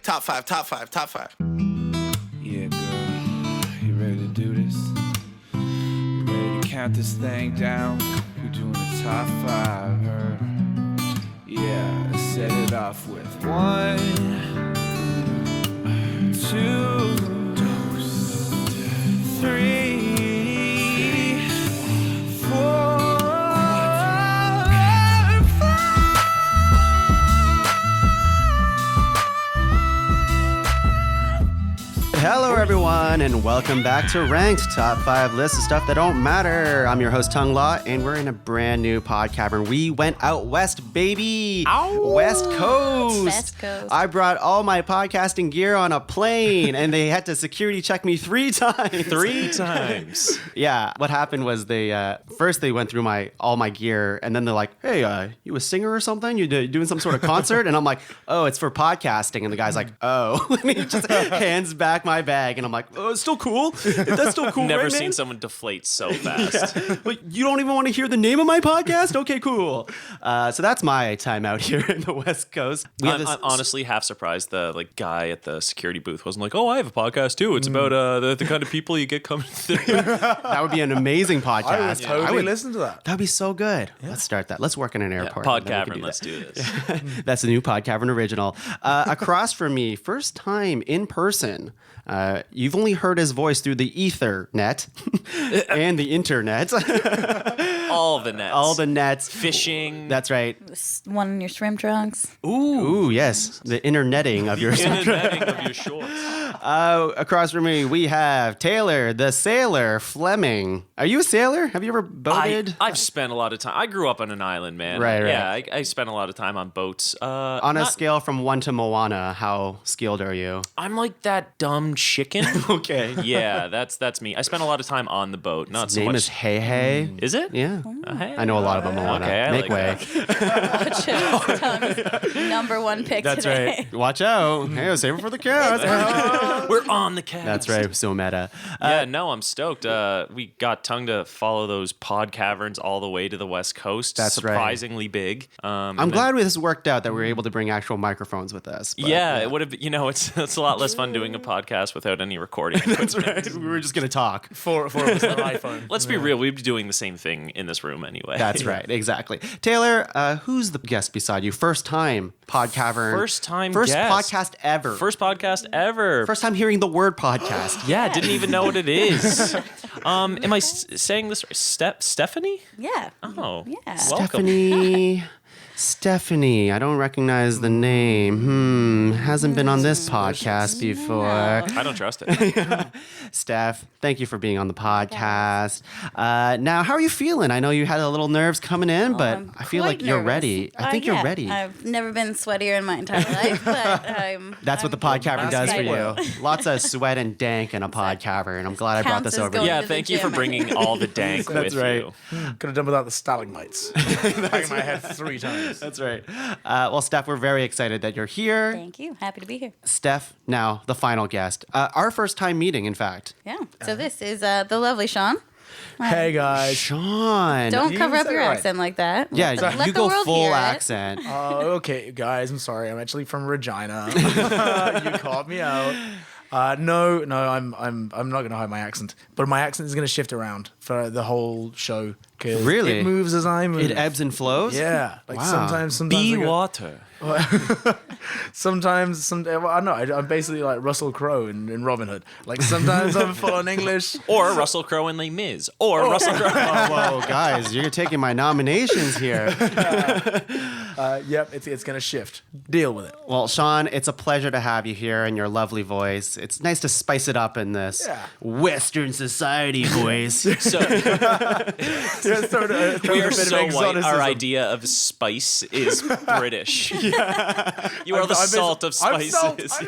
top five. Yeah, girl, you ready to do this? You ready to count this thing down? We're doing the top 5, her. Yeah, let's set it off with 1, 2, 3, 4. Hello, everyone, and welcome back to Ranked Top 5 List of Stuff That Don't Matter. I'm your host, Tuong Law, and we're in a brand new pod cavern. We went out west, baby. Ow. West Coast. West Coast. I brought all my podcasting gear on a plane, and they had to security check me 3 times. 3 times. Yeah. What happened was first they went through all my gear, and then they're like, "Hey, you a singer or something? You doing some sort of concert?" And I'm like, "Oh, it's for podcasting." And the guy's like, "Oh," and he just hands back my bag, and I'm like, "Oh, it's still cool. That's still cool." Never right, seen man? someone deflate so fast. Yeah. Like, you don't even want to hear the name of my podcast? Okay, cool. So that's my time out here in the West Coast. I'm honestly half surprised the guy at the security booth wasn't like, "Oh, I have a podcast too. It's about the kind of people you get coming through." That would be an amazing podcast. I would totally listen to that. That'd be so good. Yeah. Let's start that. Let's work in an airport. Pod Cavern, let's do this. That's the new Pod Cavern original. Across from me, first time in person. You've only heard his voice through the Ethernet and the internet. All the nets. All the nets. Fishing. That's right. One in your swim trunks. Ooh, yes. The internetting of your Netting of your shorts. Across from me, we have Taylor, the sailor, Fleming. Are you a sailor? Have you ever boated? I've spent a lot of time. I grew up on an island, man. Right. Yeah, I spent a lot of time on boats. On a scale from 1 to Moana, how skilled are you? I'm like that dumb chicken. Okay. Yeah, that's me. I spent a lot of time on the boat. Not His so name much. is Hey Hey. Is it? Yeah. Hey. I know a lot about Moana. Okay, I Make like way. Number 1 pick That's today. right. Watch out. Hey, save it for the cast. We're on the cast. That's right. So meta. Yeah, no, I'm stoked. We got Tuong to follow those pod caverns all the way to the West Coast. That's surprisingly big. I'm glad this worked out that we were able to bring actual microphones with us. But, yeah, it would have. It's a lot less fun doing a podcast without any recording. That's right. We were just gonna talk. For us on an iPhone. Let's be real. We'd be doing the same thing in this room anyway. That's right. Exactly. Taylor, who's the guest beside you? First time pod cavern. First time First guest. podcast ever. First podcast ever. First time hearing the word podcast. Yeah, didn't even know what it is. Am I saying this right? Stephanie? Yeah. Oh, Yeah. welcome. Stephanie, I don't recognize the name. Hasn't been on this podcast before. I don't trust it. Steph, thank you for being on the podcast. Now, how are you feeling? I know you had a little nerves coming in, but I feel like you're ready. I think you're ready. I've never been sweatier in my entire life, but That's what the pod cavern does for excited. you. Lots of sweat and dank in a pod cavern. I'm glad I brought Counts this as over. going Yeah, to the thank you for gym. bringing all the dank That's with right. you. Could have done without the stalagmites. Back in my head 3 times. That's right. Well, Steph, we're very excited that you're here. Thank you. Happy to be here. Steph, now the final guest. Our first time meeting, in fact. Yeah. So this is the lovely Sean. Hey guys. Sean. Don't You cover up said your it right. accent like that. Yeah, Let you the go world full hear it. accent. Okay, guys, I'm sorry. I'm actually from Regina. You called me out. No, I'm not gonna hide my accent, but my accent is gonna shift around for the whole show because Really? it moves as I move. It ebbs and flows? Yeah, like Wow. sometimes Be I go- water. sometimes well, I know I'm basically like Russell Crowe in Robin Hood. Like sometimes I'm full on English. Or Russell Crowe in Les Mis. Or Russell Crowe. Whoa, guys, you're taking my nominations here. Yep, it's gonna shift. Deal with it. Well, Sean, it's a pleasure to have you here and your lovely voice. It's nice to spice it up in this Western society voice. So we are so white. Our idea of spice is British. You are the salt of spices.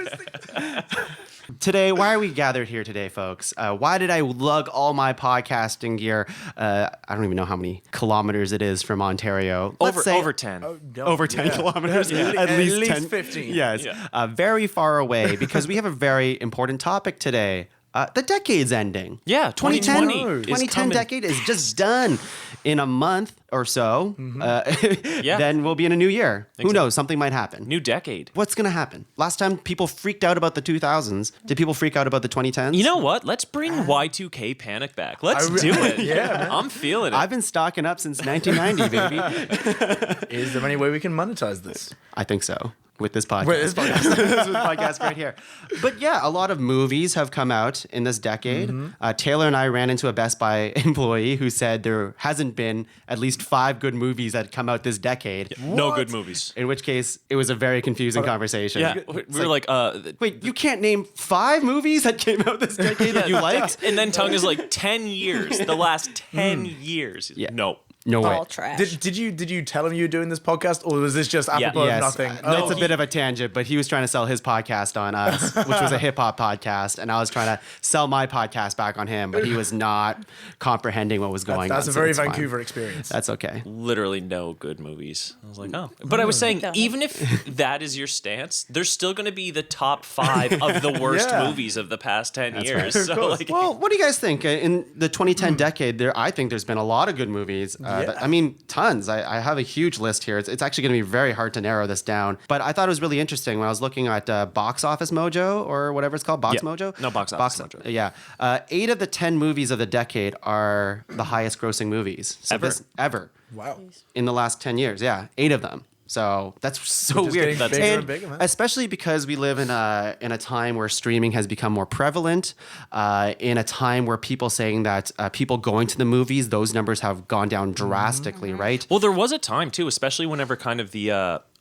Today, why are we gathered here today, folks? Why did I lug all my podcasting gear? I don't even know how many kilometers it is from Ontario. Let's say Over 10. over 10 kilometers. At least 10. 15. Yes. Very far away because we have a very important topic today. The decade's ending. Yeah, 2010. 2020 is 2010 coming. decade is just done in a month or so. Yeah. Then we'll be in a new year. Who knows? Something might happen. New decade. What's going to happen? Last time people freaked out about the 2000s. Did people freak out about the 2010s? You know what? Let's bring Y2K panic back. Let's do it. Yeah, man. I'm feeling it. I've been stocking up since 1990, baby. Is there any way we can monetize this? I think so. With this podcast. With this podcast. This podcast right here. But yeah, a lot of movies have come out in this decade. Taylor and I ran into a Best Buy employee who said there hasn't been at least 5 good movies that come out this decade. No good movies. In which case, it was a very confusing conversation. Yeah, we were like, Wait, you can't name 5 movies that came out this decade that you liked? and then Tuong is like 10 years, the last 10 years. Yeah. No. No way. All trash. Did you tell him you were doing this podcast, or was this just apropos Yeah. of Yes. nothing? No, it's a bit of a tangent, but he was trying to sell his podcast on us, which was a hip hop podcast, and I was trying to sell my podcast back on him, but he was not comprehending what was going on. That's a so very it's fine. Vancouver experience. That's okay. Literally no good movies. I was like, oh. But I was saying, No. even if that is your stance, there's still going to be the top 5 of the worst Yeah. movies of the past 10 years. right. So, like, Well, what do you guys think? In the 2010 decade, I think there's been a lot of good movies. I mean, tons. I have a huge list here. It's actually going to be very hard to narrow this down. But I thought it was really interesting when I was looking at Box Office Mojo, or whatever it's called, Box Yeah. Mojo? No, Box Office Mojo. Yeah. 8 of the 10 movies of the decade are the highest grossing movies. So Ever? Ever. Wow. In the last 10 years. Yeah. 8 of them. So that's so Just weird. getting bigger and bigger, man. Especially because we live in a time where streaming has become more prevalent, in a time where people saying that people going to the movies, those numbers have gone down drastically, right? well, there was a time, too, especially whenever kind of the...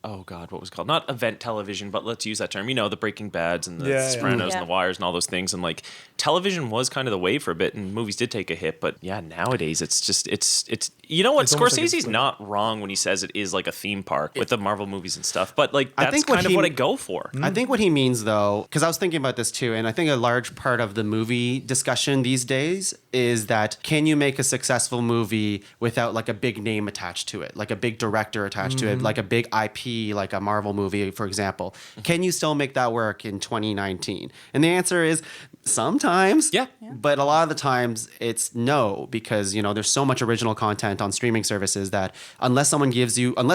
oh God, what was it called? Not event television, but let's use that term. You know, the Breaking Bads and the Yeah, yeah. Sopranos Yeah. and the Wires and all those things. And like television was kind of the wave for a bit, and movies did take a hit. But yeah, nowadays it's just it's you know what? It's almost like Scorsese's it's like- not wrong when he says it is like a theme park with the Marvel movies and stuff. But like I that's think what kind of he- what I go for. I think what he means, though, because I was thinking about this too, and I think a large part of the movie discussion these days is that can you make a successful movie without like a big name attached to it, like a big director attached to it, like a big IP, like a Marvel movie, for example? Can you still make that work in 2019? And the answer is sometimes. Yeah. But a lot of the times it's no, because, you know, there's so much original content on streaming services that unless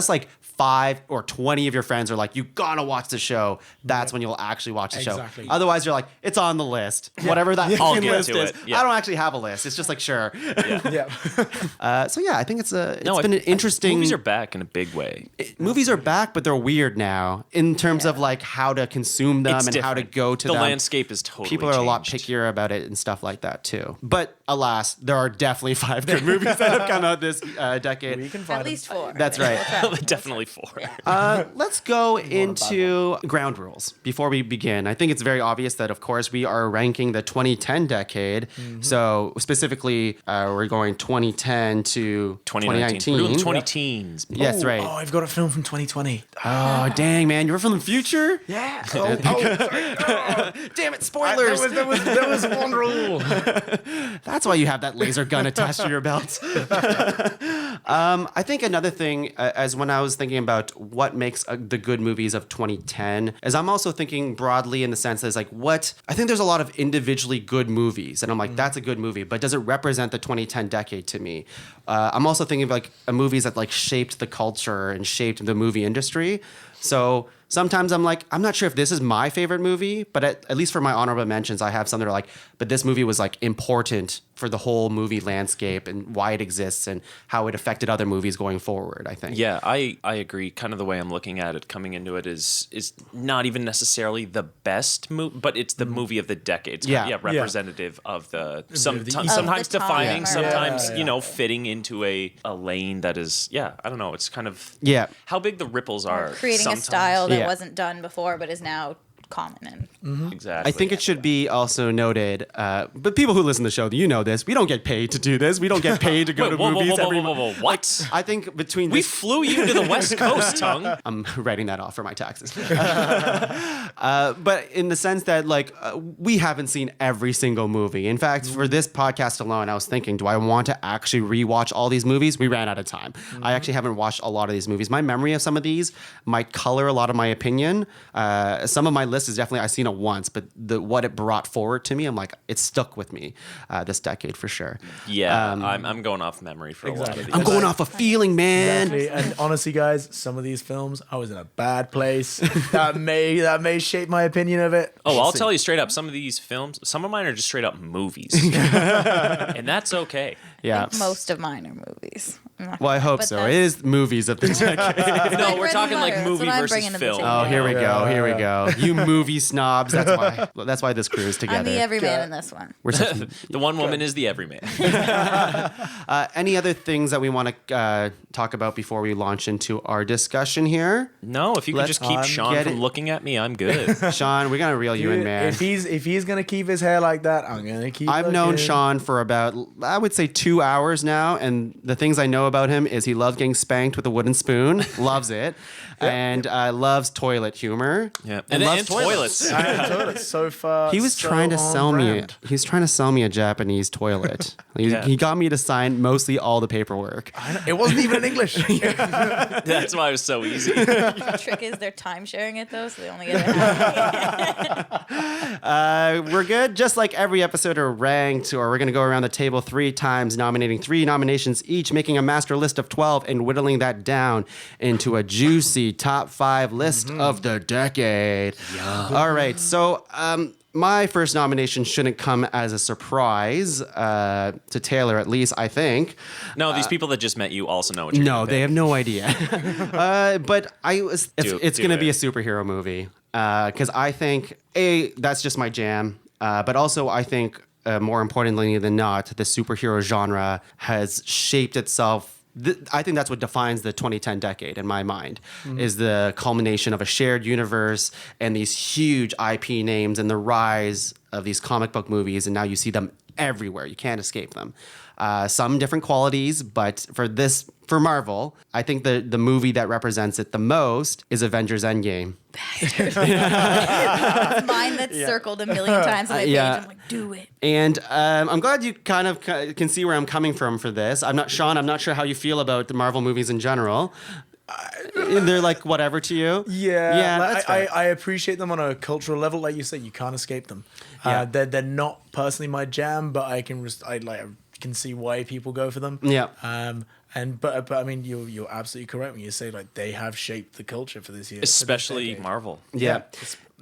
like 5 or 20 of your friends are like, you gotta watch the show, that's when you'll actually watch the Exactly. show. Otherwise, you're like, it's on the list. Whatever that I'll fucking get list to is. it. Yeah. I don't actually have a list. It's just like, sure. Yeah. So yeah, I think it's been No, an interesting. Movies are back in a big way. Movies are back, but they're weird now in terms of like how to consume them It's and how to different. go to the them. landscape is totally People are a lot changed. pickier about it and stuff like that too. But alas, there are definitely 5 good movies that have come out this decade. We can find At least 4. That's right. Definitely 4. Let's go into ground rules before we begin. I think it's very obvious that, of course, we are ranking the 2010 decade. So specifically, we're going 2010 to 2019. We're doing 20 teens. Yes, right. Oh, I've got a film from 2020. Oh, dang, man. You're from the future? Yeah. Oh, sorry. Damn it, spoilers. There was one rule. That's why you have that laser gun attached to your belt. I think another thing, as when I was thinking about what makes the good movies of 2010, is I'm also thinking broadly in the sense that it's like, I think there's a lot of individually good movies, and I'm like, that's a good movie, but does it represent the 2010 decade to me? I'm also thinking of like movies that like shaped the culture and shaped the movie industry. So sometimes I'm like, I'm not sure if this is my favorite movie, but at least for my honorable mentions, I have some that are like, but this movie was like important for the whole movie landscape and why it exists and how it affected other movies going forward, I think. Yeah, I agree. Kind of the way I'm looking at it coming into it is not even necessarily the best movie, but it's the movie of the decade. It's kind of, representative of the sometimes time, defining, right. sometimes Yeah. fitting into a lane that is I don't know. It's kind of how big the ripples are. Creating sometimes. a style that Yeah. wasn't done before but is now common. And Exactly. I think it should be also noted, but people who listen to the show, you know this, we don't get paid to do this. We don't get paid to go to movies every month. What? I think between We this, flew you to the West Coast, Tuong. I'm writing that off for my taxes. But in the sense that we haven't seen every single movie. In fact, for this podcast alone, I was thinking, do I want to actually rewatch all these movies? We ran out of time. I actually haven't watched a lot of these movies. My memory of some of these might color a lot of my opinion. Some of my lists list is definitely, I've seen it once, but what it brought forward to me, I'm like, it stuck with me this decade for sure. Yeah, I'm going off memory for a lot of these. I'm going off a feeling, man. Exactly. And honestly, guys, some of these films, I was in a bad place. that may shape my opinion of it. Oh, I'll tell you straight up, some of these films, some of mine are just straight up movies. And that's okay. Yeah. Most of mine are movies. Well, I hope But so. that's- It is movies of the decade. No, we're bread talking and like butter. That's movie what I'm versus bringing to the film. table. Oh, here we go. Here we go. You movie snobs. That's why this crew is together. I'm the everyman in this one. We're such, The one woman is the everyman. any other things that we want to talk about before we launch into our discussion here? No, if you could Let's just keep Sean get from it. looking at me, I'm good. Sean, we're gonna reel you in, Dude, man. if he's gonna keep his hair like that, I'm gonna keep. I've known looking. Sean for about, I would say, 2 hours now, and the things I know about him is he loves getting spanked with a wooden spoon, loves it, and loves toilet humor. Yeah. and And loves toilets. Toilets so far. He was so trying to on sell me. brand. He was trying to sell me a Japanese toilet. He got me to sign mostly all the paperwork. It wasn't even in English. That's why it was so easy. The trick is they're time sharing it though, so they only get it half. We're good. Just like every episode are ranked, or we're going to go around the table 3 times, nominating 3 nominations each, making a master list of 12 and whittling that down into a juicy top 5 list of the decade. All right. So, my first nomination shouldn't come as a surprise to Taylor, at least, I think. No, these people that just met you also know what you're No, gonna they pick. have no idea. But it's Do going to be it. a superhero movie because I think that's just my jam. But also I think more importantly than not, the superhero genre has shaped itself. I think that's what defines the 2010 decade in my mind, is the culmination of a shared universe and these huge IP names and the rise of these comic book movies. And now you see them everywhere. You can't escape them. Some different qualities, but for Marvel, I think the movie that represents it the most is Avengers Endgame. Mine that's circled a million times on my page. yeah. I'm like, do it. And I'm glad you kind of can see where I'm coming from for this. I'm not sure how you feel about the Marvel movies in general. They're like whatever to you. Yeah, that's fair. I appreciate them on a cultural level. Like you said, you can't escape them. Yeah. They're not personally my jam, but I can see why people go for them. Yeah. But I mean, you're absolutely correct when you say like they have shaped the culture for this year, for this Especially decade. Marvel. Yeah.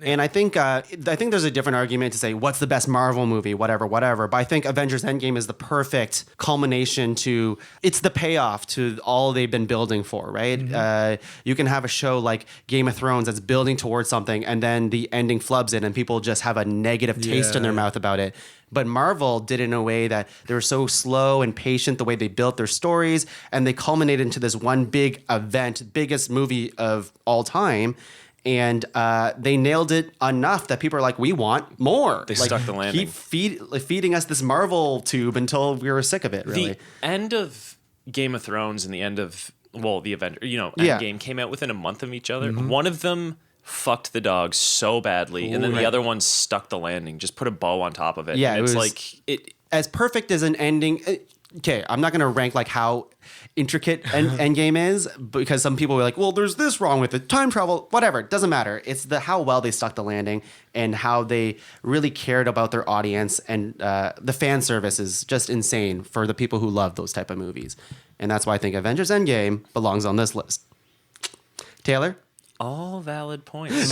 And I think there's a different argument to say what's the best Marvel movie, whatever. But I think Avengers Endgame is the perfect culmination to, it's the payoff to all they've been building for, right? You can have a show like Game of Thrones that's building towards something, and then the ending flubs it, and people just have a negative taste in their mouth about it. But Marvel did it in a way that they were so slow and patient, the way they built their stories, and they culminated into this one big event, biggest movie of all time. And they nailed it enough that people are like, we want more. They stuck the landing. Keep feeding us this Marvel tube until we were sick of it, really. The end of Game of Thrones and the end of, the Avenger, Yeah. Endgame came out within a month of each other. One of them fucked the dog so badly, and then the other one stuck the landing, just put a bow on top of it. Yeah, and it it's was- like it. As perfect as an ending. Okay, I'm not going to rank like how intricate Endgame is, because some people were like, well, there's this wrong with it. Time travel, whatever. It doesn't matter. It's how well they stuck the landing and how they really cared about their audience. And the fan service is just insane for the people who love those type of movies. And that's why I think Avengers Endgame belongs on this list. Taylor? All valid points.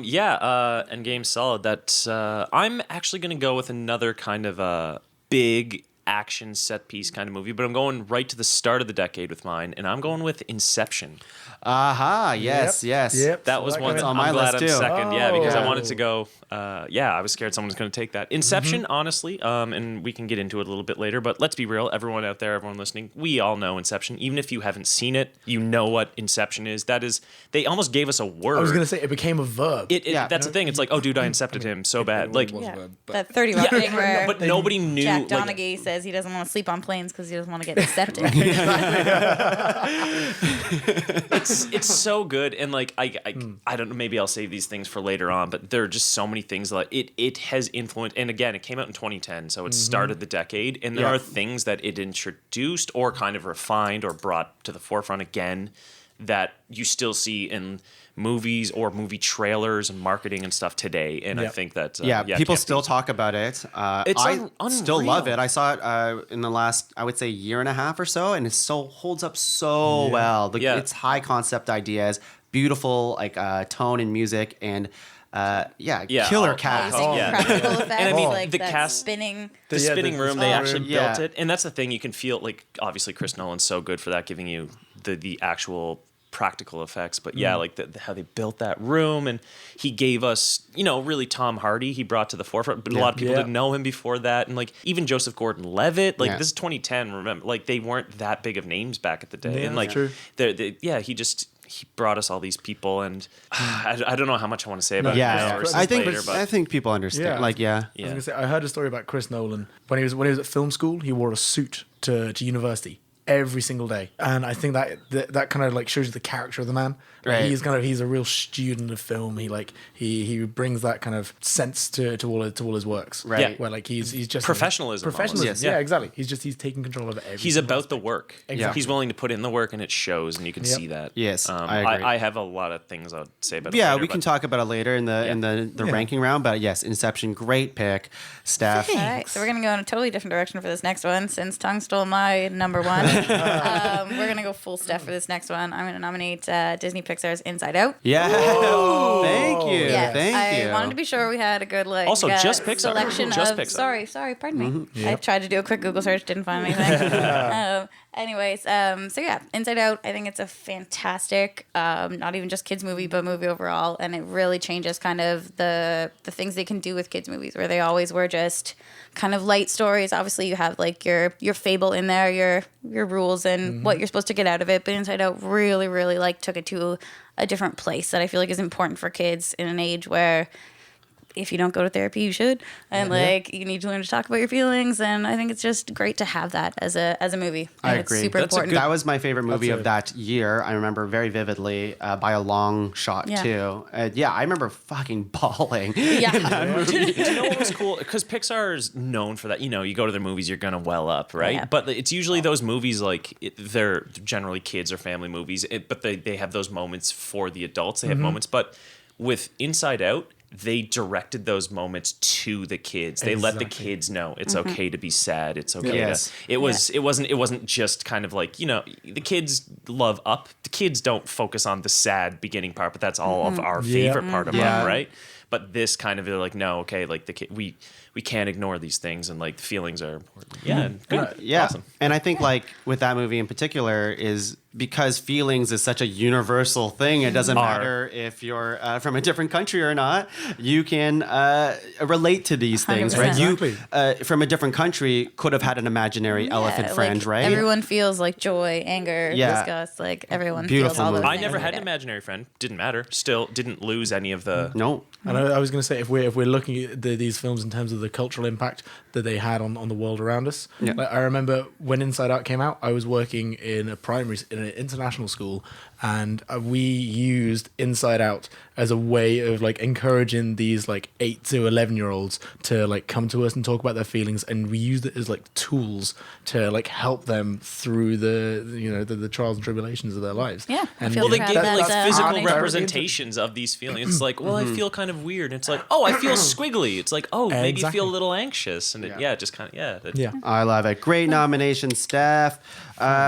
Endgame solid. That I'm actually going to go with another kind of a big action set piece kind of movie, but I'm going right to the start of the decade with mine, and I'm going with Inception. Aha, yes. Yep. That was one. on I'm my glad list, I'm too. second. Yeah, because I Oh. wanted to go. I was scared someone was going to take that. Inception, honestly, and we can get into it a little bit later. But let's be real, everyone out there, everyone listening, we all know Inception. Even if you haven't seen it, you know what Inception is. That is, they almost gave us a word. I was gonna say it became a verb. That's the thing. It's like, oh, dude, I incepted him so bad. Like, Yeah, that 30 Rock thing where but nobody knew. Jack like, Donaghy says he doesn't want to sleep on planes because he doesn't want to get septic. it's so good, and like I don't know, maybe I'll save these things for later on, but there are just so many things that it has influenced. And again, it came out in 2010, so it started the decade, and there are things that it introduced or kind of refined or brought to the forefront again that you still see in movies or movie trailers and marketing and stuff today. And I Yep. think that people can't still beat. talk about it. It's I still unreal. love it. I saw it in the last, I would say, year and a half or so, and it still holds up so well. Yeah. It's high concept ideas, beautiful like tone and music, and killer cast. Using yeah. practical effects, And I mean, like the that cast- spinning. The Yeah, spinning the room, they spinning actually room. built Yeah. it. And that's the thing, you can feel, like, obviously Chris Nolan's so good for that, giving you the actual practical effects. But yeah, like how they built that room, and he gave us, really Tom Hardy, he brought to the forefront, but a lot of people Yeah. didn't know him before that. And like even Joseph Gordon-Levitt, like Yeah. this is 2010, remember, like they weren't that big of names back at the day. Yeah, and like, true. he brought us all these people, and I don't know how much I want to say about it now Yeah, versus I think later, but I think people understand. Like, I was gonna say, I heard a story about Chris Nolan when he was at film school. He wore a suit to university every single day, and I think that kind of like shows you the character of the man. Like, Right. he's a real student of film. He brings that kind of sense to all his works. Right. Yeah. Where like he's just Professionalism almost. Yes. Yeah, exactly. He's taking control of everything. he's about the work. Exactly. He's willing to put in the work, and it shows, and you can Yep. see that. Yes, I agree. I have a lot of things I'll say about it. Yeah, later, we can but- talk about it later in the ranking round. But yes, Inception, great pick, Steph. All right, so we're gonna go in a totally different direction for this next one. Since Tuong stole my number one, we're gonna go full Steph for this next one. I'm gonna nominate Disney Pixar's Inside Out. Yeah, thank you, Yeah, thank I you. wanted to be sure we had a good Also, just Pixar. selection Just of. Pixar. Sorry, pardon me. I tried to do a quick Google search, didn't find anything. So yeah, Inside Out. I think it's a fantastic, not even just kids movie, but movie overall, and it really changes kind of the things they can do with kids movies, where they always were just kind of light stories. Obviously, you have like your fable in there, your rules and what you're supposed to get out of it. But Inside Out really, really like took it to a different place that I feel like is important for kids in an age where if you don't go to therapy, you should. And like you need to learn to talk about your feelings. And I think it's just great to have that as a movie. I And it's agree. super important. That was my favorite movie That's of that year. I remember very vividly by a long shot Yeah. too. I remember fucking bawling. Yeah. Do you know what was cool? Because Pixar is known for that. You go to their movies, you're gonna well up, right? Yeah. But it's usually those movies they're generally kids or family movies. But they have those moments for the adults. They have moments, but with Inside Out, they directed those moments to the kids. They let the Exactly. kids know it's okay to be sad. It's okay. Yes. It wasn't just kind of like, the kids love Up. The kids don't focus on the sad beginning part, but that's all of our favorite part of Yeah. Up, right? But this kind of, they're like, no, okay, like the kid, we can't ignore these things, and like the feelings are important. Yeah, good. Yeah, Awesome. and I think like with that movie in particular is because feelings is such a universal thing. It doesn't matter if you're from a different country or not. You can relate to these things, right? 100%. You Exactly. from a different country could have had an imaginary elephant Yeah, friend, like, right? Everyone feels like joy, anger, Yeah. disgust. Like everyone Beautiful feels all those movie. I things. never had an Okay. imaginary friend. Didn't matter. Still didn't lose any of the. No. And I was going to say, if we're looking at these films in terms of the cultural impact that they had on the world around us, Yeah. like, I remember when Inside Out came out, I was working in an international school, and we used Inside Out as a way of like encouraging these like 8 to 11-year-olds to like come to us and talk about their feelings, and we used it as like tools to like help them through the trials and tribulations of their lives. Yeah, I and feel Well, they proud give of like that, physical directly into- representations of these feelings. It's like, well, I feel kind of weird. And it's like, oh, I feel squiggly. It's like, oh, maybe you Exactly. feel a little anxious. And just kind of, Yeah. I love it. Great nomination, Steph.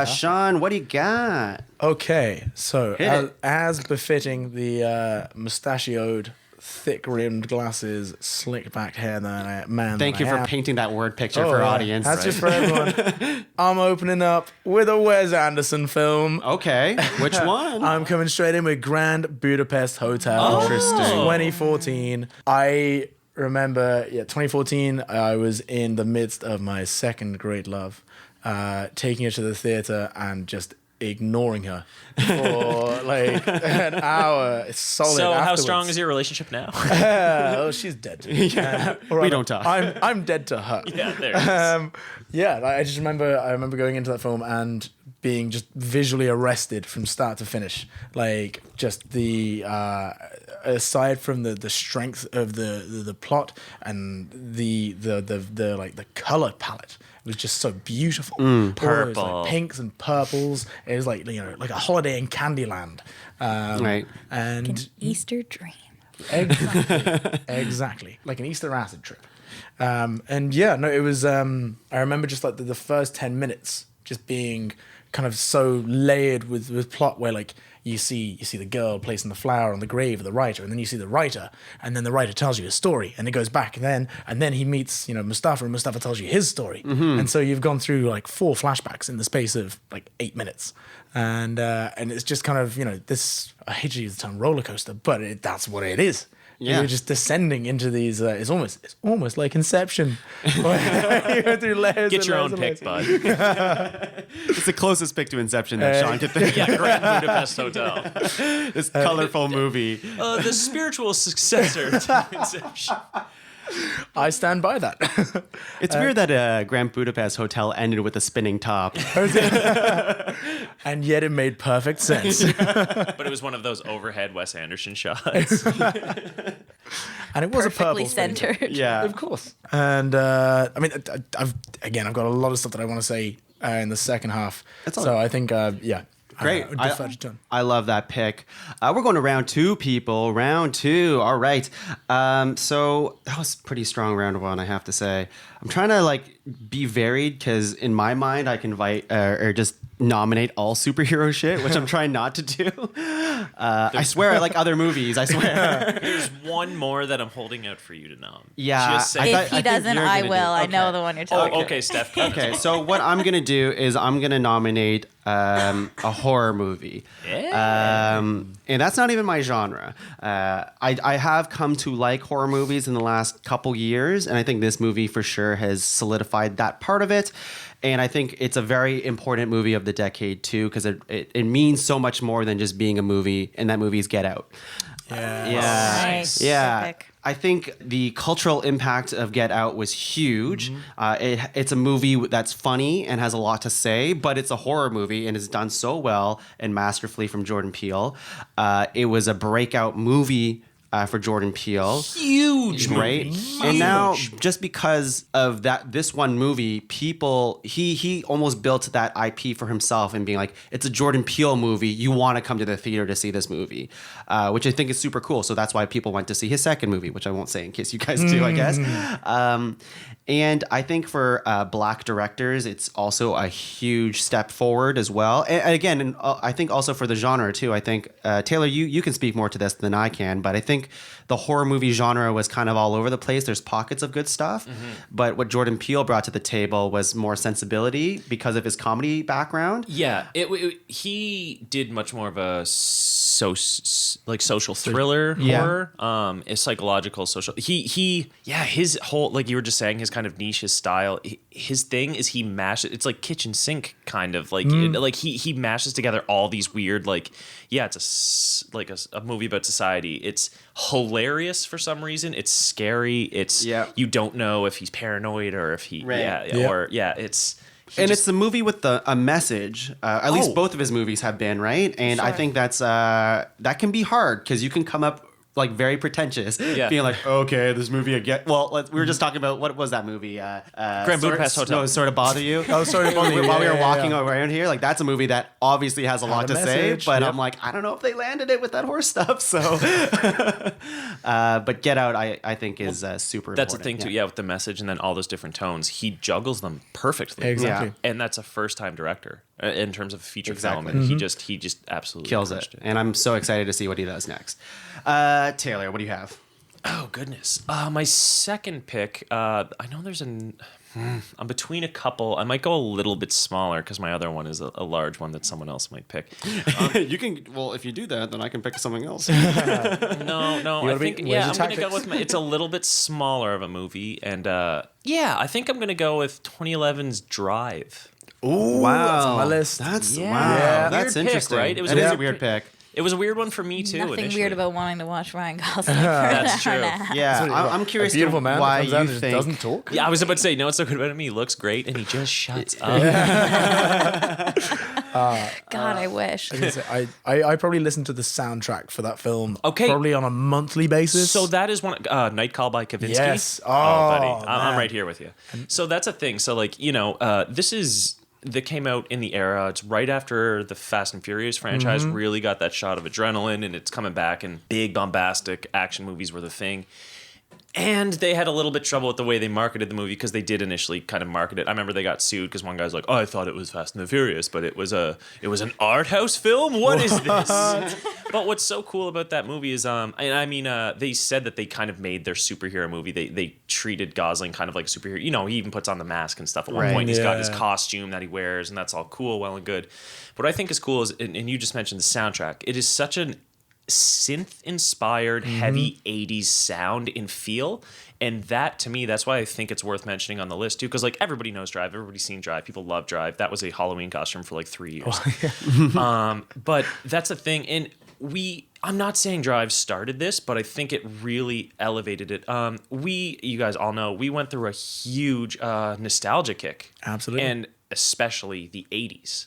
Sean, what do you got? Okay, so Hit it. as befitting the mustachioed, thick-rimmed glasses, slick-back hair man. Thank that you I for am. painting that word picture Oh, for yeah. audience. That's just for everyone. I'm opening up with a Wes Anderson film. Okay, which one? I'm coming straight in with Grand Budapest Hotel. Interesting. 2014. I remember, 2014, I was in the midst of my second great love, taking her to the theater and just ignoring her for like an hour solid. so how afterwards. strong is your relationship now? Oh, she's dead to me. We don't talk. I'm dead to her. Yeah, there it is. I just remember. I remember going into that film and being just visually arrested from start to finish. Like just the aside from the strength of the plot and the like the color palette was just so beautiful. Purple. All those, like, pinks and purples. It was like, you know, like a holiday in Candyland. Right. And Easter dream. exactly like an Easter acid trip. And yeah, no, it was. I remember just like the first 10 minutes just being kind of so layered with plot, where like you see the girl placing the flower on the grave of the writer, and then you see the writer, and then the writer tells you his story, and it goes back, and then he meets, you know, Mustafa, and Mustafa tells you his story, and so you've gone through like 4 flashbacks in the space of like 8 minutes, and it's just kind of, you know, this, I hate to use the term roller coaster, but that's what it is. Yeah. You're just descending into these. It's almost like Inception. You go through layers. Get and your layers own and pick, layers. bud. It's the closest pick to Inception that Sean could think. Yeah, Grand Budapest Hotel. This colorful movie. The spiritual successor to Inception. I stand by that. It's weird that Grand Budapest Hotel ended with a spinning top. And yet it made perfect sense. But it was one of those overhead Wes Anderson shots. And it was a purple Perfectly spinning top. centered. Yeah. Of course. And I mean, I've got a lot of stuff that I want to say in the second half. That's all so right. I think, yeah. Great. I defer to John. I love that pick. We're going to round 2, people. Round 2. All right. So that was a pretty strong round 1, I have to say. I'm trying to like be varied because in my mind I can invite or just nominate all superhero shit, which I'm trying not to do. I swear I like other movies. I swear. There's one more that I'm holding out for you to nom. Yeah, Just say I If thought- he think doesn't, you're I gonna will. do- I know okay. the one you're talking Oh, about. okay, Steph. Okay, so what I'm gonna do is I'm gonna nominate a horror movie. Yeah. And that's not even my genre. I have come to like horror movies in the last couple years, and I think this movie for sure has solidified that part of it. And I think it's a very important movie of the decade too, because it means so much more than just being a movie, and that movie is Get Out. Yeah. Nice. Yeah. Good pick. I think the cultural impact of Get Out was huge. It's a movie that's funny and has a lot to say, but it's a horror movie and is done so well and masterfully from Jordan Peele. It was a breakout movie for Jordan Peele. Huge Right? movie. And now, just because of this one movie, people, he almost built that IP for himself and being like, it's a Jordan Peele movie. You want to come to the theater to see this movie, which I think is super cool. So that's why people went to see his second movie, which I won't say in case you guys do, I guess. And I think for black directors, it's also a huge step forward as well. And again, I think also for the genre too. I think, Taylor, you can speak more to this than I can, but I think the horror movie genre was kind of all over the place. There's pockets of good stuff, but what Jordan Peele brought to the table was more sensibility because of his comedy background. Yeah, he did much more of a social thriller horror, a psychological social. His whole, like you were just saying, his kind of niche, his style. His thing is he mashes. It's like kitchen sink kind of like he mashes together all these weird it's a movie about society. It's hilarious for some reason. It's scary. It's you don't know if he's paranoid or if he it's. It's a movie with a message. At least both of his movies have been, right? And I think that's that can be hard because you can come up like very pretentious, being like, okay, this movie again. Well, we were just talking about what was that movie? Grand Budapest Hotel. No, Sort of Bother You. Oh, sorry to bother you. While we were Yeah, walking yeah. around here, like that's a movie that obviously has a lot to say, message, but yep. I'm like, I don't know if they landed it with that horse stuff. So, but Get Out, I think is super. That's the important. thing too, with the message and then all those different tones. He juggles them perfectly. Exactly. And that's a first-time director in terms of a feature Exactly. film. And he just absolutely Kills it. crushed it. And I'm so excited to see what he does next. Taylor, what do you have? Oh goodness. My second pick. I know there's I'm between a couple. I might go a little bit smaller because my other one is a large one that someone else might pick. You can. Well, if you do that, then I can pick something else. No. You I wanna think be- where's I'm your gonna go tactics? with it's a little bit smaller of a movie, and I think I'm gonna go with 2011's Drive. Ooh, that's on my list. Wow. Yeah. That's Weird pick, interesting. right? It was It a is a weird weird pick. It was a weird one for me too. Nothing initially. weird about wanting to watch Ryan Gosling for That's an hour true. and a half. Yeah, That's what I'm curious a beautiful to man why that comes out you and just think. doesn't talk. Yeah, I was about to say, no, it's so good about him. He looks great, and he just shuts up. God, I wish. I probably listened to the soundtrack for that film. Okay. Probably on a monthly basis. So that is one. Night Call by Kavinsky. Yes. Oh, buddy, Oh, I'm man. right here with you. So that's a thing. So like this is. That came out in the era. It's right after the Fast and Furious franchise really got that shot of adrenaline, and it's coming back, and big bombastic action movies were the thing. And they had a little bit trouble with the way they marketed the movie because they did initially kind of market it. I remember they got sued because one guy's like, "Oh, I thought it was Fast and the Furious, but it was an art house film. What is this?" But what's so cool about that movie is, they said that they kind of made their superhero movie. They treated Gosling kind of like a superhero. You know, he even puts on the mask and stuff. At one Right. point, he's got his Yeah. costume that he wears, and that's all cool, well and good. What I think is cool is, and you just mentioned the soundtrack. It is such an synth-inspired, heavy 80s sound and feel. And that, to me, that's why I think it's worth mentioning on the list, too. Because, like, everybody knows Drive. Everybody's seen Drive. People love Drive. That was a Halloween costume for, like, 3 years. But that's the thing. And I'm not saying Drive started this, but I think it really elevated it. You guys all know, we went through a huge nostalgia kick. Absolutely. And especially the 80s.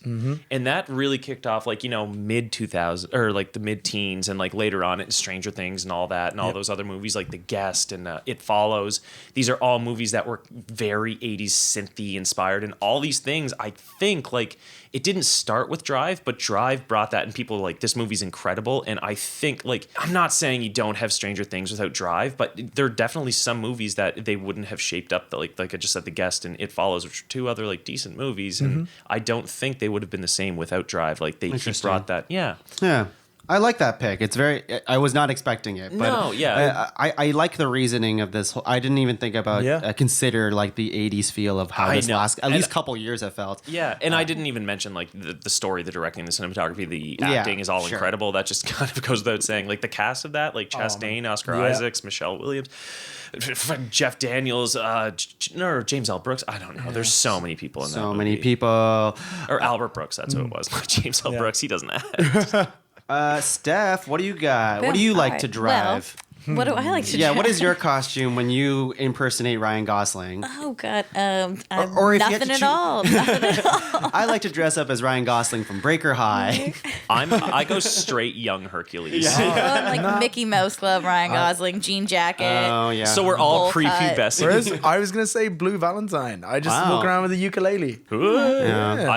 And that really kicked off like, mid 2000 or like the mid teens and like later on in Stranger Things and all that and all those other movies like The Guest and It Follows. These are all movies that were very 80s synthy inspired, and all these things I think like it didn't start with Drive, but Drive brought that, and people were like, this movie's incredible. And I think, like, I'm not saying you don't have Stranger Things without Drive, but there are definitely some movies that they wouldn't have shaped up, like I just said, The Guest and It Follows, which are two other, like, decent movies. And I don't think they would have been the same without Drive. Like, he brought that, yeah. Yeah. I like that pick. It's very. I was not expecting it, but No, yeah. I like the reasoning of this. I didn't even think about consider like the '80s feel of how I this know. last at least couple years have felt. Yeah, and I didn't even mention like the story, the directing, the cinematography, the acting is all incredible. That just kind of goes without saying. Like the cast of that, like Chastain, Oscar Isaacs, Michelle Williams, Jeff Daniels, or James L. Brooks. I don't know. There's so many people in that. So movie. many people. Or Albert Brooks. That's who it was. Not James L. Brooks. He doesn't act. Steph, what do you got? What Boom. do you like All to right. drive? What do I like to do? Yeah, what is your costume when you impersonate Ryan Gosling? Oh God, or if you had nothing to at choo- all. Nothing at all. I like to dress up as Ryan Gosling from Breaker High. I go straight young Hercules. Like Mickey Mouse Club, Ryan Gosling, jean jacket. Oh yeah. So we're all Bowl cut. prepubescent. Whereas I was gonna say Blue Valentine. I just Wow. walk around with a ukulele. I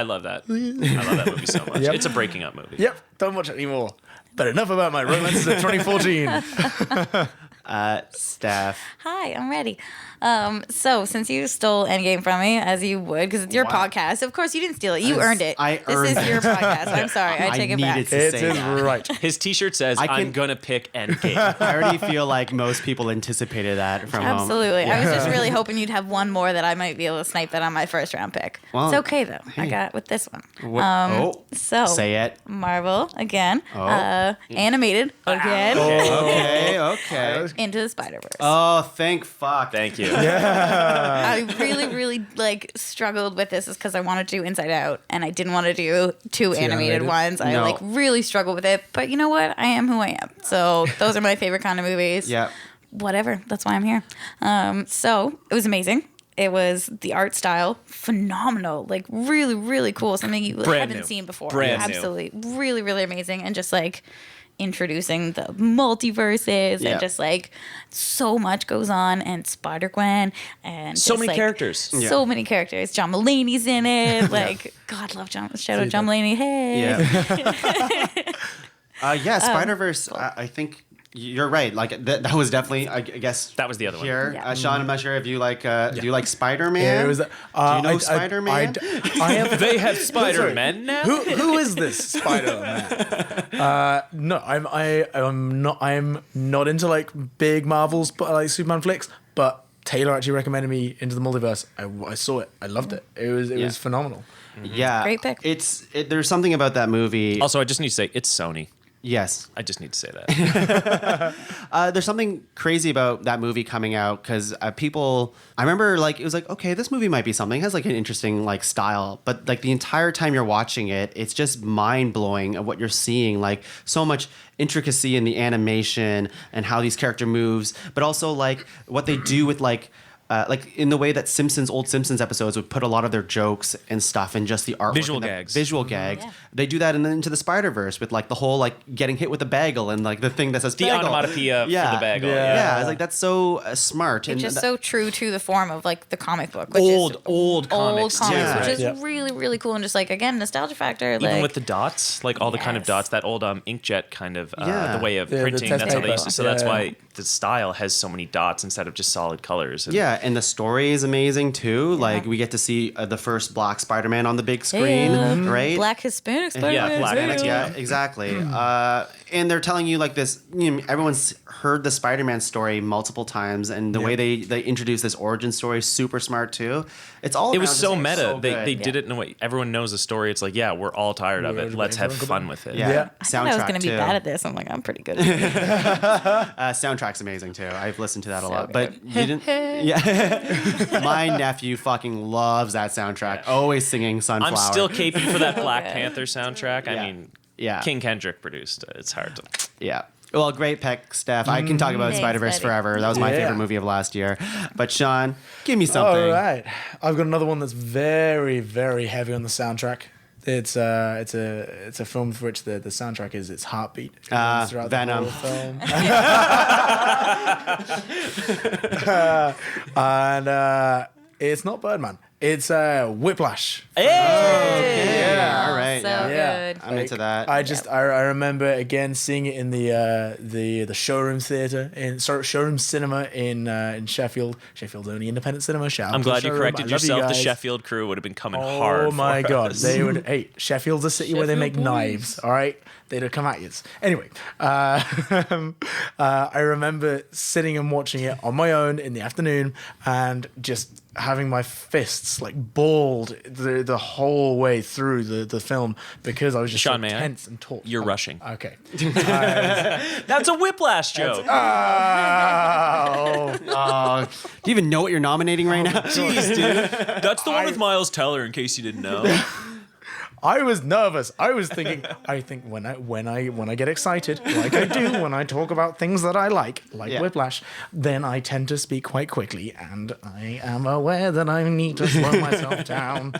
love that. I love that movie so much. Yep. It's a breaking up movie. Yep, don't watch it anymore. But enough about my romances of 2014. Steph. Hi, I'm ready. So since you stole Endgame from me, as you would, because it's your podcast, of course you didn't steal it. You earned it. I this earned is your it. podcast. I'm sorry. I take it back. needed to It say is that. right. His T-shirt says, I can- "I'm gonna pick Endgame." I already feel like most people anticipated that from home. Absolutely. I was just really hoping you'd have one more that I might be able to snipe that on my first round pick. Well, it's okay though. I got with this one. So Say it. Marvel again. Oh. Animated again. Okay. Into the Spider-Verse. Oh, thank fuck. Thank you. I really like struggled with this is because I wanted to do Inside Out and I didn't want to do two animated ones. I No. like really struggled with it, but you know what? I am who I am. So those are my favorite kind of movies. Yeah. Whatever. That's why I'm here. So it was amazing. It was the art style phenomenal, like really cool. Something you Brand haven't new. seen before. Brand new. Absolutely, really amazing, and just like introducing the multiverses Yeah. and just like so much goes on, and Spider-Gwen and So just, many like, characters. so many characters. John Mulaney's in it. Like God, love John. Shout out John Mulaney. Hey. Yeah. Spider-Verse, I think you're right. Like that was definitely, I guess. That was the other one. Here, Yeah. Sean, I'm not sure if you like. Do you like Spider-Man? It was, do you know Spider-Man? I have. They have Spider-Man now. Who is this Spider-Man? No, I'm not into like big Marvels, but like Superman flicks. But Taylor actually recommended me Into the Multiverse. I saw it. I loved it. It was phenomenal. Yeah. Great pick. There's something about that movie. Also, I just need to say it's Sony. Yes. I just need to say that. There's something crazy about that movie coming out because people, I remember like, it was like, okay, this movie might be something. It has like an interesting like style, but like the entire time you're watching it, it's just mind blowing of what you're seeing. Like so much intricacy in the animation and how these character moves, but also like what they do with like in the way that old Simpsons episodes would put a lot of their jokes and stuff in just the artwork. Visual and the gags. Visual gags. Yeah. They do that Into the Spider-Verse with like the whole like getting hit with a bagel and like the thing that says The bagel. onomatopoeia for the bagel. Yeah. Yeah, it's like that's so smart. It's just so true to the form of like the comic book, which Old is comics. Yeah. which is Yeah. really, really cool, and just like again, nostalgia factor. Even like, with the dots, like all the kind of Yes. dots, that old inkjet kind of Yeah. the way of The printing. test That's how they paper. used to. So that's Yeah. why the style has so many dots instead of just solid colors. And Yeah, and the story is amazing too. Like we get to see the first Black Spider-Man on the big screen, right? Black Hispanic Spider-Man. Black Hey. Hispanic, Yeah, exactly. And they're telling you like this. Everyone's heard the Spider-Man story multiple times, and the way they introduce this origin story is super smart too. It's all. it was around so just meta. so they good. did it in a way everyone knows the story. It's like, yeah, we're all tired of We're it. Let's have waiting for fun them. with it. Yeah. Yeah. I thought I was Soundtrack gonna be too. bad at this. I'm like, I'm pretty good. Soundtrack's amazing too. I've listened to that a So lot, good. but you didn't. Yeah, my nephew fucking loves that soundtrack. Always singing "Sunflower." I'm still caping for that Black Okay. Panther soundtrack. I Yeah. mean, Yeah. King Kendrick produced. It's hard to. Yeah. Well, great pick, Steph. I can talk about Thanks, Spider-Verse buddy. forever. That was my Yeah. favorite movie of last year. But Sean, give me something. All right, I've got another one that's very, very heavy on the soundtrack. It's a film for which the soundtrack is its heartbeat. It runs throughout the Venom. whole film. And it's not Birdman. It's Whiplash. Yeah. All right. So yeah. good. I'm into that. I remember again seeing it in the showroom theater showroom cinema in Sheffield. Sheffield's only independent cinema. Shout out I'm to the glad you showroom. corrected I love you yourself. The guys. Sheffield crew would have been coming hard. Oh my for god, us. they would. Hey, Sheffield's a city where they make Sheffield boys. knives. All right, they'd have come at you. Anyway, I remember sitting and watching it on my own in the afternoon and just having my fists like balled the whole way through the film because I was just Sean, so may I? tense and taut. You're rushing. Okay. That's a Whiplash joke. Oh. Oh, do you even know what you're nominating right now? Jeez, dude. That's the one with Miles Teller, in case you didn't know. I was nervous. I was thinking. I think when I get excited, like I do when I talk about things that I like Yeah. Whiplash, then I tend to speak quite quickly, and I am aware that I need to slow myself down.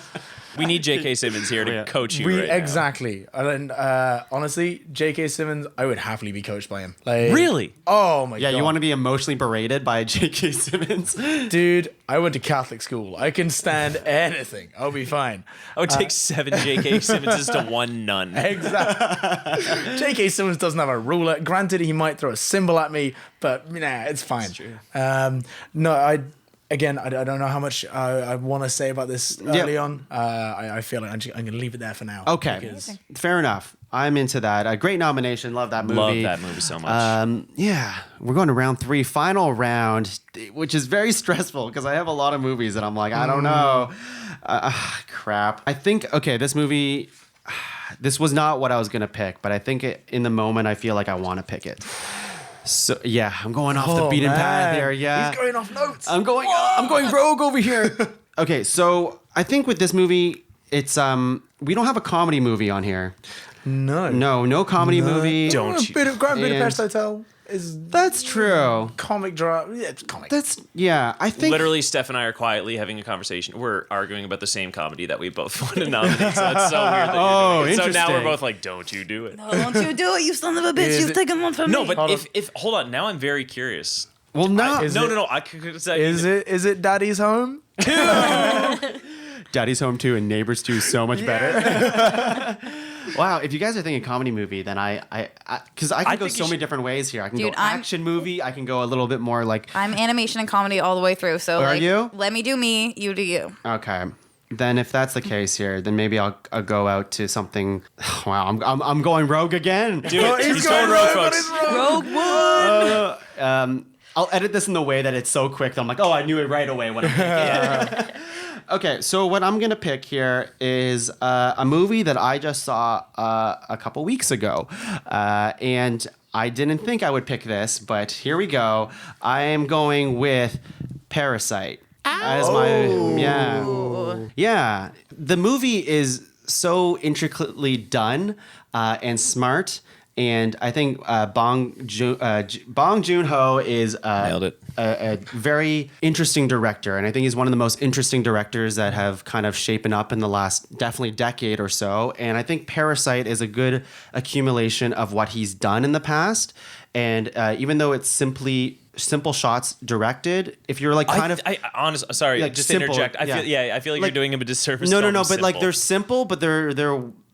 We need J.K. Simmons here to coach you right now. Exactly. And honestly, J.K. Simmons, I would happily be coached by him. Like, Really? Oh my Yeah, god. you want to be emotionally berated by J.K. Simmons? Dude, I went to Catholic school. I can stand anything. I'll be fine. I would take 7 J.K. Simmonses to 1 none. Exactly. J.K. Simmons doesn't have a ruler. Granted, he might throw a symbol at me, but nah, it's fine. No, I don't know how much I want to say about this early on. I feel like I'm going to leave it there for now. Okay, because- fair enough. I'm into that. A great nomination. Love that movie. Love that movie so much. Yeah, we're going to round 3, final round, which is very stressful because I have a lot of movies that I'm like, I don't know. Crap. I think, okay, this movie, this was not what I was going to pick, but I think in the moment, I feel like I want to pick it. So, yeah, I'm going off the beaten path man. here. Yeah. He's going off notes. I'm going rogue over here. Okay, so I think with this movie, it's we don't have a comedy movie on here. No comedy movie. Don't you? Grand Budapest And- Hotel is That's true. comic drama. Yeah, it's comic. I think Literally, Steph and I are quietly having a conversation. We're arguing about the same comedy that we both want to nominate. So it's so weird that you're doing it. So now interesting. we're both like, don't you do it. Don't you do it, you son of a bitch. Is You've it- taken one from No, me. but if hold on, now I'm very curious. Well, no. Is No, it- no, no. I could say Is it Daddy's Home? Daddy's Home 2 and Neighbors 2 is so much better. Wow, if you guys are thinking comedy movie, then because I can go think so you many different ways here. I can Dude, go I'm- action movie. I can go a little bit more like I'm animation and comedy all the way through. So Are like, you? let me do me, you do you. okay. Then if that's the case here, then maybe I'll go out to something. Wow, I'm going rogue again. Do it. He's going rogue, folks. Rogue One. I'll edit this in the way that it's so quick that I'm like, oh, I knew it right away what I'm thinking. Okay, so what I'm gonna pick here is a movie that I just saw a couple weeks ago, and I didn't think I would pick this, but here we go. I am going with Parasite. As yeah. The movie is so intricately done and smart. And I think Bong Joon-ho is Nailed it. A very interesting director. And I think he's one of the most interesting directors that have kind of shapen up in the last definitely decade or so. And I think Parasite is a good accumulation of what he's done in the past. And even though it's simple shots directed, if you're like kind of honestly, sorry, like just simple, interject. I feel like you're doing him a disservice. No, calling them but like simple. they're simple, but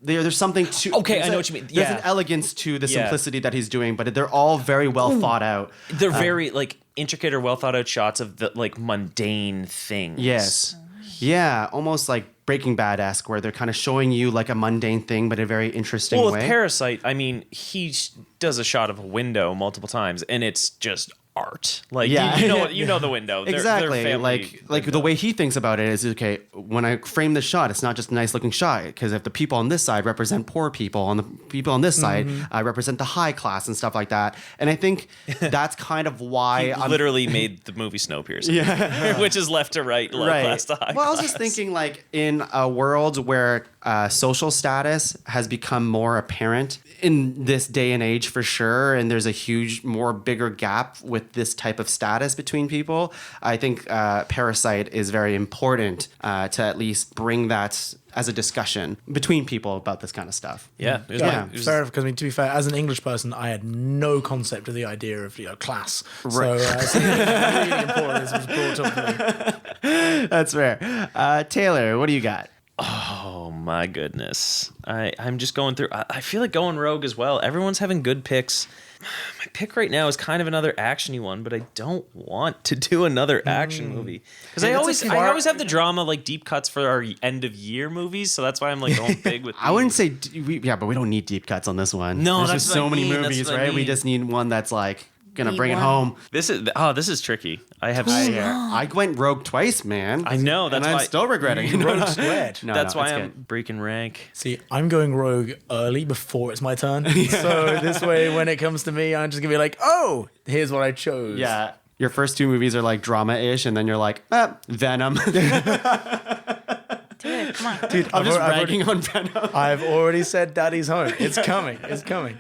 there's something to. Okay, I know what you mean. There's Yeah. an elegance to the simplicity that he's doing, but they're all very well thought out. They're very like intricate or well thought out shots of the like mundane things. Yes. Yeah, almost like Breaking Bad-esque, where they're kind of showing you like a mundane thing, but a very interesting Well, way. with Parasite, I mean, he does a shot of a window multiple times, and it's just art. Like Yeah. you know the window. They're Exactly. family Like the way he thinks about it is, okay, when I frame the shot, it's not just a nice looking shot, because if the people on this side represent poor people and the people on this side represent the high class and stuff like that. And I think that's kind of why He literally made the movie Snowpiercer, which is left to right, low class to high Well, I was class. just thinking, like, in a world where social status has become more apparent in this day and age for sure, and there's a huge, more bigger gap with this type of status between people, I think Parasite is very important to at least bring that as a discussion between people about this kind of stuff. Yeah, it was Yeah, it was- fair. Because I mean, to be fair, as an English person, I had no concept of the idea of class. So it's really important this was brought up to me. That's fair. Taylor, what do you got? Oh my goodness. I'm just going through. I feel like going rogue as well. Everyone's having good picks. My pick right now is kind of another actiony one, but I don't want to do another action movie because I always have the drama like deep cuts for our end of year movies, so that's why I'm like going big with. I wouldn't say, but we don't need deep cuts on this one. No, there's that's just what I so many mean, that's movies, what I right? We mean. just need one that's like gonna Need bring it one. home. This is tricky. I went rogue twice, man. I know, that's and I'm why- still regretting. Rogue squared. No, that's no, why it's I'm good. breaking rank. See, I'm going rogue early before it's my turn. So this way, when it comes to me, I'm just gonna be like, oh, here's what I chose. Yeah. Your first two movies are like drama-ish, and then you're like, Venom. Dude, come on. Dude, I'm just I've ragging on Venom. I've already said Daddy's home. It's coming. It's coming.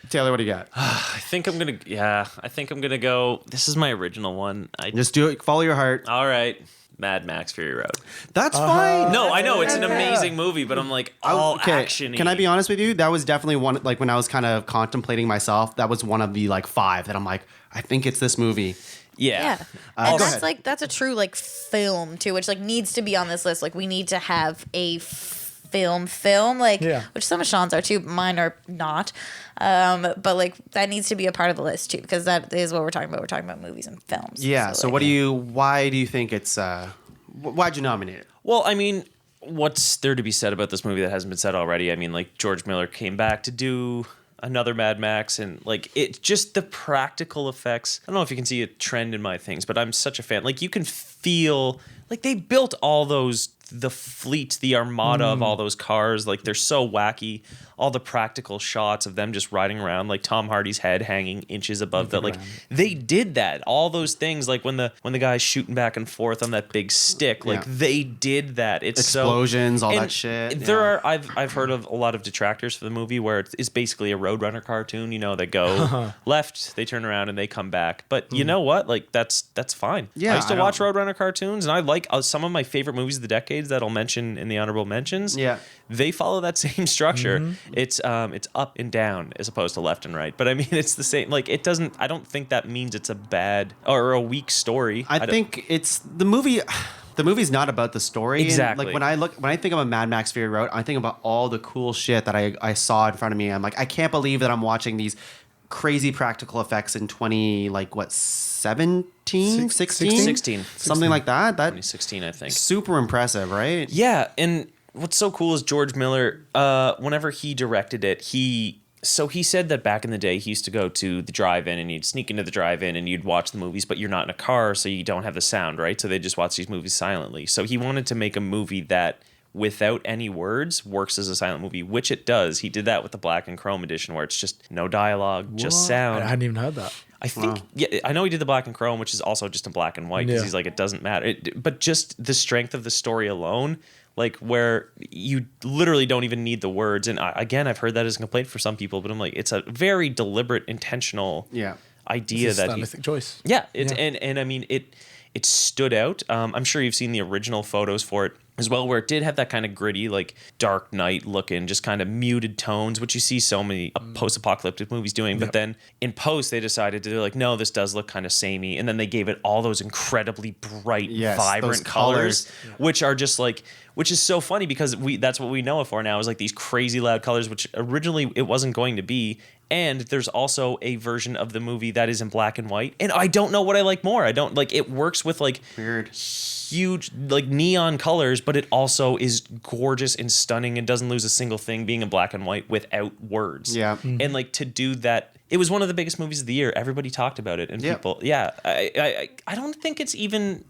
Taylor, what do you got? I think I'm gonna go. This is my original one. Just do it. Follow your heart. All right, Mad Max Fury Road. That's fine. No, I know it's an amazing movie, but I'm like all action-y. Can I be honest with you? That was definitely one. Like when I was kind of contemplating myself, that was one of the like 5 that I'm like, I think it's this movie. Yeah. Yeah. And go that's ahead. like that's a true like film too, which like needs to be on this list. Like we need to have a film like Yeah. which some of Sean's are too, mine are not. But like that needs to be a part of the list too, because that is what we're talking about. We're talking about movies and films. Yeah. So like, why do you think it's? Why'd you nominate it? Well, I mean, what's there to be said about this movie that hasn't been said already? I mean, like George Miller came back to do another Mad Max, and like it just the practical effects. I don't know if you can see a trend in my things, but I'm such a fan. Like you can feel like they built all the fleet, the armada of all those cars. Like they're so wacky. All the practical shots of them just riding around, like Tom Hardy's head hanging inches above that. Like they did that. All those things, like when the guy's shooting back and forth on that big stick, like they did that. It's Explosions, all and that shit. There are I've heard of a lot of detractors for the movie where it's basically a Roadrunner cartoon. You know, they go left, they turn around, and they come back. But you know what? Like that's fine. Yeah, I used to I watch don't- Roadrunner cartoons, and I like some of my favorite movies of the decades that I'll mention in the honorable mentions. Yeah. They follow that same structure. It's up and down as opposed to left and right. But I mean, it's the same. Like it doesn't. I don't think that means it's a bad or a weak story. I think it's the movie. The movie's not about the story. And, Exactly. like when I think of a Mad Max Fury Road, I think about all the cool shit that I saw in front of me. I'm like, I can't believe that I'm watching these crazy practical effects in 20 like what 17, 16? 16. Something like that. That 2016, I think. super impressive, right? Yeah, and what's so cool is George Miller, whenever he directed it, he said that back in the day he used to go to the drive-in and you'd sneak into the drive-in and you'd watch the movies, but you're not in a car, so you don't have the sound, right? So they just watch these movies silently. So he wanted to make a movie that, without any words, works as a silent movie, which it does. He did that with the black and chrome edition, where it's just no dialogue, just sound. I hadn't even heard that. I think, yeah, I know he did the black and chrome, which is also just in black and white, because Yeah. he's like, it doesn't matter. But just the strength of the story alone, like where you literally don't even need the words. And again, I've heard that as a complaint for some people, but I'm like, it's a very deliberate, intentional idea It's a that stylistic choice. Yeah, and I mean it stood out. I'm sure you've seen the original photos for it as well, where it did have that kind of gritty, like Dark Knight looking, just kind of muted tones, which you see so many post-apocalyptic movies doing. But then in post, they decided they're like, no, this does look kind of samey, and then they gave it all those incredibly bright, vibrant those colors, which are just like, which is so funny because that's what we know it for now, is like these crazy loud colors, which originally it wasn't going to be. And there's also a version of the movie that is in black and white. And I don't know what I like more. I don't like, it works with like huge like neon colors, but it also is gorgeous and stunning and doesn't lose a single thing being in black and white without words. Yeah. And like to do that, it was one of the biggest movies of the year. Everybody talked about it, and people, I don't think it's even,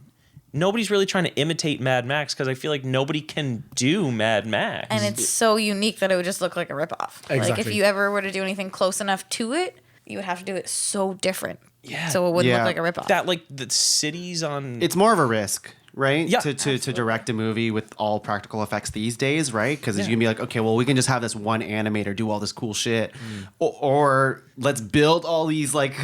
nobody's really trying to imitate Mad Max, because I feel like nobody can do Mad Max. And it's so unique that it would just look like a ripoff. Like Exactly. if you ever were to do anything close enough to it, you would have to do it so different. Yeah. So it wouldn't Yeah. look like a ripoff. That like the cities on It's more of a risk, right? Yeah, to direct a movie with all practical effects these days, right? Because you can be like, okay, well, we can just have this one animator do all this cool shit, or let's build all these like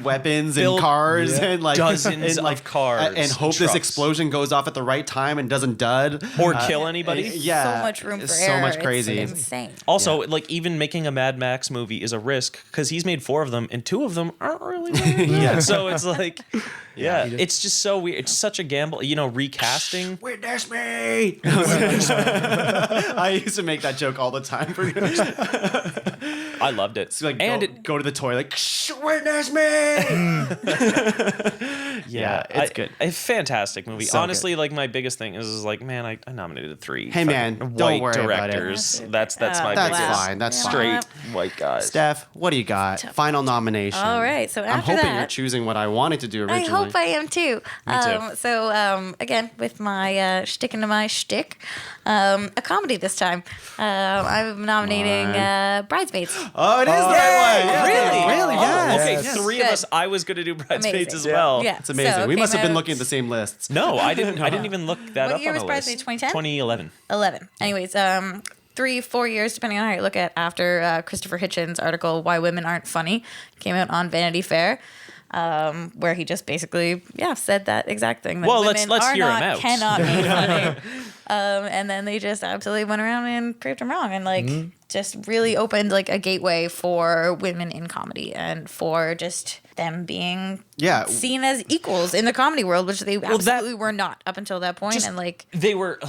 weapons Build and cars and like dozens and, of cars and hope and this trucks. explosion goes off at the right time and doesn't dud or kill anybody. Yeah, so much room for it's error. so much crazy. It's insane. Also, like even making a Mad Max movie is a risk, because he's made 4 of them and 2 of them aren't really very good. Yeah. So it's like, it's just so weird. It's such a gamble, recasting. Witness me! I used to make that joke all the time. I loved it. So like, and go to the toy like, "Shh, witness me! It's good. A fantastic movie. So Honestly, like my biggest thing is like, man, I nominated 3. Hey, man, fucking don't white worry about it. directors. That's my That's biggest. fine. That's fine. Straight white guys. Steph, what do you got? Final nomination. All right, so I'm after hoping that- you're choosing what I wanted to do I originally. hope I am too. Me too. So again, with my sticking to my shtick, a comedy this time. I'm nominating Bridesmaids. Oh, it is the right one. Yeah. Really? Really? Oh, Yes. okay, Yes. 3 of Good. us. I was going to do Bridesmaids Amazing. as well. Yeah, It's amazing. so We it must have came been out- looking at the same lists. No, I didn't even look that What up year on was a Bridesmaids, list. 2010? 2011. 11. Anyways, 3-4 years, depending on how you look at, after Christopher Hitchens' article "Why Women Aren't Funny" came out on Vanity Fair, where he just basically said that exact thing. That Well, women let's are hear him not, out. cannot be funny. And then they just absolutely went around and proved him wrong, and like just really opened like a gateway for women in comedy and for just them being seen as equals in the comedy world, which they absolutely were not up until that point. Just- And like They were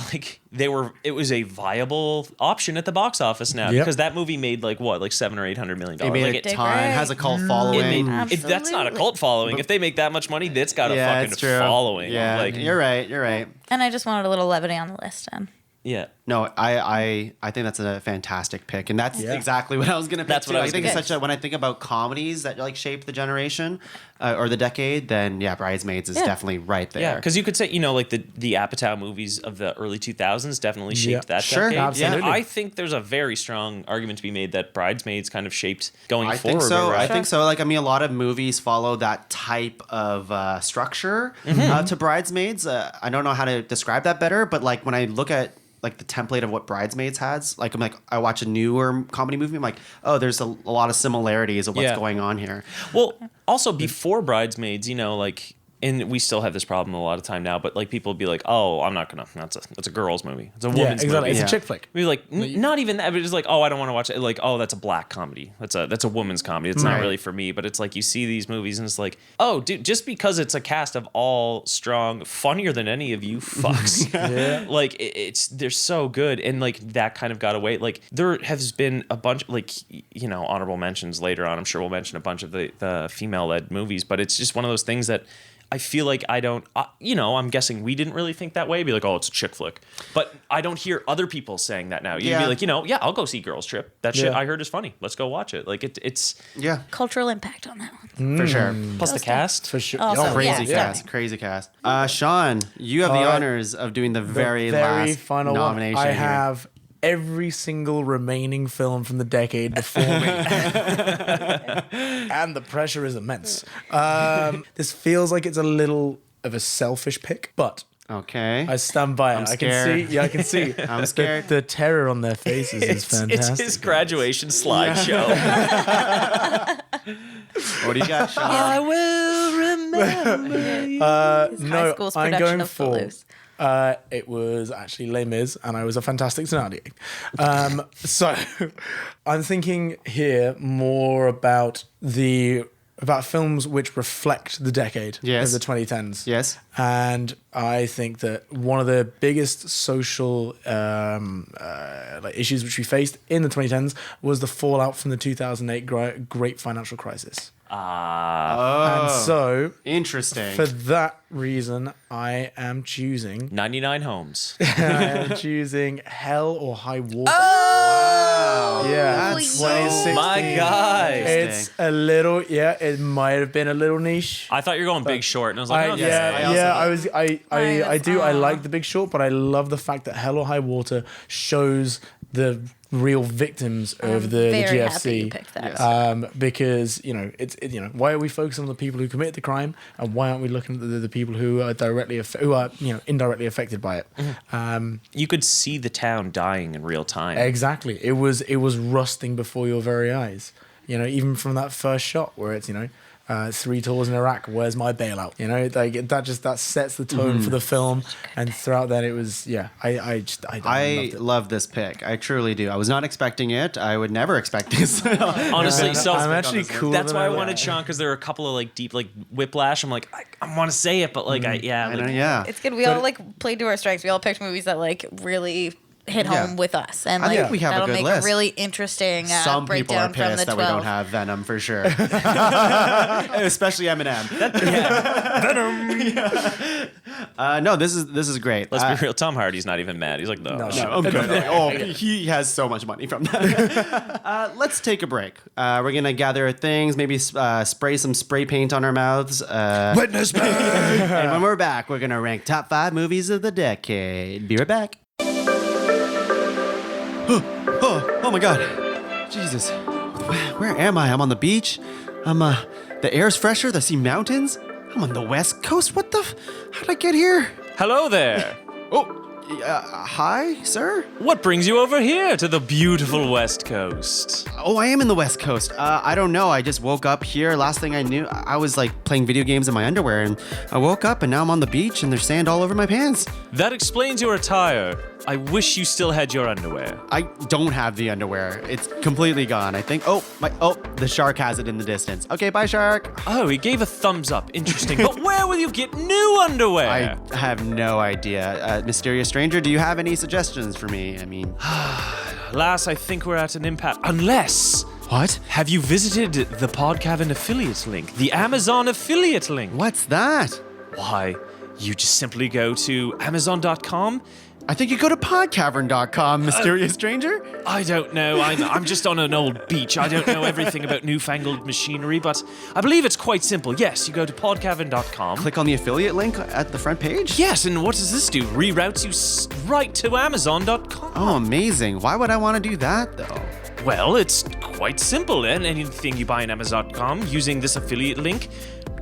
it was a viable option at the box office now, Yep. because that movie made like $700 or $800 million. It made Like a Did ton. great. Has a cult following. that's not a cult following. If they make that much money, that's got a fucking it's true. following. Yeah, Like, you're right. You're right. and I just wanted a little levity on the list. And yeah. No, I think that's a fantastic pick, and that's exactly what I was gonna pick. That's what too. I was think gonna it's such a, when I think about comedies that like shape the generation or the decade, then Bridesmaids is definitely right there. Yeah, because you could say, like the Apatow movies of the early 2000s definitely shaped that Sure, decade. absolutely. And I think there's a very strong argument to be made that Bridesmaids kind of shaped going I forward. think so. right? I think so. Like, I mean, a lot of movies follow that type of structure to Bridesmaids. I don't know how to describe that better, but like when I look at like the template of what Bridesmaids has, like I'm like, I watch a newer comedy movie, I'm like, oh, there's a lot of similarities of what's going on here. Well, also before Bridesmaids, like and we still have this problem a lot of time now, but like people would be like, oh, I'm not gonna, that's a girl's movie. It's a woman's movie. It's a chick flick. We're like, not even that, but it's like, oh, I don't want to watch it. Like, oh, that's a black comedy. That's a woman's comedy. It's not really for me. But it's like you see these movies and it's like, oh, dude, just because it's a cast of all strong, funnier than any of you fucks. Like they're so good, and like that kind of got away. Like there has been a bunch, like honorable mentions later on. I'm sure we'll mention a bunch of the female-led movies, but it's just one of those things that I feel like I don't, I'm guessing we didn't really think that way. Be like, oh, it's a chick flick. But I don't hear other people saying that now. You'd be like, I'll go see Girls Trip. That shit I heard is funny. Let's go watch it. Like, it's... Yeah. Cultural impact on that one. For sure. Plus the cast. For sure. Also, Crazy cast. Sean, you have the honors of doing the very last final nomination one. I here. have every single remaining film from the decade before me. And the pressure is immense. This feels like it's a little of a selfish pick, but Okay. I stand by it. I'm scared. I can see. I'm scared. The terror on their faces is fantastic. It's his graduation slideshow. What do you got, Sean? I will remember. His high school's I'm production going of for. Footloose. It was actually Les Mis, and I was a fantastic Thenardier. So I'm thinking here more about films which reflect the decade of the 2010s. Yes. And I think that one of the biggest social issues which we faced in the 2010s was the fallout from the 2008 great financial crisis. And so, Interesting. for that reason, I am choosing 99 Homes. I am choosing Hell or High Water. Wow. Yeah, That's 2016. My guy. It's a little, it might have been a little niche. I thought you were going Big Short, and I was like, I like The Big Short, but I love the fact that Hell or High Water shows the real victims of the very happy you GFC. picked that. Because why are we focusing on the people who commit the crime, and why aren't we looking at the people who are indirectly affected by it? you could see the town dying in real time. Exactly. It was rusting before your very eyes. Even from that first shot where it's 3 tours in Iraq, where's my bailout? That sets the tone for the film, and throughout that it was I love this pick. I truly do. I was not expecting it. I would never expect this. Honestly, so I'm actually cool. that's why I wanted Sean, because there are a couple of deep whiplash. I'm like, I want to say it, but Yeah. It's good. We all played to our strengths. We all picked movies that really hit home with us, and I think we have a that'll good make list. a really interesting Some people are breakdown from the pissed that 12. we don't have Venom for sure. Especially Eminem. Venom. No, this is great. Let's be real. Tom Hardy's not even mad. He's like, no. No, I'm good. He has so much money from that. Let's take a break. We're gonna gather things, maybe spray some spray paint on our mouths. Witness me. And when we're back, we're gonna rank top 5 movies of the decade. Be right back. Oh my God, Jesus! Where am I? I'm on the beach. The air's fresher. I see mountains. I'm on the West Coast. What the? How did I get here? Hello there. Hi, sir. What brings you over here to the beautiful West Coast? Oh, I am in the West Coast. I don't know. I just woke up here. Last thing I knew, I was playing video games in my underwear, and I woke up, and now I'm on the beach, and there's sand all over my pants. That explains your attire. I wish you still had your underwear. I don't have the underwear. It's completely gone, I think. The shark has it in the distance. Okay, bye, shark. Oh, he gave a thumbs up. Interesting. But where will you get new underwear? I have no idea. Mysterious stranger, do you have any suggestions for me? Lass, I think we're at an impasse. Unless... What? Have you visited the Podcavern affiliate link? The Amazon affiliate link? What's that? Why, you just simply go to Amazon.com. I think you go to podcavern.com, mysterious stranger. I don't know. I'm just on an old beach. I don't know everything about newfangled machinery, but I believe it's quite simple. Yes, you go to podcavern.com. Click on the affiliate link at the front page? Yes, and what does this do? Reroutes you right to Amazon.com. Oh, amazing. Why would I want to do that, though? Well, it's quite simple, and anything you buy on Amazon.com using this affiliate link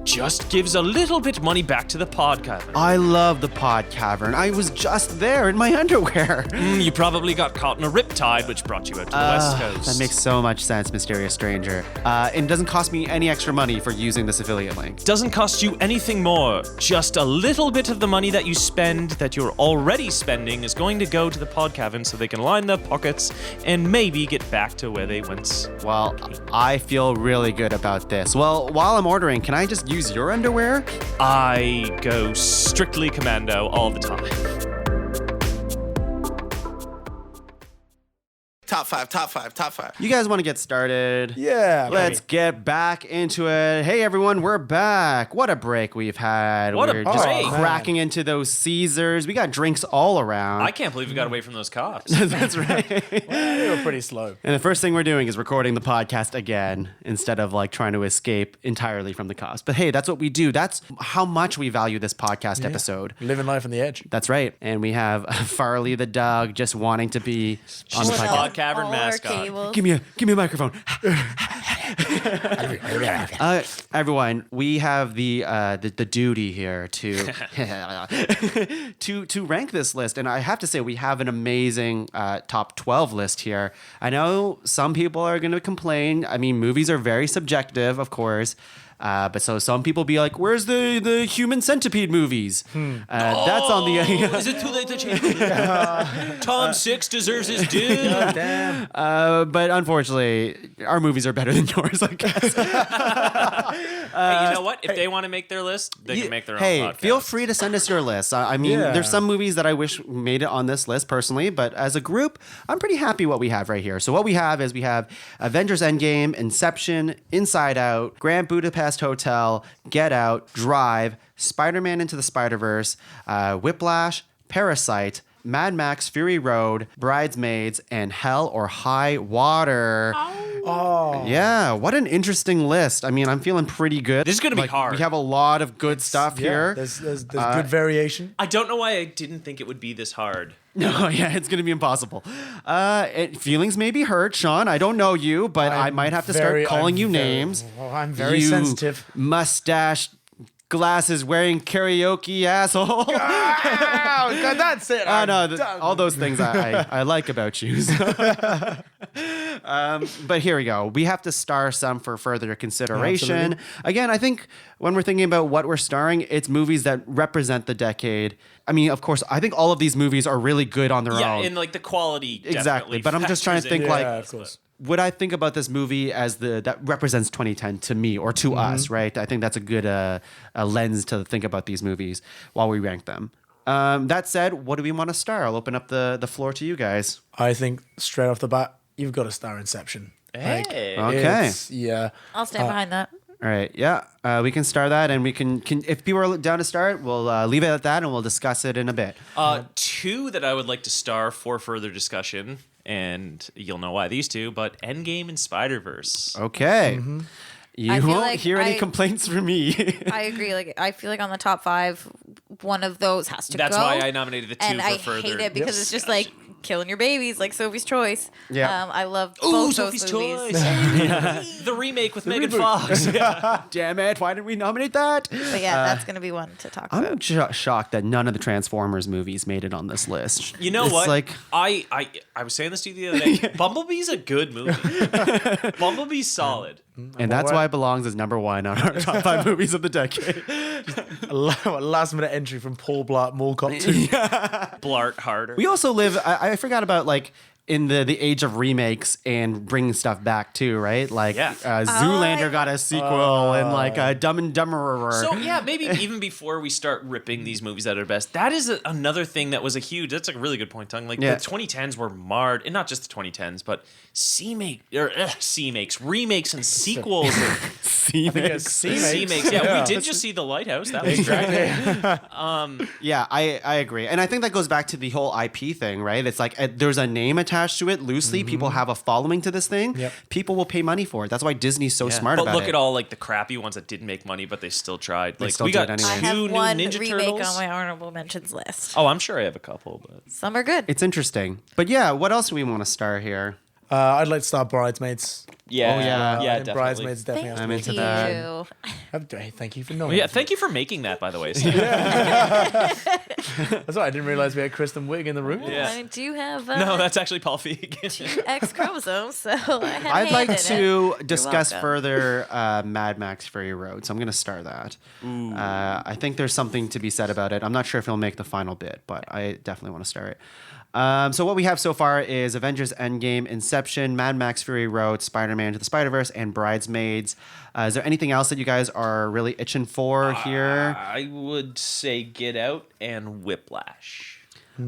just gives a little bit money back to the pod cavern. I love the Pod Cavern. I was just there in my underwear. You probably got caught in a riptide, which brought you out to the West Coast. That makes so much sense, mysterious stranger. And it doesn't cost me any extra money for using this affiliate link. Doesn't cost you anything more. Just a little bit of the money that you spend, that you're already spending, is going to go to the pod cavern so they can line their pockets and maybe get back to where they once. Well, I feel really good about this. Well, while I'm ordering, can I just use your underwear? I go strictly commando all the time. Top five. You guys want to get started? Yeah. Let's get back into it. Hey, everyone, we're back. What a break we've had. What a We're just break. cracking into those Caesars. We got drinks all around. I can't believe we got away from those cops. That's right. They were pretty slow. And the first thing we're doing is recording the podcast again instead of like trying to escape entirely from the cops. But hey, that's what we do. That's how much we value this podcast episode. Living life on the edge. That's right. And we have Farley the dog just wanting to be on the She's a podcast. pod cavern All our mascot. cables. Give me a microphone. Everyone, we have the duty here to to rank this list, and I have to say we have an amazing top 12 list here. I know some people are going to complain. I mean, movies are very subjective, of course. But so some people be like, "Where's the Human Centipede movies?" That's on the. Is it too late to change? Tom Six deserves his due. Damn. But unfortunately, our movies are better than yours, I guess. Hey, you know what? If they want to make their list, they can make their own Hey, podcast. feel free to send us your list. I mean, Yeah. there's some movies that I wish made it on this list personally, but as a group, I'm pretty happy what we have right here. So what we have is we have Avengers Endgame, Inception, Inside Out, Grand Budapest Hotel, Get Out, Drive, Spider-Man Into the Spider-Verse, Whiplash, Parasite, Mad Max Fury Road, Bridesmaids, and Hell or High Water. Oh. Yeah, what an interesting list. I mean, I'm feeling pretty good. This is gonna be hard. We have a lot of good stuff Yeah, here. there's good variation. I don't know why I didn't think it would be this hard. No, yeah, it's going to be impossible. Feelings may be hurt, Sean. I don't know you, but I might have to start calling you names. Well, I'm very You sensitive. Mustache, glasses wearing karaoke asshole. Oh, that's it. Oh, no, all those things I like about you. But here we go. We have to star some for further consideration. Absolutely. Again, I think when we're thinking about what we're starring, it's movies that represent the decade. I mean, of course, I think all of these movies are really good on their Yeah, own. and like the quality. Exactly, definitely but I'm just trying to factors think in. like, Yeah, of course. would I think about this movie as that represents 2010 to me or to us, right? I think that's a good a lens to think about these movies while we rank them. That said, what do we want to star? I'll open up the floor to you guys. I think straight off the bat, you've got to star Inception. Hey. Okay. It's- Yeah. I'll stand behind that. All right, yeah, we can star that, and we can if people are down to start, we'll leave it at that, and we'll discuss it in a bit. Two that I would like to star for further discussion, and you'll know why these two, but Endgame and Spider-Verse. Okay, you I feel won't like hear any I- complaints from me. I agree. Like, I feel like on the top 5, one of those has to That's go. why I nominated the two and for I further hate it because it's just like killing your babies, like Sophie's Choice. Yeah. I love Ooh, both Sophie's those movies. Choice. The remake with Megan Fox. Damn it! Why didn't we nominate that? But yeah, that's gonna be one to talk I'm about. shocked that none of the Transformers movies made it on this list. You know It's what? Like, I was saying this to you the other day. Bumblebee's a good movie. Bumblebee's solid. and that's why it belongs as number 1 on our top 5 movies of the decade. Last minute entry from Paul Blart Mall Cop 2. Blart harder. We also live. I forgot about like in the age of remakes and bringing stuff back too, right? Like Yeah. Zoolander got a sequel, and like Dumb and Dumberer. So yeah, maybe even before we start ripping these movies at our best, that is another thing that was a huge. That's a really good point, Tung. Like Yeah. the 2010s were marred, and not just the 2010s, but remakes and sequels. C-makes. Yeah, we did just see The Lighthouse. That was great. Yeah, I agree, and I think that goes back to the whole IP thing, right? It's like there's a name attached to it loosely. People have a following to this thing. Yep. People will pay money for it. That's why Disney's so smart But about look it. at all like the crappy ones that didn't make money, but they still tried. Like still we do got it two anyways. I have new one Ninja remake Turtles. on my honorable mentions list. Oh, I'm sure I have a couple, but Some are good. It's interesting, but yeah, what else do we want to star here? I'd like to start Bridesmaids. Yeah. Oh, yeah. I Yeah, think definitely. Bridesmaids definitely has Thank to into you. that. Hey, thank you for Well, knowing. yeah, thank you for making that, by the way. Sam. That's right. I didn't realize we had Kristen Wiig in the room. Yeah. I do have No, that's actually Paul Feig. X chromosomes, so I had I'd like handed to it. discuss welcome. further Mad Max Fury Road, so I'm going to start that. I think there's something to be said about it. I'm not sure if it'll make the final bit, but I definitely want to start it. So what we have so far is Avengers Endgame, Inception, Mad Max Fury Road, Spider-Man to the Spider-Verse, and Bridesmaids. Is there anything else that you guys are really itching for here? I would say Get Out and Whiplash.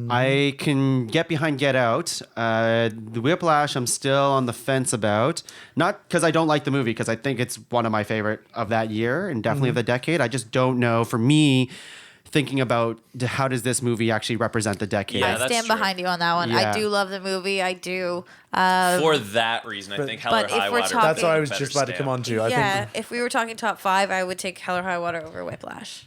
I can get behind Get Out. The Whiplash, I'm still on the fence about. Not because I don't like the movie, because I think it's one of my favorite of that year and definitely of the decade. I just don't know. For me, thinking about how does this movie actually represent the decade? Yeah, I that's stand true. behind you on that one. Yeah. I do love the movie. I do. For that reason, I think Hell or but if High we're Water. talking- That's what I was better just about to come stamp. on to. I Yeah, think if we were talking top 5, I would take Hell or High Water over Whiplash.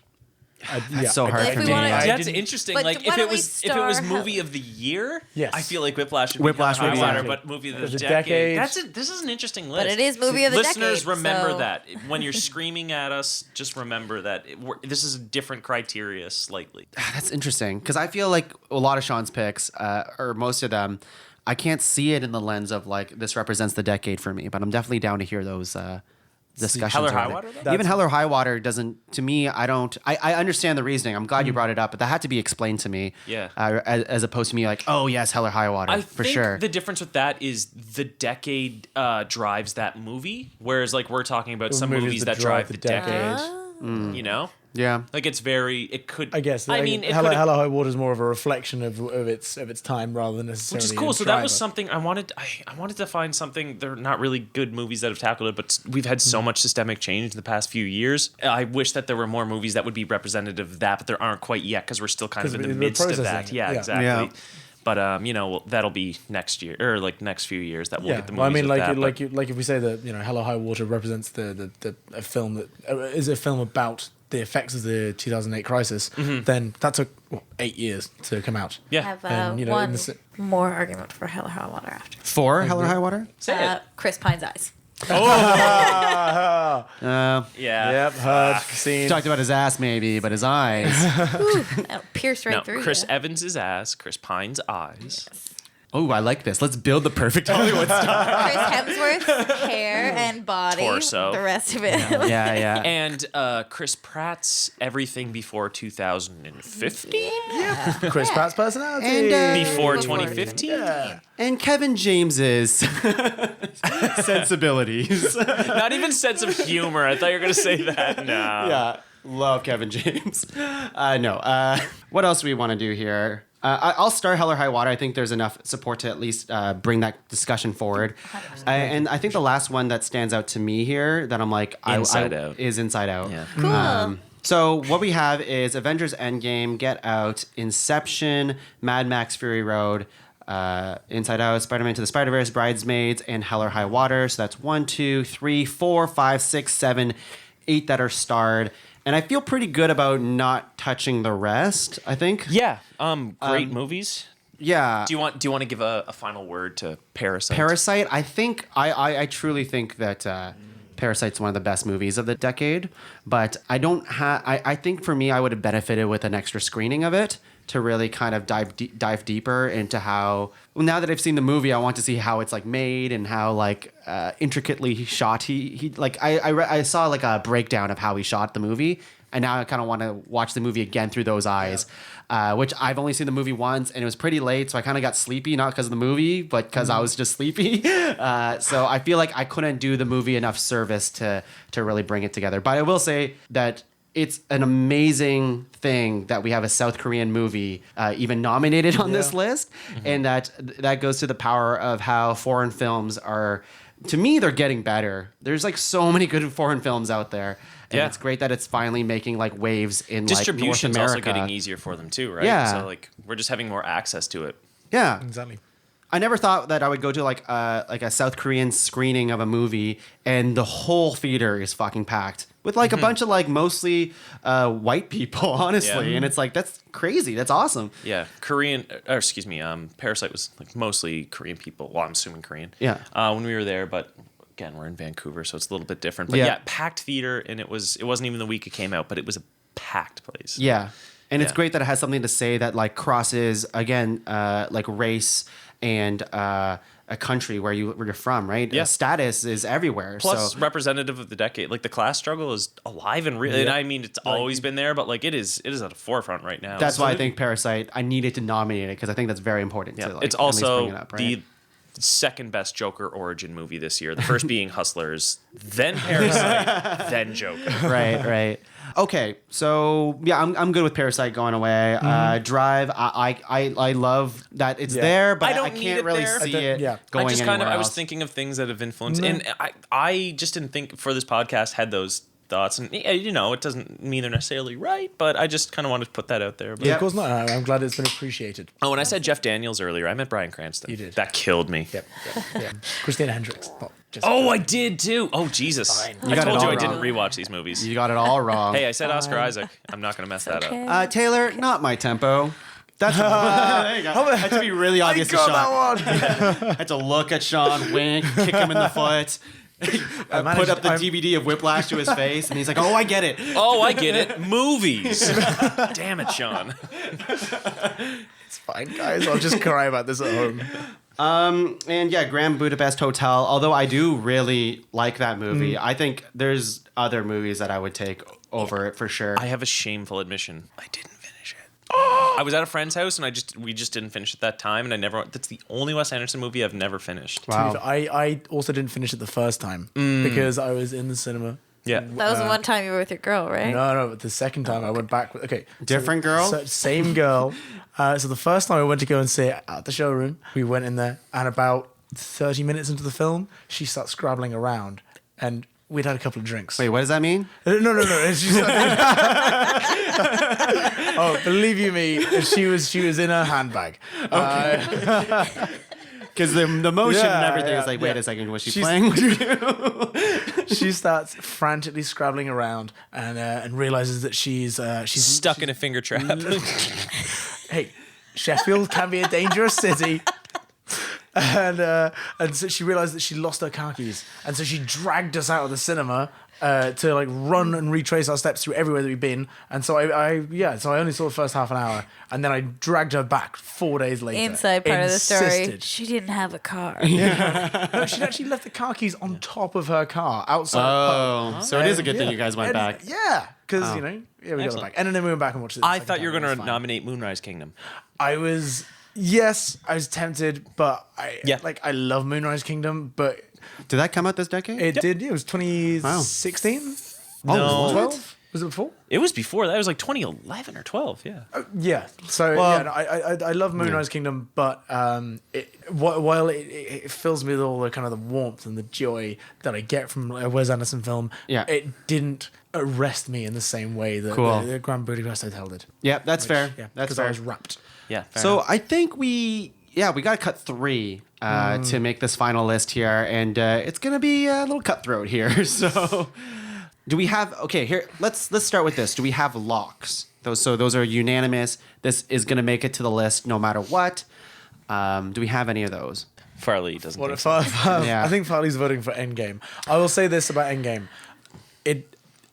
so hard If for we me. wanna- That's didn't- interesting. But Like why if don't it we was star movie of the year, Yes. I feel like Whiplash would Whiplash be Hell or would High be- Water, but movie of the There's a decade. decade. This is an interesting list. But it is movie of the Listeners, decade, remember so- that when you're screaming at us, just remember that this is a different criteria slightly. That's interesting because I feel like a lot of Sean's picks, or most of them, I can't see it in the lens of like this represents the decade for me. But I'm definitely down to hear those discussions. Hell or High around it. Water, though? Even Hell or High Water doesn't. To me, I don't. I understand the reasoning. I'm glad you brought it up, but that had to be explained to me. Yeah. As opposed to me like, oh yes, Hell or High Water I for think sure. the difference with that is the decade drives that movie, whereas like we're talking about some movies that drive the decade. You know, yeah. like it's very. It could. I guess. I mean, it Hell could've- or High Water is more of a reflection of its time rather than necessarily. Which is cool. a So that was driver. something I wanted. I wanted to find something. They're not really good movies that have tackled it, but we've had so much systemic change in the past few years. I wish that there were more movies that would be representative of that, but there aren't quite yet because we're still kind of in the 'Cause we're midst of processing that. it. Yeah, Yeah. exactly. Yeah. But that'll be next year or like next few years that we'll Yeah, get the movies. well, I mean, with like, that, but- like if we say that Hell or High Water represents a film that is a film about the effects of the 2008 crisis, then that took 8 years to come out. yeah. I have And, in one the more argument for Hell or High Water after. For Hell or High Water. Say it. Chris Pine's eyes. Yeah. Yep, heard, seen. Talked about his ass maybe, but his eyes. Pierced right No, through Chris you. Evans' ass, Chris Pine's eyes. Oh, I like this. Let's build the perfect Hollywood star. Chris Hemsworth's hair and body. Torso. The rest of it. Yeah, yeah. And Chris Pratt's everything before 2015? Chris Pratt's personality. And, Before 2015? Yeah. And Kevin James's sensibilities. Not even sense of humor. I thought you were going to say that. No. Yeah, love Kevin James. No. What else do we want to do here? I'll start Hell or High Water. I think there's enough support to at least bring that discussion forward. And I think the last one that stands out to me here that I'm like, Inside Out. is Inside Out. Yeah. Cool. So what we have is Avengers Endgame, Get Out, Inception, Mad Max Fury Road, Inside Out, Spider-Man to the Spider-Verse, Bridesmaids, and Hell or High Water. So that's 1, 2, 3, 4, 5, 6, 7, 8 that are starred. And I feel pretty good about not touching the rest, I think. Yeah. Great movies. Yeah. Do you want to give a final word to Parasite? Parasite, I think, I truly think that Parasite's one of the best movies of the decade. But I don't have, I think for me, I would have benefited with an extra screening of it to really kind of dive deeper into how, well, now that I've seen the movie, I want to see how it's like made and how like intricately shot he like I saw like a breakdown of how he shot the movie, and now I kind of want to watch the movie again through those eyes, which I've only seen the movie once and it was pretty late, so I kind of got sleepy, not because of the movie but because I was just sleepy. So I feel like I couldn't do the movie enough service to really bring it together. But I will say that it's an amazing thing that we have a South Korean movie even nominated on this list. And that goes to the power of how foreign films are, to me, they're getting better. There's like so many good foreign films out there. And Yeah. it's great that it's finally making like waves in like North Distribution's America. also getting easier for them too, right? Yeah. So like we're just having more access to it. Yeah. Exactly. I never thought that I would go to like a South Korean screening of a movie and the whole theater is fucking packed with like a bunch of like mostly white people, honestly. Yeah. And it's like, that's crazy. That's awesome. Yeah, Parasite was like mostly Korean people. Well, I'm assuming Korean. Yeah. When we were there, but again, we're in Vancouver, so it's a little bit different. But yeah, packed theater, and it wasn't even the week it came out, but it was a packed place. Yeah. And it's Yeah. great that it has something to say that like crosses again, like race and a country where you're from, right? Yeah. Status is everywhere. Plus, so representative of the decade, like the class struggle is alive and real. And I mean, it's always been there, but like it is at the forefront right now. that's why I think Parasite, I needed to nominate it because I think that's very important Yeah, to like, it's at least also bring it up, right? the second best Joker origin movie this year. The first being Hustlers, then Parasite, then Joker. right. Okay, so yeah, I'm good with Parasite going away. Drive, I love that it's there, but I I don't need can't it really there. see don't- it yeah. going I just anywhere I was else. thinking of things that have influenced, and I just didn't think for this podcast had those thoughts, and you know, it doesn't mean they're necessarily right, but I just kind of wanted to put that out there. But, Yeah. Of course not. I'm glad it's been appreciated. Oh, when I said Jeff Daniels earlier, I meant Bryan Cranston. You did. That killed me. Yep. Christina Hendricks. Not just Oh, I did too. Oh, Jesus. Fine. I got it told you all I didn't wrong. rewatch these movies. You got it all wrong. Hey, I said Oscar Isaac. I'm not going to mess that Okay. up. Taylor, not my tempo. That's there you go. I had to be really obvious to got Sean. that one. I had to look at Sean, wink, kick him in the foot. I put up the DVD of Whiplash to his face, and he's like, "Oh, I get it." Oh, I get it. Movies. Damn it, Sean. It's fine, guys. I'll just cry about this at home. And yeah, Grand Budapest Hotel. Although I do really like that movie, I think there's other movies that I would take over it for sure. I have a shameful admission. I didn't finish it. I was at a friend's house and we just didn't finish at that time, and that's the only Wes Anderson movie I've never finished. Wow. I also didn't finish it the first time because I was in the cinema. Yeah. That was the one time you were with your girl, right? No, but the second time I went back. Okay, Different girl? So same girl. So the first time I went to go and see it at the showroom, we went in there, and about 30 minutes into the film, she starts scrabbling around, and we'd had a couple of drinks. Wait, what does that mean? No. It's just oh, believe you me, she was in her handbag. Because the motion and Yeah, everything is yeah, like, wait yeah. a second, was she She's- playing? She starts frantically scrabbling around and realizes that she's Stuck in a finger trap. Hey, Sheffield can be a dangerous city. And so she realized that she lost her car keys, and so she dragged us out of the cinema to like run and retrace our steps through everywhere that we've been. And so I only saw the first half an hour, and then I dragged her back 4 days later. Inside part of the story. Insisted. She didn't have a car. No, she'd actually left the car keys on top of her car outside. the pub. So it is a good thing you guys went And- back. Yeah, because we got it Excellent. back, and then we went back and watched it. the I second thought you were time. going It to was fine. nominate Moonrise Kingdom. I was tempted, but I love Moonrise Kingdom, but Did that come out this decade? it did. It was 2016. No. 12. Was it before? It was before that. It was like 2011 or 12. Yeah. Yeah. So Well- I love Moonrise Kingdom, but while it fills me with all the kind of the warmth and the joy that I get from a Wes Anderson film, Yeah. it didn't arrest me in the same way that Cool. the Grand Budapest Hotel did. Yeah, that's fair. Yeah, That's because fair. I was wrapped. Yeah. fair So enough. I think we got to cut 3 to make this final list here, and it's gonna be a little cutthroat here. So, do we have? Okay, here let's start with this. Do we have locks? Those are unanimous. This is gonna make it to the list no matter what. Do we have any of those? Farley doesn't What think if so. Yeah. I think Farley's voting for Endgame. I will say this about Endgame.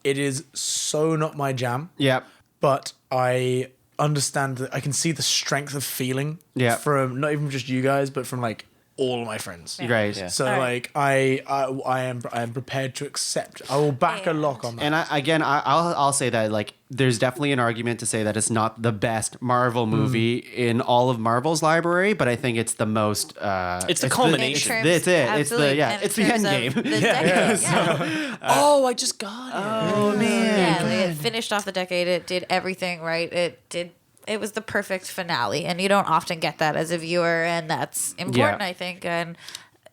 It is so not my jam. Yep. But I understand that I can see the strength of feeling from not even just you guys, but from like all of my friends. Right. Yeah. So All right. like I am prepared to accept. I will back a lock on that. And I'll say that like there's definitely an argument to say that it's not the best Marvel movie in all of Marvel's library, but I think it's the most. It's the culmination. It's it. It's Absolutely. the And in it's the terms end of game. the decade, yeah. Oh, I just got it. Oh man. Yeah, like it finished off the decade. It did everything right. It was the perfect finale, and you don't often get that as a viewer, and that's important, Yeah. I think. And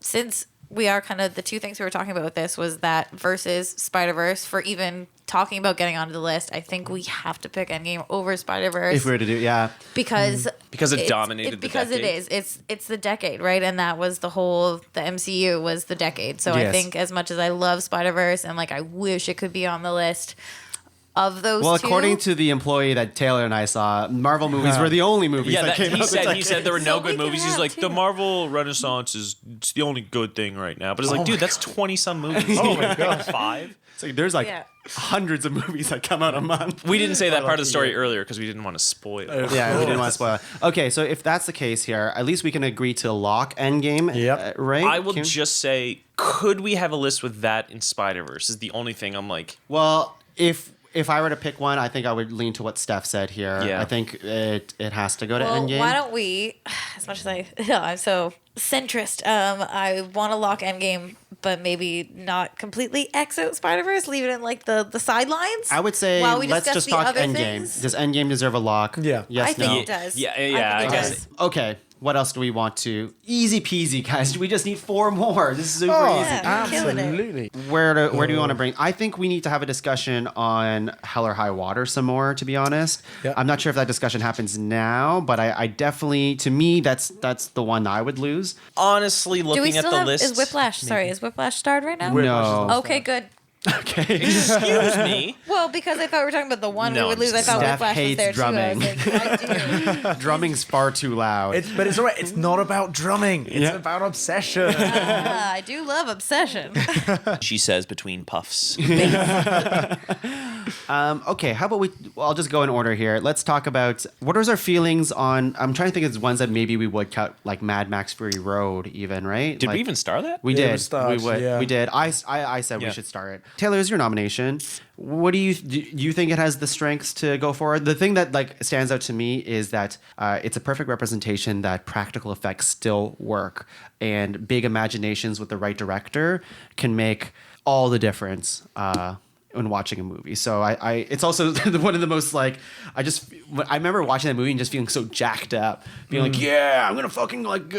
since we are kind of the two things we were talking about with this was that versus Spider-Verse for even talking about getting onto the list, I think we have to pick Endgame over Spider-Verse. If we were to do, yeah. Because it dominated the because decade. it is. It's the decade, right? And that was the MCU was the decade. So I Yes. think as much as I love Spider-Verse and like I wish it could be on the list of those Well, two. according to the employee that Taylor and I saw, Marvel movies were the only movies Yeah, that came out. he said there were no So we good can movies. He's have like, two. the Marvel Renaissance it's the only good thing right now. But it's like, dude, that's 20-some movies. Oh my god, 5? It's like, there's like Yeah. hundreds of movies that come out a month. We didn't say that part of the story earlier because we didn't want to spoil it. Yeah, we didn't want to spoil it. Okay, so if that's the case here, at least we can agree to lock Endgame, Yep. right? I will Kim? just say, could we have a list with that in Spider-Verse is the only thing I'm like, Well, if I were to pick one, I think I would lean to what Steph said here. Yeah. I think it has to go to Well, Endgame. why don't we? As much as I'm so centrist, I want to lock Endgame, but maybe not completely X out Spider-Verse. Leave it in like the sidelines. I would say while we let's discuss just the talk other Endgame. things. Does Endgame deserve a lock? Yeah. Yes, I think no. it does. Yeah, I think it guess. does. Okay. What else do we want to? Easy peasy, guys. We just need 4 more. This is super Oh, easy. Yeah, killing it. absolutely. Where do you want to bring? I think we need to have a discussion on Hell or High Water some more. To be honest, Yep. I'm not sure if that discussion happens now, but I definitely, to me, that's the one I would lose. honestly, Do we looking at still the have? list. Is Whiplash? Sorry, is Whiplash starred right now? No. Okay, good. Okay. Excuse me. Well, because I thought we were talking about the one No, we would lose. I thought Steph Whiplash was hates there drumming. too. I was like, I do. Drumming's far too loud. But it's all right. It's not about drumming. It's Yeah. about obsession. I do love Obsession. She says between puffs. Okay, how about I'll just go in order here. Let's talk about what are our feelings on. I'm trying to think of ones that maybe we would cut, like Mad Max Fury Road, even, right? Did Like, we even star that? We Yeah, did. it was start, we would. yeah. We did. I said we Yeah. should star it. Taylor, is your nomination. What do you think it has the strengths to go forward? The thing that like stands out to me is that it's a perfect representation that practical effects still work, and big imaginations with the right director can make all the difference. When watching a movie, so I it's also one of the most like I remember watching that movie and just feeling so jacked up, being like, yeah, I'm gonna fucking like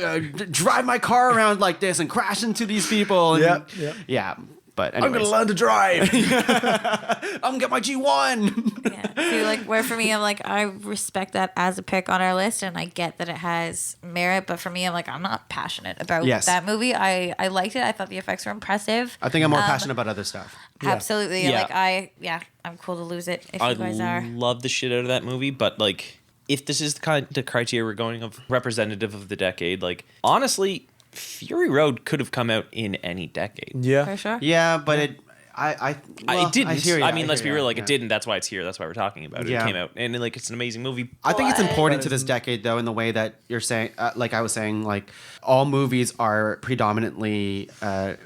drive my car around like this and crash into these people. And, Yep, yep. yeah. But I'm anyways, gonna learn to drive. I'm gonna get my G1. Yeah. See, like where for me, I'm like I respect that as a pick on our list, and I get that it has merit. But for me, I'm like I'm not passionate about Yes. that movie. I liked it. I thought the effects were impressive. I think I'm more passionate about other stuff. Absolutely. Yeah. Like I'm cool to lose it if you guys I are. love the shit out of that movie, but like, if this is the criteria we're going of representative of the decade, like honestly, Fury Road could have come out in any decade. Yeah. For sure. Yeah, but it It didn't. hear ya, I mean, let's hear be real. ya, like, yeah. it didn't. That's why it's here. That's why we're talking about it. Yeah. It came out, and like, it's an amazing movie. I think it's But- important to this decade, though, in the way that you're saying, like I was saying, like all movies are predominantly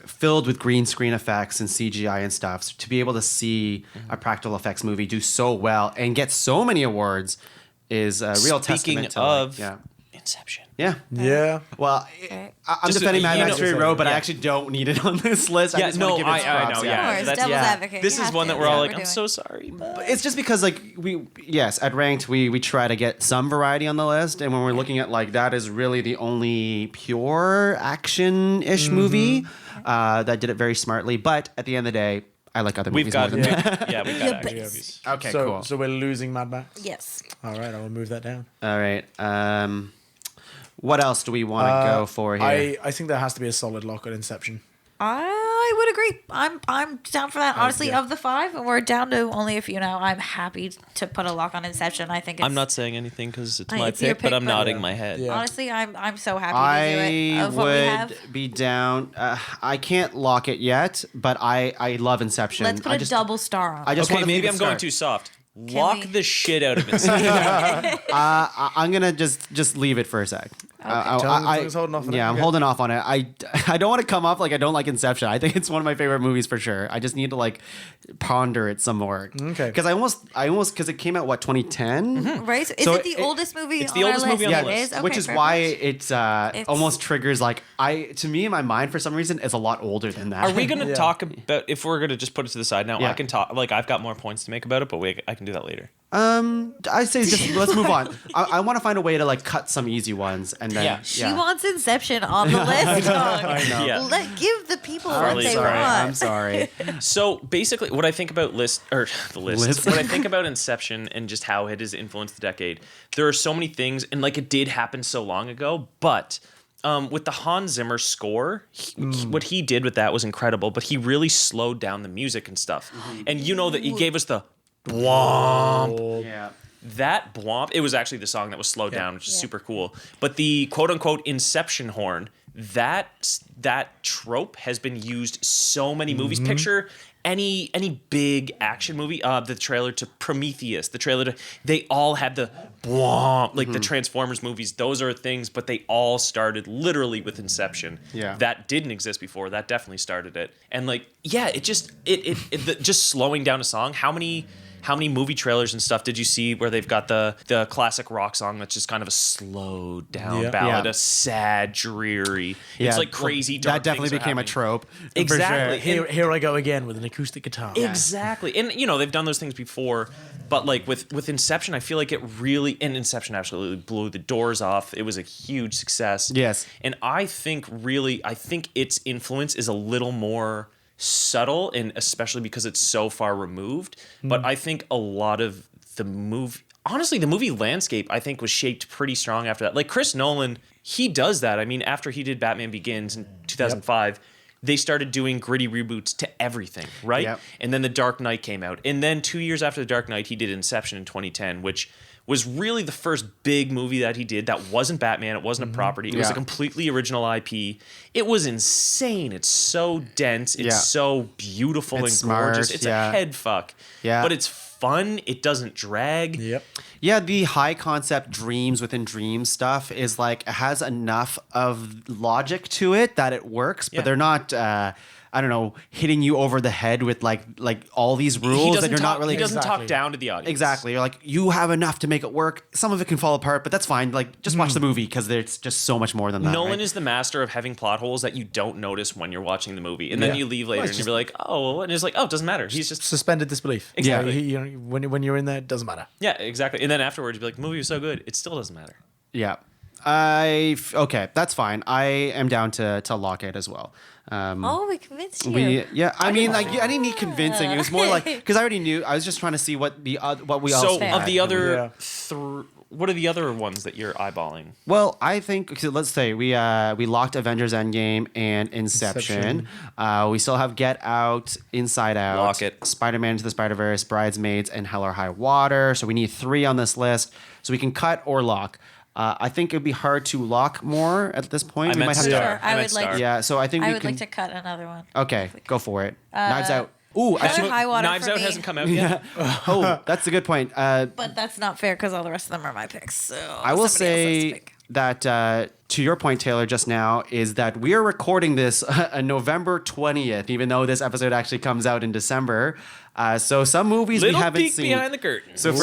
filled with green screen effects and CGI and stuff. So to be able to see a practical effects movie do so well and get so many awards is a real Speaking testament to of like, Inception. yeah. Yeah. Well, Okay. I'm Just, defending Mad you Max know- Fury Road, but I Yeah. actually don't need it on this list. I Yeah, just no, want to give it its I props, know, yeah. yeah. Of course, That's- devil's yeah. advocate. This You is have one to. that we're That's all what like, I'm doing. so sorry, but It's just because like at Ranked we try to get some variety on the list, and when we're looking at like that is really the only pure action-ish movie that did it very smartly. But at the end of the day, I like other we've movies got more than that. we've got Yeah, action but- movies. Okay, so, cool. So we're losing Mad Max. Yes. All right, I will move that down. All right. What else do we want to go for here? I think there has to be a solid lock at Inception. I would agree. I'm down for that. Honestly, yeah. of the 5, and we're down to only a few now. I'm happy to put a lock on Inception. I think it's, I'm not saying anything because it's Aye, my it's your pick, but pick, I'm but- nodding my head. Yeah. Honestly, I'm so happy to do it. I Of what we have. would be down. I can't lock it yet, but I love Inception. Let's put I a just, double star on. I just Okay, want to maybe leave it I'm going start. too soft. Lock we- the shit out of Inception. I'm gonna just leave it for a sec. Tong's holding off on it. Yeah, I'm Okay. holding off on it. I don't want to come off like I don't like Inception. I think it's one of my favorite movies for sure. I just need to like ponder it some more. Okay. Because I almost because it came out 2010. Right? So is So it the oldest movie it's on the our oldest list? movie on the It list. is? Which Okay, is why perfect. it almost triggers like to me in my mind for some reason it's a lot older than that. Are we going to Yeah. talk about if we're going to just put it to the side now? Yeah. I can talk. Like I've got more points to make about it, but I can do that later. I say just let's move on. I want to find a way to like cut some easy ones and then Yeah. She wants Inception on the list. I know. Yeah. Give the people what Harley's they sorry. want. I'm sorry. So basically, what I think about the list, List. what I think about Inception and just how it has influenced the decade, there are so many things, and like it did happen so long ago, but with the Hans Zimmer score, what he did with that was incredible, but he really slowed down the music and stuff. And you know that he gave us the Bwomp. Yeah. That Bwomp, it was actually the song that was slowed down, which is super cool. But the quote-unquote Inception horn, that trope has been used so many movies. Picture any big action movie, the trailer to Prometheus, they all had the Bwomp, like the Transformers movies. Those are things, but they all started literally with Inception. Yeah. That didn't exist before. That definitely started it. And like, yeah, it just just slowing down a song. How many movie trailers and stuff did you see where they've got the classic rock song that's just kind of a slowed down ballad, Yeah. a sad, dreary. It's like crazy dark. That definitely things are became a happening. trope. Exactly. Here I go again with an acoustic guitar. Exactly. And you know, they've done those things before, but like with Inception, I feel like it really, and Inception absolutely blew the doors off. It was a huge success. Yes. And I think its influence is a little more subtle, and especially because it's so far removed. But I think a lot of the movie landscape, I think, was shaped pretty strong after that. Like Chris Nolan, he does that. I mean, after he did Batman Begins in 2005, they started doing gritty reboots to everything, right? Yep. And then The Dark Knight came out. And then 2 years after The Dark Knight, he did Inception in 2010, which was really the first big movie that he did that wasn't Batman. It wasn't a property. It was a completely original IP. It was insane. It's so dense. It's so beautiful and smart, gorgeous. It's a head fuck. Yeah. But it's fun. It doesn't drag. Yep. Yeah, the high concept dreams within dreams stuff is like it has enough of logic to it that it works, but they're not I don't know, hitting you over the head with like all these rules that you're not really He doesn't Exactly. talk down to the audience. Exactly. You're like, you have enough to make it work. Some of it can fall apart, but that's fine. Like, just watch the movie because there's just so much more than that. Nolan right? is the master of having plot holes that you don't notice when you're watching the movie, and then Yeah. you leave later Well, and it's you're like, oh, and it's like, oh, it doesn't matter. He's just Suspended disbelief. Exactly. You know, when you're in there, it doesn't matter. yeah, exactly. And then afterwards, you'd be like, the movie was so good, it still doesn't matter. Yeah. Okay, that's fine. I am down to lock it as well. Oh, we convinced you. I mean, like, I didn't need convincing. It was more like because I already knew. I was just trying to see what we all. So had. of the other Yeah. what are the other ones that you're eyeballing? Well, I think so let's say we locked Avengers Endgame and Inception. We still have Get Out, Inside Out, Lock it. Spider-Man Into the Spider-Verse, Bridesmaids, and Hell or High Water. So we need 3 on this list. So we can cut or lock. I think it'd be hard to lock more at this point. I meant have Star. to. I meant would like Star. Yeah, so I think I we would can. like to cut another one. Okay, go for it. Knives Out. Ooh, Hell or actually, High Water Knives for Out me. hasn't come out yet. oh, that's a good point. But that's not fair because all the rest of them are my picks. So I will somebody else has to say pick. that to your point, Taylor, just now, is that we are recording this on November 20th, even though this episode actually comes out in December. So some movies Little we haven't peek seen. behind the curtain. So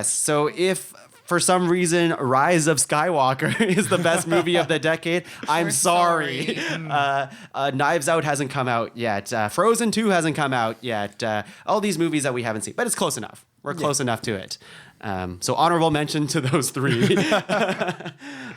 so if for some reason Rise of Skywalker is the best movie of the decade, I'm sorry. Knives Out hasn't come out yet. Frozen 2 hasn't come out yet. All these movies that we haven't seen, but it's close enough. We're close enough to it. So honorable mention to those 3.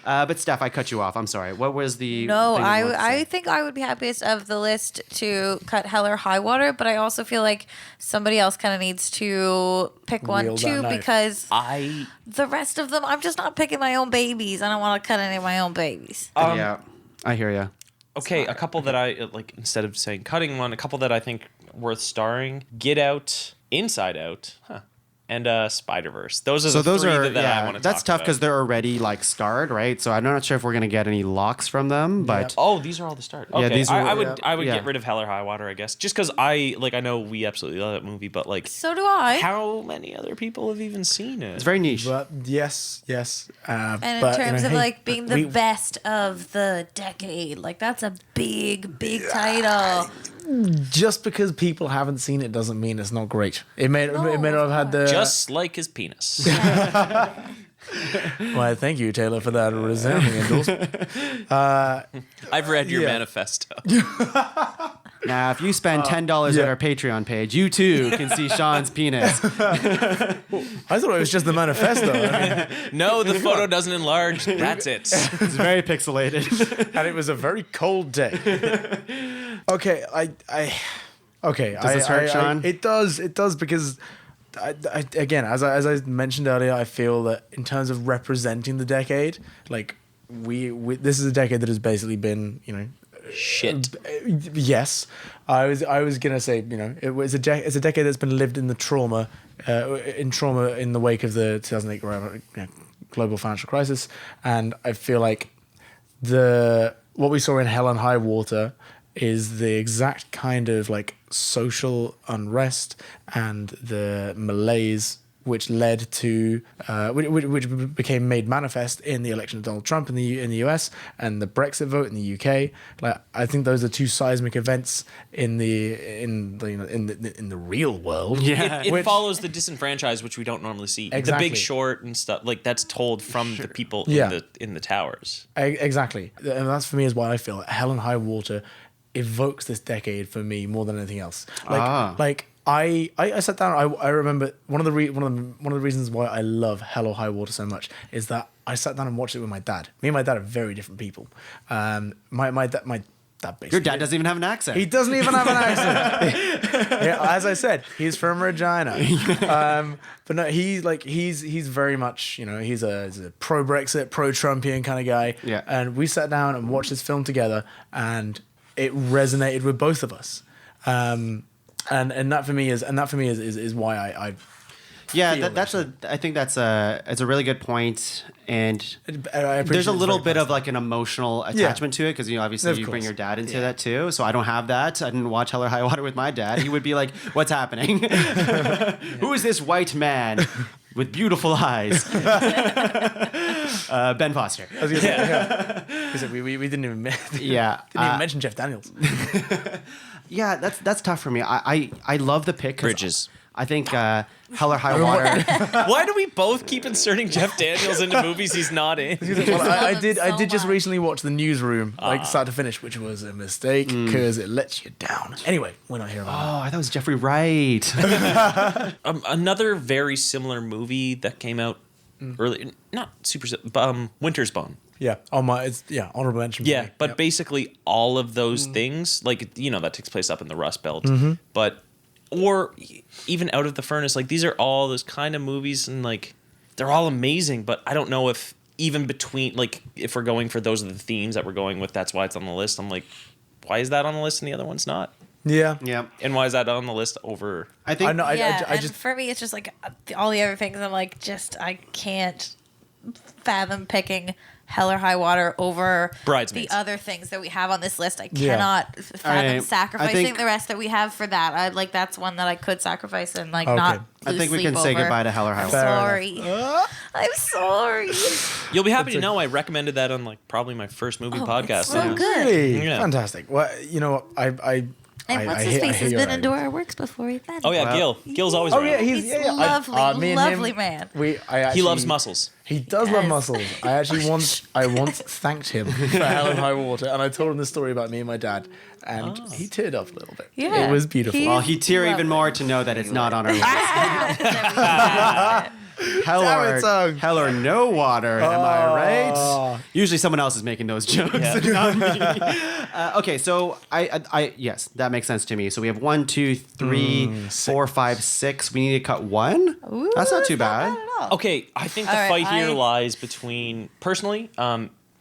But Steph, I cut you off. I'm sorry. What was the No, thing you wanted to say? I think I would be happiest of the list to cut Hell or High Water, but I also feel like somebody else kind of needs to pick one Wield that too knife. because I the rest of them, I'm just not picking my own babies. I don't want to cut any of my own babies. Yeah, I hear you. okay, a couple that I like instead of saying cutting one, a couple that I think worth starring: Get Out, Inside Out, and Spider-Verse. Those are So the those 3 are that I want to that's talk tough about. because they're already like scarred, right? So I'm not sure if we're gonna get any locks from them, but Oh, these are all the start. Okay, these are- I would yeah. get rid of Hell or High Water, I guess, just because I know we absolutely love that movie, but like, So do I. how many other people have even seen it? it's very niche. But yes. And in but, terms of hey, like being the we- best of the decade, like that's a big title. just because people haven't seen it doesn't mean it's not great. It may not have had the. Just like his penis. Well, thank you, Taylor, for that resounding endorsement. I've read your Yeah. manifesto. Now, if you spend $10 at our Patreon page, you too can see Sean's penis. I thought it was just the manifesto. I mean, No, the photo doesn't enlarge. That's it. It's very pixelated. and it was a very cold day. Okay, Does this hurt, Sean? It does because, again, as I mentioned earlier, I feel that in terms of representing the decade, like we this is a decade that has basically been, Shit. yes, I was gonna say, it's a decade that's been lived in the trauma, in the wake of the 2008 global financial crisis, and I feel like what we saw in Hell and High Water is the exact kind of like social unrest and the malaise which led to which became made manifest in the election of Donald Trump in the US and the Brexit vote in the UK. Like, I think those are two seismic events in the real world. Yeah. It Which- follows the disenfranchised, which we don't normally see. Exactly. The Big Short and stuff like that's told from the people Yeah. in the towers. Exactly, and that's for me is why I feel like Hell and High Water evokes this decade for me more than anything else. Like I sat down. I remember one of the reasons why I love Hell or High Water so much is that I sat down and watched it with my dad. Me and my dad are very different people. My dad basically. Your dad doesn't even have an accent. He doesn't even have an accent. Yeah, as I said, he's from Regina. But no, he's very much, he's a pro Brexit, pro Trumpian kind of guy. Yeah. And we sat down and watched this film together, and it resonated with both of us. And that for me is why I Yeah, feel I think that's a really good point, and I appreciate there's a it's little very bit of personal. like an emotional attachment to it because obviously Of you bring course. your dad into that too. So I don't have that. I didn't watch Hell or High Water with my dad. He would be like, "What's happening? Who is this white man with beautiful eyes?" Ben Foster. I was gonna say, yeah. 'Cause we didn't even Yeah, didn't even mention Jeff Daniels. yeah. That's tough for me. I love the pick. 'cause Bridges. I think Hell or High Water. Why do we both keep inserting Jeff Daniels into movies he's not in? Well, I love did. him I so did just much. recently watch The Newsroom, like start to finish, which was a mistake because it lets you down. Anyway, we're not here about Oh, I thought it was Jeffrey Wright. Another very similar movie that came out early, not super, Winter's Bone. that. Yeah, honorable mention. for Yeah, me. but Yep. basically all of those things, like that takes place up in the Rust Belt, but or even Out of the Furnace, like these are all those kind of movies, and like they're all amazing. But I don't know if even between, like, if we're going for those are the themes that we're going with, that's why it's on the list. I'm like, why is that on the list and the other one's not? Yeah, Yeah, And why is that on the list over? I think. I know. Yeah, I and just for me, it's just like all the other things. I'm like, I can't fathom picking Hell or High Water over Bridesmaids. the other things that we have on this list. I Yeah. cannot fathom I sacrificing think- the rest that we have for that. I like that's one that I could sacrifice and like Okay. not. I lose think we can sleep say over. goodbye to Hell or High I'm Water. Fair enough. sorry. I'm sorry. You'll be happy to know I recommended that on like probably my first movie podcast. it's so Yeah. good. really Yeah. fantastic. Well, you know what? And what's his face has been into our works before. We've met. Oh yeah, Well- Gil's always Oh around. yeah, He's lovely, me and lovely him, man. He loves muscles. He does love does. muscles. I once thanked him for Hell and High Water, and I told him the story about me and my dad, and he teared up a little bit. Yeah. It was beautiful. He- Well, he'd tear even Lovely. more to know that it's not on our list. Ah! Hell Damn it, or, Tuong. hell or no water, am I Oh. right? Usually someone else is making those jokes, not me. Okay, so I yes, that makes sense to me. So we have 1, 2, 3, 4, 5, 6. We need to cut one. Ooh, That's not too bad bad. at all. Okay, I think the All right, fight here I- lies between personally,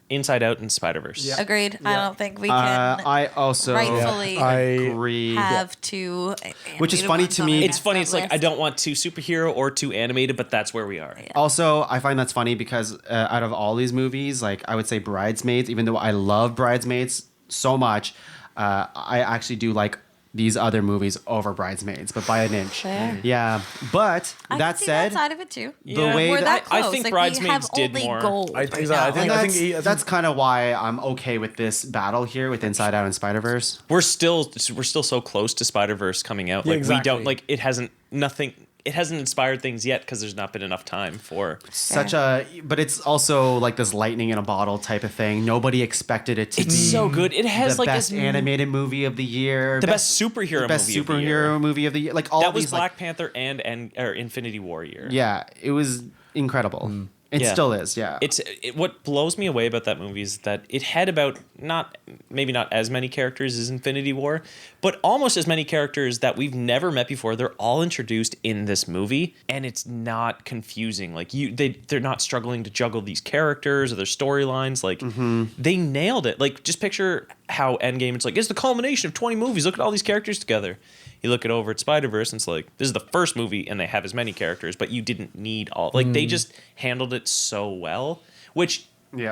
Inside Out and Spider-Verse. Yeah. Agreed. I don't think we can I also rightfully I agree. have to. Which is animated funny ones to on me. the It's funny. next It's like I list. don't want too superhero or too animated, but that's where we are. Also, I find that's funny because out of all these movies, like I would say Bridesmaids, even though I love Bridesmaids so much, I actually do like these other movies over Bridesmaids, but by an inch. Fair. Yeah, but I that can see said, that side of it too. Yeah. way We're that- that I close. think like, Bridesmaids we have did only more. gold. I think right so. I now. think- and I that's, he- I that's think- kind of why I'm okay with this battle here with Inside Out and Spider-Verse. We're still so close to Spider-Verse coming out. Yeah, Like we exactly. don't like it hasn't nothing. it hasn't inspired things yet because there's not been enough time for But it's also like this lightning in a bottle type of thing. Nobody expected it to be. It's so good. It has the like best this animated movie of the year, the best superhero best movie of the year. superhero movie of the year. Like all That of was these, Black Panther and Infinity War year. yeah, it was incredible. It Yeah. still is. Yeah, What blows me away about that movie is that it had about maybe not as many characters as Infinity War, but almost as many characters that we've never met before. They're all introduced in this movie, and it's not confusing. Like they're not struggling to juggle these characters or their storylines. Like they nailed it. Like just picture how Endgame. It's like it's the culmination of 20 movies. Look at all these characters together. You look it over at Spider-Verse and it's like, this is the first movie and they have as many characters, but you didn't need all. Like, they just handled it so well, which,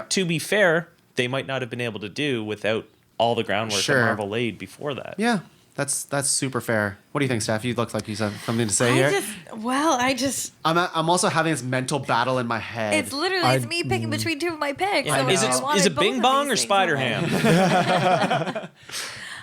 to be fair, they might not have been able to do without all the groundwork that Marvel laid before that. yeah. That's super fair. What do you think, Steph? You look like you have something to say here. I'm also having this mental battle in my head. It's literally it's me picking between two of my picks. Yeah. So Is it Bing Bong or Spider Ham?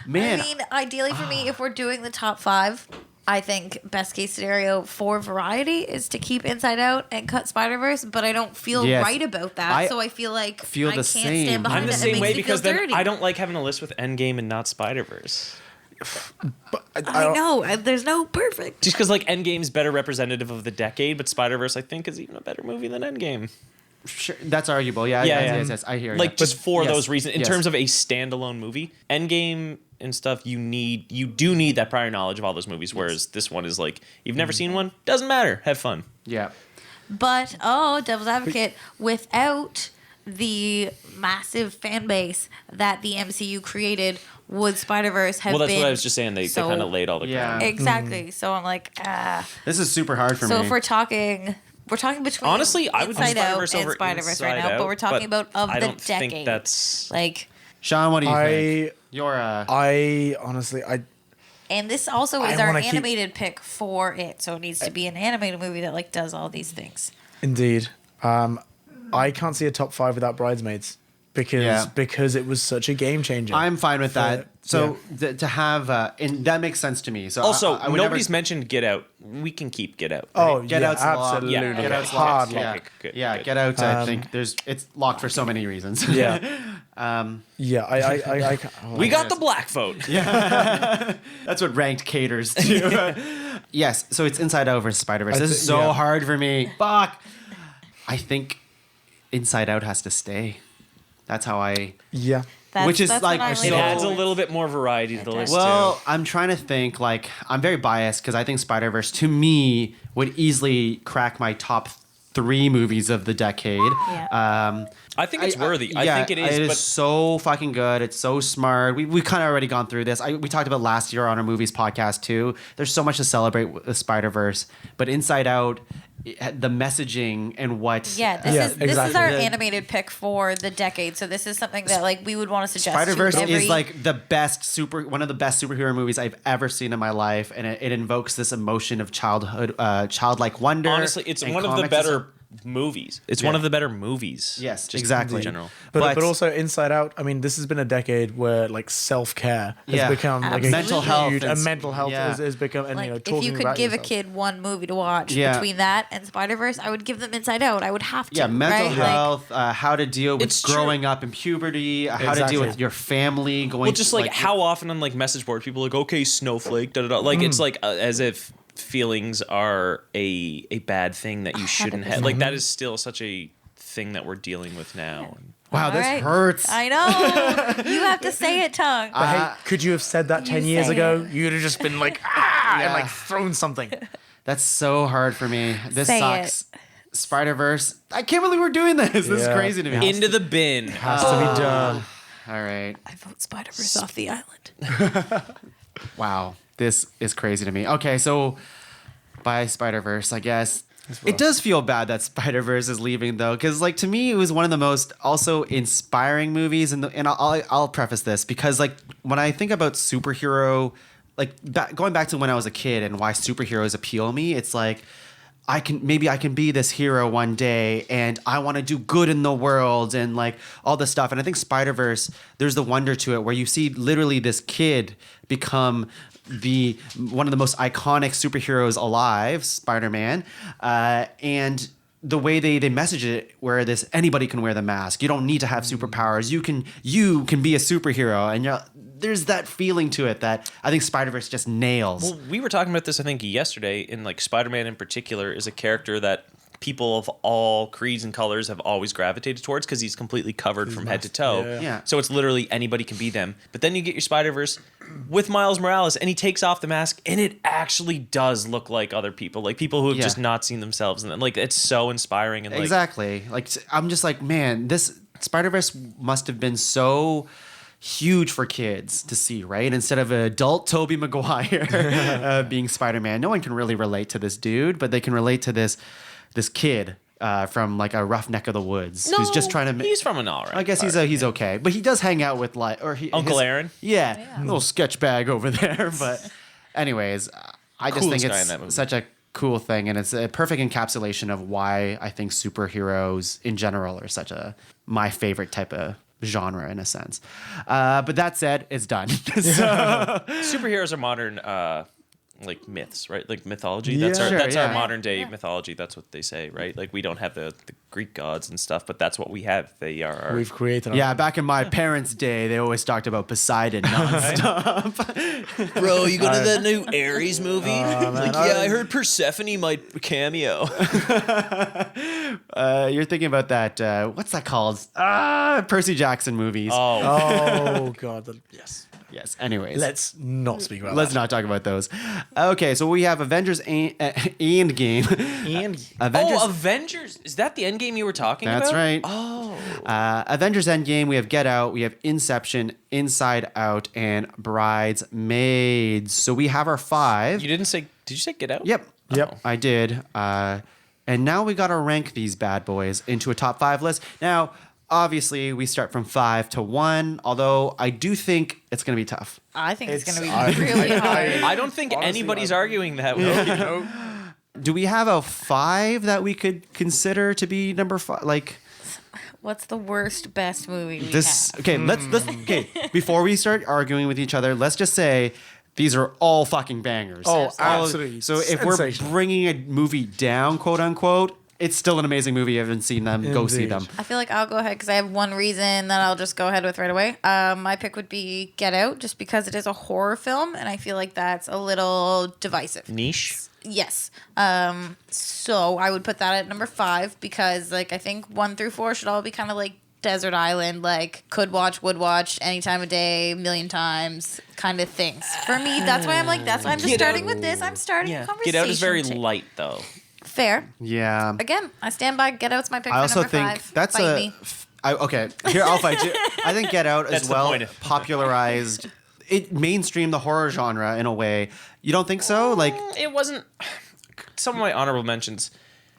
Man, I mean, ideally for me, if we're doing the top 5, I think best case scenario for variety is to keep Inside Out and cut Spider-Verse, but I don't feel right about that. So I feel like I can't stand behind I'm the it. same It way makes me feel because then dirty. I don't like having a list with Endgame and not Spider-Verse. But I know. There's no perfect. Just because like Endgame's better representative of the decade, but Spider-Verse I think is even a better movie than Endgame. sure, that's arguable. Yeah, yes, I hear you. Like just for yes, those reasons, in terms of a standalone movie, Endgame and stuff, you do need that prior knowledge of all those movies. Whereas this one is like you've never seen one, doesn't matter, have fun. yeah. But, devil's advocate, without the massive fan base that the MCU created, would Spider-Verse have been... Well, that's what I was just saying. They kind of laid all the ground. Exactly. So I'm like, This is super hard for me. So if we're talking between Honestly, I would do Inside Out Spider-Verse and over Spider-Verse right Inside now, Out, but we're talking about I the don't decade. think that's... Like... Sean, what do you think? You're I honestly, And this also is I our wanna keep- animated pick for it, so it needs to be an animated movie that like does all these things. indeed. I can't see a top 5 without Bridesmaids because it was such a game changer. I'm fine with that. So to have, and that makes sense to me. So Also, I would nobody's mentioned Get Out. We can keep Get Out. Oh, Get yeah, Out's absolutely. locked. Yeah, Get okay. Out's Hard locked. lock. Yeah, Good, yeah. good. Get Out. I think it's locked for so many reasons. Yeah. Yeah, I We got the black vote. That's what ranked caters to. Yes, so it's Inside Out versus Spider-Verse. This is so hard for me. Fuck. I think Inside Out has to stay. That's how I... yeah. Which is that's like what I'm It leaning adds a towards. little bit more variety to the list, Well, too. I'm trying to think, like, I'm very biased because I think Spider-Verse, to me, would easily crack my top 3 movies of the decade. Yeah. I think it's worthy. I think it is, It is but so fucking good. It's so smart. We kind of already gone through this. We talked about last year on our movies podcast, too. There's so much to celebrate with Spider-Verse. But Inside Out, the messaging and what... Yeah, this is exactly. our animated pick for the decade. So this is something that like we would want to suggest. Spider-Verse to every... is like one of the best superhero movies I've ever seen in my life, and it invokes this emotion of childhood, childlike wonder. honestly, it's and one of the comics. better movies. It's one of the better movies. Yes, just exactly. in general. But also Inside Out, I mean, this has been a decade where like self-care has become like a mental health huge, and and mental health has become, and Like, you know, if talking you could about give a yourself. kid one movie to watch Yeah. between that and Spider-Verse, I would give them Inside Out. I would have to. Yeah, mental right? health, how to deal with It's true. growing up in puberty, how to deal Exactly. with your family going. Well, just like how often on like message board people are like, okay, snowflake, da da da. Like it's like as if feelings are a bad thing that you shouldn't have. Like that is still such a thing that we're dealing with now. wow, All this right. hurts. I know. You have to say it, Tongue. But hey, could you have said that 10 years say ago? You'd have just been like, and like thrown something. That's so hard for me. This Say sucks. Spider-Verse. I can't believe we're doing this. This is Yeah. crazy to me. Into the bin. Has to be done. All right. I vote Spider-Verse off the island. Wow. This is crazy to me. Okay, so by Spider-Verse, I guess. It does feel bad that Spider-Verse is leaving, though, because, like, to me, it was one of the most also inspiring movies. And I'll preface this because, like, when I think about superhero, like, going back to when I was a kid and why superheroes appeal me, it's like, I can be this hero one day and I want to do good in the world and like all this stuff. And I think Spider-Verse, there's the wonder to it where you see literally this kid become one of the most iconic superheroes alive, Spider-Man, and the way they message it, where anybody can wear the mask. You don't need to have superpowers. You can be a superhero, and there's that feeling to it that I think Spider-Verse just nails. Well, we were talking about this, I think, yesterday. In like Spider-Man in particular is a character that people of all creeds and colors have always gravitated towards because he's completely covered from head to toe. Yeah. So it's literally anybody can be them. But then you get your Spider-Verse with Miles Morales, and he takes off the mask, and it actually does look like other people, like people who have just not seen themselves. And like it's so inspiring. And exactly. Like I'm just like, man, this Spider-Verse must have been so huge for kids to see, right? Instead of an adult Tobey Maguire being Spider-Man, no one can really relate to this dude, but they can relate to this kid from like a rough neck of the woods who's just trying to. He's from an all right. I guess he's okay, but he does hang out with Uncle Aaron. Yeah, little sketch bag over there. But anyways, I just Coolest think guy in that movie. it's such a cool thing, and it's a perfect encapsulation of why I think superheroes in general are my favorite type of genre in a sense. But that said, it's done. Superheroes are modern like myths, right? Like mythology. That's our modern day mythology. That's what they say, right? Like we don't have the Greek gods and stuff, but that's what we have. They are. We've created. Yeah, back in my parents' day, they always talked about Poseidon nonstop. Bro, you go to that new Ares movie? I heard Persephone might cameo. You're thinking about that. What's that called? Percy Jackson movies. Oh God. Yes. Yes. Anyways, Let's not speak about let's that. not talk about those. Okay, so we have Avengers Endgame. Avengers. Is that the Endgame you were talking about? That's right. Oh. Avengers Endgame. We have Get Out. We have Inception, Inside Out, and Bridesmaids. So we have our 5. You didn't say. Did you say Get Out? Yep. Yep. I did. And now we got to rank these bad boys into a top 5 list. Now, obviously, we start from 5 to 1, although I do think it's going to be tough. I think it's going to be really hard. I don't think anybody's arguing that. Do we have a 5 that we could consider to be number 5? Like, what's the worst, best movie we this? have? Okay, let's before we start arguing with each other, let's just say these are all fucking bangers. Oh, absolutely. So if we're Sensational. bringing a movie down, quote unquote, it's still an amazing movie. You haven't seen them, go see Indeed. them. I feel like I'll go ahead because I have one reason that I'll just go ahead with right away. My pick would be Get Out, just because it is a horror film, and I feel like that's a little divisive. Niche. Yes. So I would put that at number 5 because, like, I think 1 through 4 should all be kind of like desert island, like could watch, would watch any time of day, 1,000,000 times kind of things. For me, that's why I'm like, that's why I'm just starting with this. I'm starting a conversation. Get Out is very light, though. Fair. Yeah. Again, I stand by Get Out's my pick I for also number think 5. that's Fight me. okay, here I'll fight you. I think Get Out That's as the well point. popularized it, mainstreamed the horror genre in a way. You don't think so? Like, It wasn't. Some of my honorable mentions.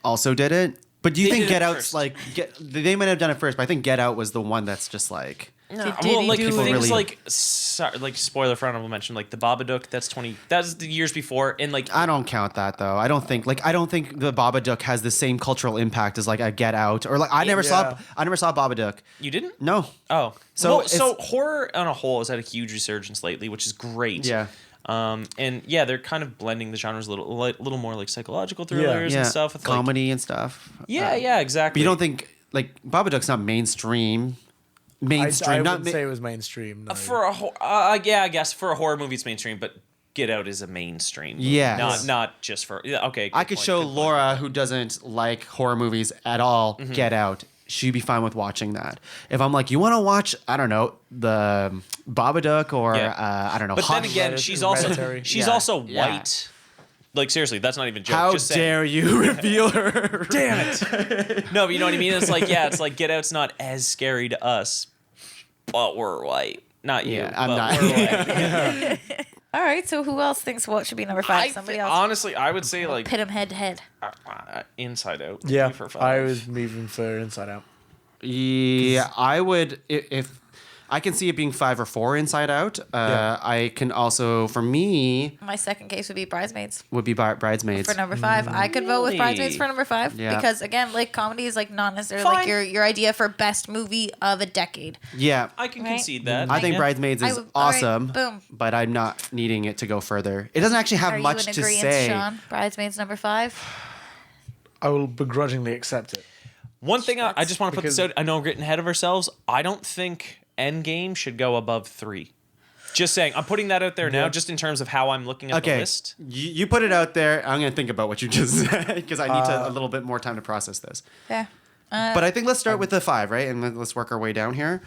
also did it? But do you They think did it Get Out's first. like they might have done it first, but I think Get Out was the one that's just like No, Did well, he like do things really- like spoiler for honorable mention, like the Babadook. That's 20. That's the years before, and like I don't count that though. I don't think the Babadook has the same cultural impact as like a Get Out or like I never saw Babadook. you didn't. No. Oh, So so horror on a whole has had a huge resurgence lately, which is great. Yeah. And yeah, they're kind of blending the genres a little more like psychological thrillers Yeah. and stuff with Comedy and stuff. Yeah, exactly. But you don't think like Babadook's not mainstream? Mainstream, I not wouldn't say it was mainstream. No. for a I guess for a horror movie it's mainstream, but Get Out is a mainstream movie. Yes. not just for okay. I could show Laura, who doesn't like horror movies at all, Mm-hmm. Get Out. She'd be fine with watching that. If I'm like, you want to watch, I don't know, the Babadook or I don't know, But then again, she's also Hereditary. white. Yeah. Like seriously, that's not even a joke. How Just saying. dare you reveal her? Damn it! No, but you know what I mean. It's like Get Out's not as scary to us, but we're white. Not you. Yeah, I'm but not. We're white. All right, so who else thinks what should be number 5? Somebody else. Honestly, I would say like Pit 'em head to head. Inside Out. Yeah, for 5. I was moving for Inside Out. Yeah, I would if I can see it being 5 or 4 Inside Out. I can also, for me, My second case would be Bridesmaids would be Bridesmaids. for number 5. I could vote with Bridesmaids for number 5 Yeah. because again, like comedy is like not necessarily Fine. like your idea for best movie of a decade. Yeah. I can Right. concede that. I think Yeah. Bridesmaids is all right, awesome, boom. but I'm not needing it to go further. It doesn't actually have Are much you in to agreement, say. Sean? Bridesmaids number 5. I will begrudgingly accept it. One thing I just want to put this Because- out. I know we're getting ahead of ourselves. I don't think Endgame should go above 3. Just saying. I'm putting that out there now, just in terms of how I'm looking at the Okay, list. you put it out there. I'm going to think about what you just said because I need a little bit more time to process this. Yeah. But I think let's start with the 5, right? And then let's work our way down here.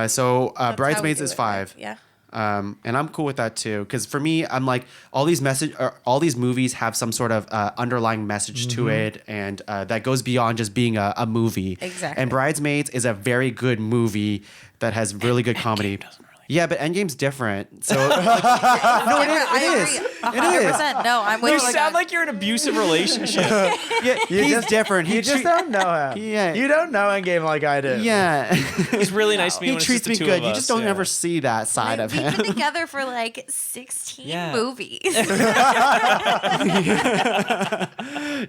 So Bridesmaids is 5. Yeah. And I'm cool with that too, because for me, I'm like all these movies have some sort of underlying message to it, and that goes beyond just being a movie. Exactly. And Bridesmaids is a very good movie that has really good comedy. Yeah, but Endgame's different. So no, it is. I agree. 100%. No, I'm with You you. sound like you're in an abusive relationship. Yeah, he's different. You just don't know him. Yeah. You don't know Endgame like I do. Yeah, He's really nice to me he when it's treats just the me two good. of You us. just don't Yeah. ever see that side of We've him. been together for like 16 Yeah. movies.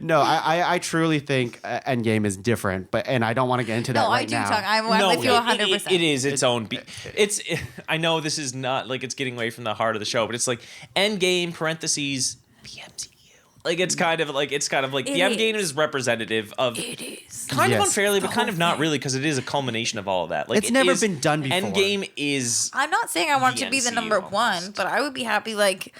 No, I truly think Endgame is different, and I don't want to get into that No, right I do now. talk. I'm with you 100%. It is its own. I know this is not like it's getting away from the heart of the show, but it's like Endgame parentheses the MCU. Like it's kind of like the Endgame is representative of. It is. Kind of Yes. unfairly, but The kind whole of not thing. really, because it is a culmination of all of that. Like It's never been done before. Endgame is. I'm not saying I want The it to be the MCU number almost. 1, but I would be happy like.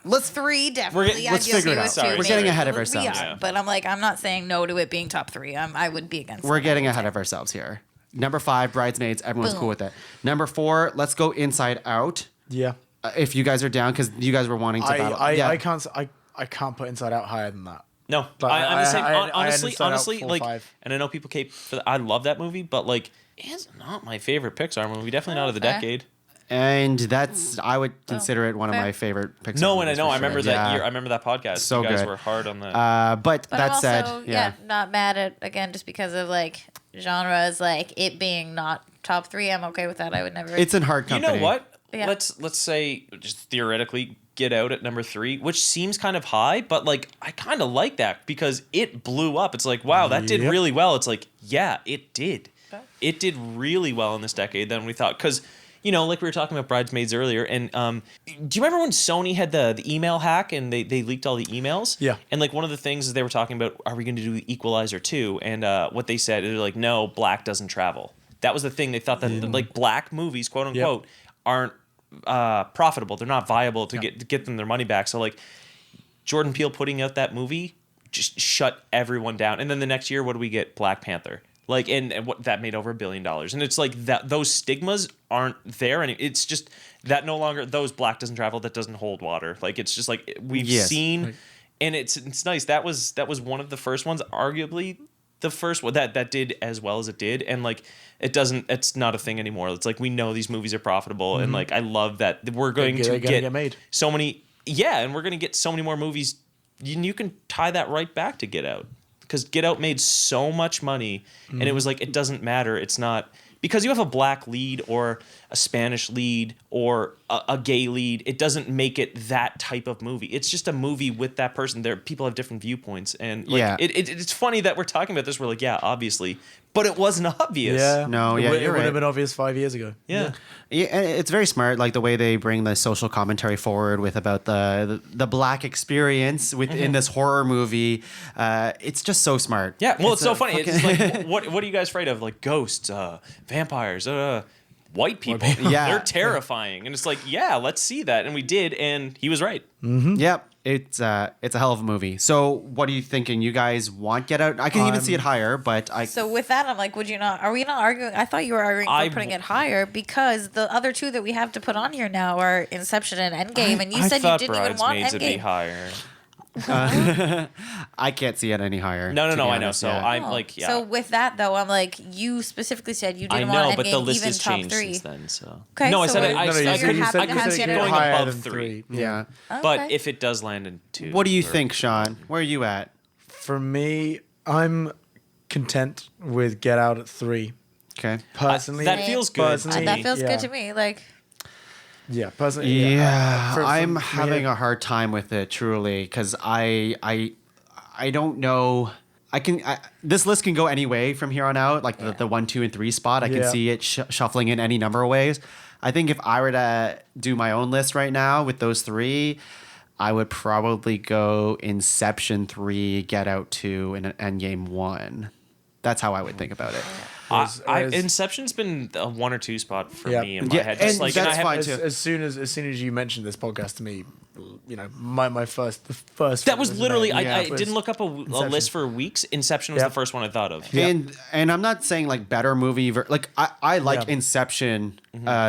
Let's 3 definitely. let's I'd be figure it okay out. with Sorry, 2, we're getting maybe. ahead of We ourselves. are, Yeah. But I'm like, I'm not saying no to it being top 3. I would be against. We're that. getting ahead of ourselves here. Number 5, Bridesmaids. Everyone's Boom. cool with it. Number 4, let's go Inside Out. Yeah. If you guys are down, because you guys were wanting to battle. I can't put Inside Out higher than that. No, But I'm the same. I had Honestly, Inside Out honestly, 4, like, 5. and I know people cape for. I love that movie, but like, it's not my favorite Pixar movie. Definitely not of the fair. decade. And that's, I would consider it one of fair. my favorite Pixar No, and I movies know. for I remember sure. that Yeah. year. I remember that podcast. So you guys good. were hard on that. But But that I'm said, also, yeah. not mad at again just because of like genres, like it being not top 3. I'm okay with that. I would never. It's in hard You company. know what? Yeah. Let's say just theoretically Get Out at number 3, which seems kind of high, but like I kind of like that because it blew up. It's like, wow, that did Yep. really well. It's like, yeah, it did. It did really well in this decade than we thought. Because, you know, like we were talking about Bridesmaids earlier, and do you remember when Sony had the email hack and they leaked all the emails? Yeah. And like one of the things is they were talking about, are we going to do Equalizer 2? And what they said, they're like, no, black doesn't travel. That was the thing. They thought that like black movies, quote unquote, aren't profitable. They're not viable to get them their money back. So like Jordan Peele putting out that movie just shut everyone down. And then the next year, what do we get? Black Panther. Like, and what that made over $1 billion. And it's like that those stigmas aren't there. And it's just that no longer, those black doesn't travel, that doesn't hold water. Like, it's just like we've seen, and it's nice. That was one of the first ones, arguably the first one that did as well as it did. And like, it's not a thing anymore. It's like, we know these movies are profitable. And like, I love that we're going to get made. so many. Yeah. And we're going to get so many more movies. You can tie that right back to Get Out. Because Get Out made so much money, and it was like, it doesn't matter. It's not because you have a black lead or a Spanish lead or a gay lead. It doesn't make it that type of movie. It's just a movie with that person. There, people have different viewpoints, and like, it's funny that we're talking about this. We're like, yeah, obviously, but it wasn't obvious. Yeah. No, yeah, It you're would right. have been obvious 5 years ago. Yeah. Yeah, and it's very smart, like the way they bring the social commentary forward with about the black experience within this horror movie. It's just so smart. Yeah, well, it's so a funny. It's like, what are you guys afraid of? Like ghosts, vampires, white people. Yeah. They're terrifying. And it's like, yeah, let's see that. And we did, and he was right. Yep, it's a hell of a movie. So, what are you thinking? You guys want Get Out? I can even see it higher, but So with that, I'm like, would you not? Are we not arguing? I thought you were arguing for putting it higher because the other two that we have to put on here now are Inception and Endgame, and you said you didn't even want Bridesmaids would be Endgame. higher. I can't see it any higher. No, to be I know. honest, So yeah. I'm like, yeah. So with that though, I'm like, you specifically said you I didn't know, want but Endgame the list even has top changed 3. since then. So Okay, no, I so said we're- it. I so said you're you happy said to have consider Get Out? going higher above than 3. Yeah. But Okay. if it does land in 2, What do you think, Sean? Where are you at? For me, I'm content with Get Out at 3. Okay. Personally, that feels good. Personally, That feels yeah. good to me. Like, Yeah, personally. Yeah, I'm me, having a hard time with it truly because I don't know. This list can go any way from here on out. Like the 1, 2, and 3 spot, I can Yeah. see it shuffling in any number of ways. I think if I were to do my own list right now with those 3, I would probably go Inception 3, Get Out 2, and Endgame 1. That's how I would think about it. Inception's been a 1 or 2 spot for Yeah. me in my Yeah, head. and Just like, that's and I have, fine. As soon as you mentioned this podcast to me, you know, the first. that was literally Yeah. I didn't look up a list for weeks. Inception was Yeah. the first one I thought of. And I'm not saying like better movie. Like I like Yeah. Inception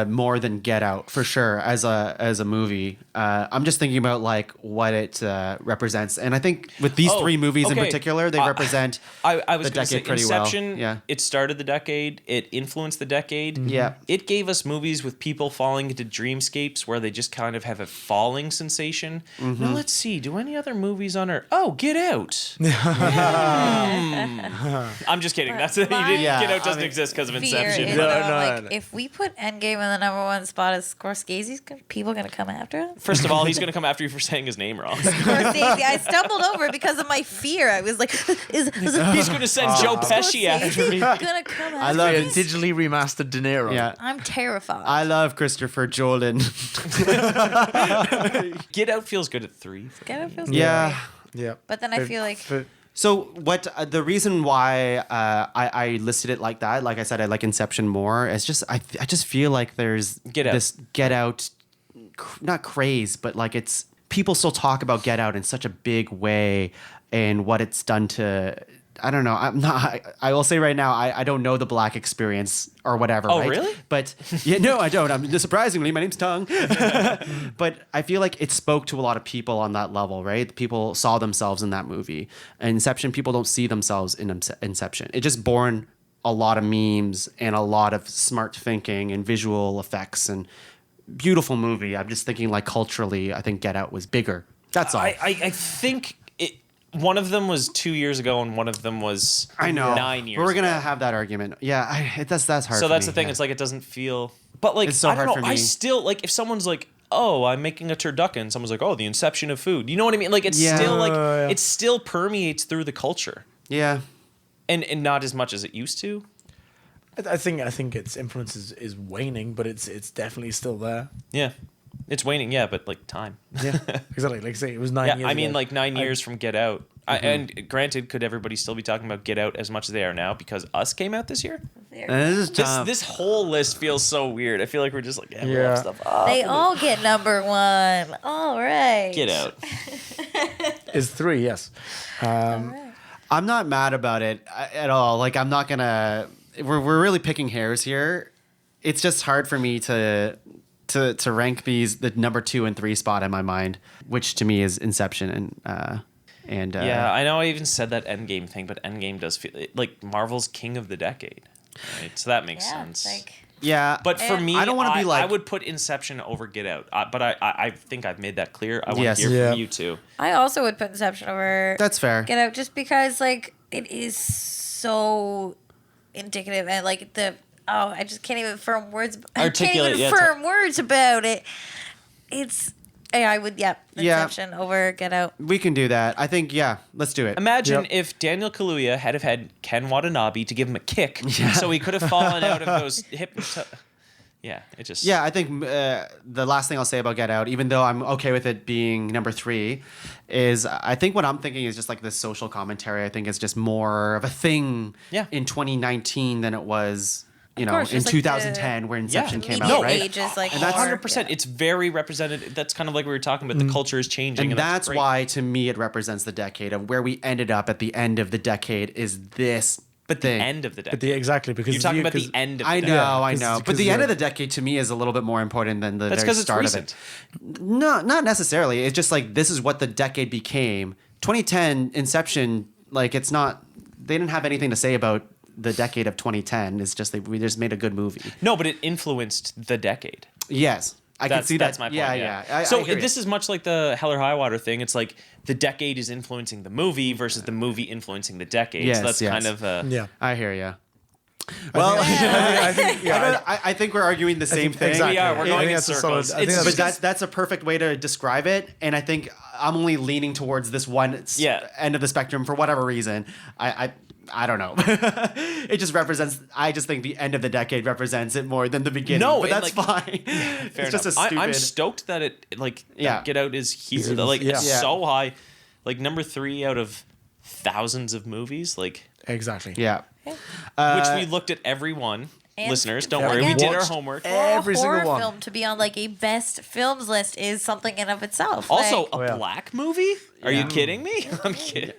more than Get Out for sure as a movie. I'm just thinking about like what it represents, and I think with these 3 movies in okay. particular, they represent I was the going to say decade pretty Inception. well. Yeah. It started the decade. It influenced the decade. Yeah. It gave us movies with people falling into dreamscapes where they just kind of have a falling sensation. Now let's see. Do any other movies on Earth? Oh, Get Out. I'm just kidding. That's it. Yeah, Get Out doesn't I mean, exist because of fear Inception. is No, that, no. if we put Endgame in the number 1 spot as Scorsese's, people gonna come after us? First of all, he's going to come after you for saying his name wrong. Scorsese. I stumbled over it because of my fear. I was like, is He's going to send Joe Pesci after me. gonna come after I love A me? it. digitally remastered De Niro. Yeah. I'm terrified. I love Christopher Jordan. Get Out feels good at 3. Get it feels Yeah. good. Yeah. But then I feel like So what the reason why I listed it like that, like I said, I like Inception more. It's just I just feel like there's Get Out. this Get Out, not craze, but like it's people still talk about Get Out in such a big way and what it's done to. I don't know. I'm not. I will say right now, I don't know the Black experience or whatever. Oh, right? really? But yeah, no, I don't. Surprisingly, my name's Tuong. But I feel like it spoke to a lot of people on that level, right? People saw themselves in that movie. Inception, people don't see themselves in Inception. It just born a lot of memes and a lot of smart thinking and visual effects and beautiful movie. I'm just thinking like culturally, I think Get Out was bigger. That's all. I think one of them was 2 years ago and one of them was 9 years But we're gonna ago. have that argument. Yeah, that's hard. So for that's me, the thing. yeah. It's like it doesn't feel. But like It's so I don't hard know. for me. I still like if someone's like, "Oh, I'm making a turducken." Someone's like, "Oh, the inception of food." You know what I mean? Like it's Yeah. still like Yeah. it still permeates through the culture, Yeah. and not as much as it used to. I think its influence is waning, but it's definitely still there. Yeah, it's waning. Yeah, but like time. Yeah, exactly. Like I say, it was 9 Yeah, years. I mean ago. like 9 years from Get Out. And granted, could everybody still be talking about Get Out as much as they are now because Us came out this year? This is tough. This whole list feels so weird. I feel like we're just like we Yeah. have stuff. Oh, they all get number 1. All right. Get Out. Is 3, yes. I'm not mad about it at all. Like I'm not gonna. We're really picking hairs here. It's just hard for me to rank these the number 2 and 3 spot in my mind, which to me is Inception and Yeah, I know I even said that Endgame thing, but Endgame does feel like Marvel's king of the decade. Right? So that makes Yeah, sense. like yeah. But for me, I don't wanna be like- I would put Inception over Get Out. But I think I've made that clear. I want Yes. to hear Yeah. from you too. I also would put Inception over That's fair. Get Out just because like it is so indicative and like I just can't even firm words. I can't Articulate, even yeah, firm words about it. It's I would Yeah. Inception over Get Out. We can do that. I think let's do it. Imagine Yep. if Daniel Kaluuya had had Ken Watanabe to give him a kick, so he could have fallen out of those Yeah, it just. Yeah, I think the last thing I'll say about Get Out, even though I'm okay with it being number 3, is I think what I'm thinking is just like this social commentary. I think it's just more of a thing in 2019 than it was, course, in just like 2010 where Inception came out, Media right? age is like And that's- more- 100%. It's very representative. That's kind of like we were talking about. The culture is changing, And and that's great. why, to me, it represents the decade of where we ended up at the end of the decade is this But the thing. end of the decade. Exactly, because You're talking about the 'cause- end of the I decade. know, I 'cause- know. But 'cause the end you're- of the decade to me is a little bit more important than the That's very 'cause it's start recent. of it. No, not necessarily. It's just like this is what the decade became. 2010 Inception, like it's not. They didn't have anything to say about the decade of 2010. It's just we just made a good movie. No, but it influenced the decade. Yes, I can see that's that. my point. Yeah. So I hear this you. is much like the Hell or High Water thing. It's like the decade is influencing the movie versus the movie influencing the decade. Yes, so that's yes. kind of Yeah. I hear you. Well, I I think we're arguing the same thing. exactly. Yeah, we're I going think in that's a circles. solid- I think It's that's- But that's a perfect way to describe it, and I think I'm only leaning towards this one end of the spectrum for whatever reason. I don't know. It just represents. I just think the end of the decade represents it more than the beginning. No, but and, that's like, fine. Fair It's just a enough. stupid. I'm stoked that that Get Out is here. That, like, it's Yeah. so high, like number 3 out of thousands of movies. Like, Exactly. Yeah. which we looked at every one. And- Listeners, don't Yeah, worry, we did our watched homework. every For a single horror one. film to be on like a best films list is something in of itself. Also, Like, a black movie? Are you kidding me? I'm kidding.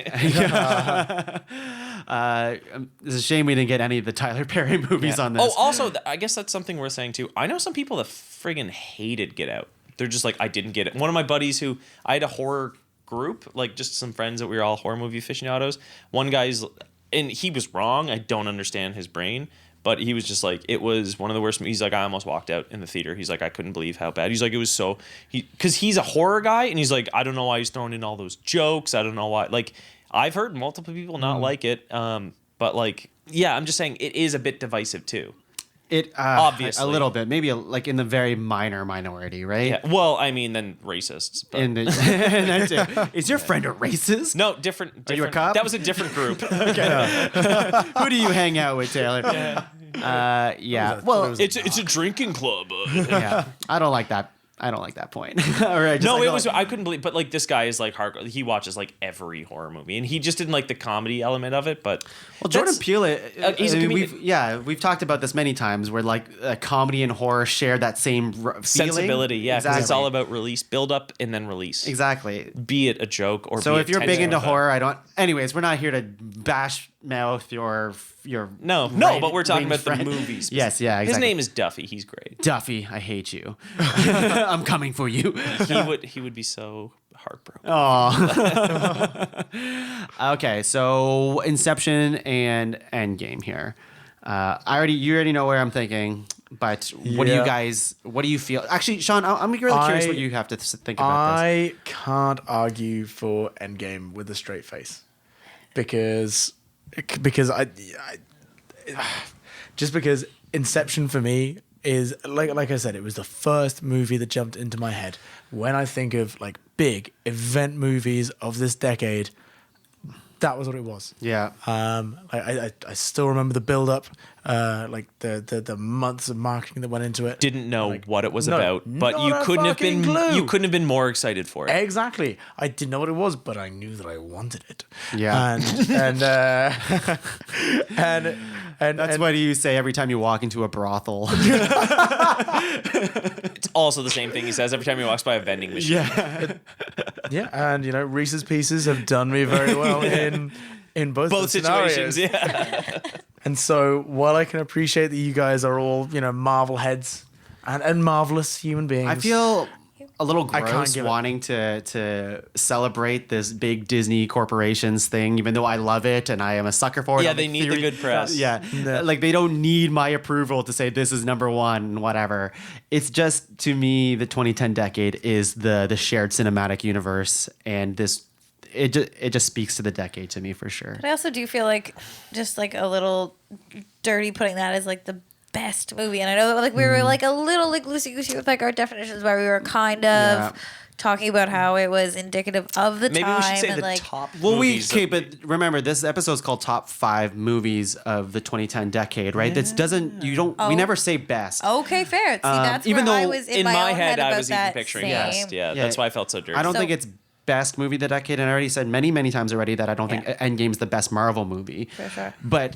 It's a shame we didn't get any of the Tyler Perry movies on this. Oh, also, I guess that's something worth saying too. I know some people that friggin' hated Get Out. They're just like, I didn't get it. One of my buddies who I had a horror group, like just some friends that we were all horror movie aficionados. One guy's, and he was wrong. I don't understand his brain. But he was just like, it was one of the worst. He's like, I almost walked out in the theater. He's like, I couldn't believe how bad. He's like, it was so, because he's a horror guy, and he's like, I don't know why he's throwing in all those jokes. I don't know why. Like, I've heard multiple people not like it. But like, yeah, I'm just saying it is a bit divisive too. It Obviously. a little bit, maybe like in the very minor minority, right? Yeah. Well, I mean, then racists. But. And then, is your friend a racist? No, different. Are you a cop? That was a different group. Who do you hang out with, Taylor? Yeah. Well, it's a drinking club. yeah. I don't like that. I don't like that point. All right. No, it was. I couldn't believe. But like, this guy is like hardcore. He watches like every horror movie, and he just didn't like the comedy element of it. But Well, Jordan that's- Peele. he's a we've talked about this many times, where like comedy and horror share that same feeling. sensibility. Yeah, because exactly. it's all about release, build up, and then release. Exactly. Be it a joke or. So be if it you're big tension into with it. horror, I don't. Anyways, we're not here to bash mouth your No, right- but we're talking wing about friend. the movies. Yes, yeah, His exactly. name is Duffy. He's great. Duffy. I hate you. I'm coming for you. He would be so heartbroken. Oh. Okay, so Inception and Endgame here. You already know where I'm thinking, but what do you Yeah. guys? What do you feel? Actually, Sean, I'm really curious what you have to think about this. I can't argue for Endgame with a straight face because because Inception for me is like I said, it was the first movie that jumped into my head when I think of like big event movies of this decade. That was what it was. Yeah. I still remember the build up, like the months of marketing that went into it. Didn't know what it was no, about, but not you a couldn't have fucking been clue. you couldn't have been more excited for it. Exactly. I didn't know what it was, but I knew that I wanted it. Yeah. And That's what you say every time you walk into a brothel. It's also the same thing he says every time he walks by a vending machine. yeah, and Reese's Pieces have done me very well in both the situations. scenarios. Yeah. And so while I can appreciate that you guys are all Marvel heads and marvelous human beings, I feel a little can't gross give it- wanting to celebrate this big Disney corporations thing, even though I love it and I am a sucker for it. Yeah, on the they need the theory- good press. Yeah, like they don't need my approval to say this is number one and whatever. It's just, to me, the 2010 decade is the shared cinematic universe, and this it just speaks to the decade to me for sure. But I also do feel like just like a little dirty putting that as like the best movie. And I know that like we were like a little like loosey goosey with like our definitions, where we were kind of talking about how it was indicative of the Maybe time. we should say and the like, top. Well, movies but remember, this episode is called Top 5 Movies of the 2010 Decade, right? This doesn't, we never say best. Okay, fair. See, that's even where I though was in my my own head, I about was even that picturing same. best. Yeah, Yeah. that's why I felt so dirty. I don't So- think it's best movie of the decade, and I already said many, many times already that I don't think Endgame's the best Marvel movie. For sure. But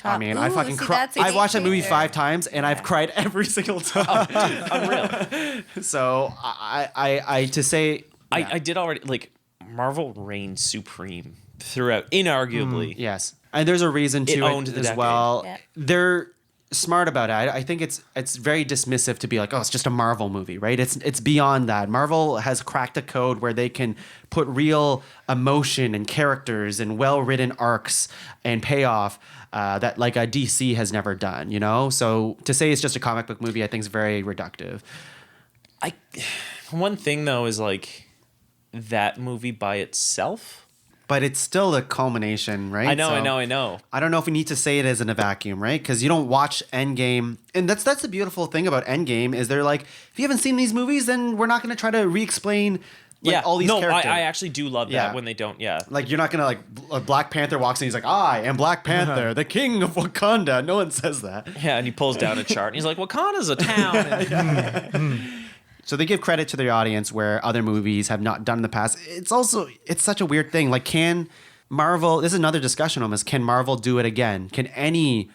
I mean, I Ooh, fucking see, cried. that's a I've watched that movie game changer. 5 times, and I've cried every single time. Unreal. So I to say, I did already like Marvel reigned supreme throughout, inarguably. yes, and there's a reason to It it, owned the as decade. well. Yeah. They're smart about it. I think it's very dismissive to be like, oh, it's just a Marvel movie, right? It's beyond that. Marvel has cracked a code where they can put real emotion and characters and well-written arcs and payoff that like a DC has never done, So to say it's just a comic book movie, I think is very reductive. One thing though is like that movie by itself but it's still a culmination, right? I know. I don't know if we need to say it as in a vacuum, right? Because you don't watch Endgame, and that's the beautiful thing about Endgame is they're like, if you haven't seen these movies, then we're not going to try to re-explain all these characters. I actually do love that when they don't. Yeah, like you're not gonna like Black Panther walks in, he's like, I am Black Panther, the king of Wakanda. No one says that. Yeah, and he pulls down a chart and he's like, Wakanda's a town. And So they give credit to their audience where other movies have not done in the past. It's such a weird thing. Like, can Marvel? This is another discussion almost. Can Marvel do it again? Can any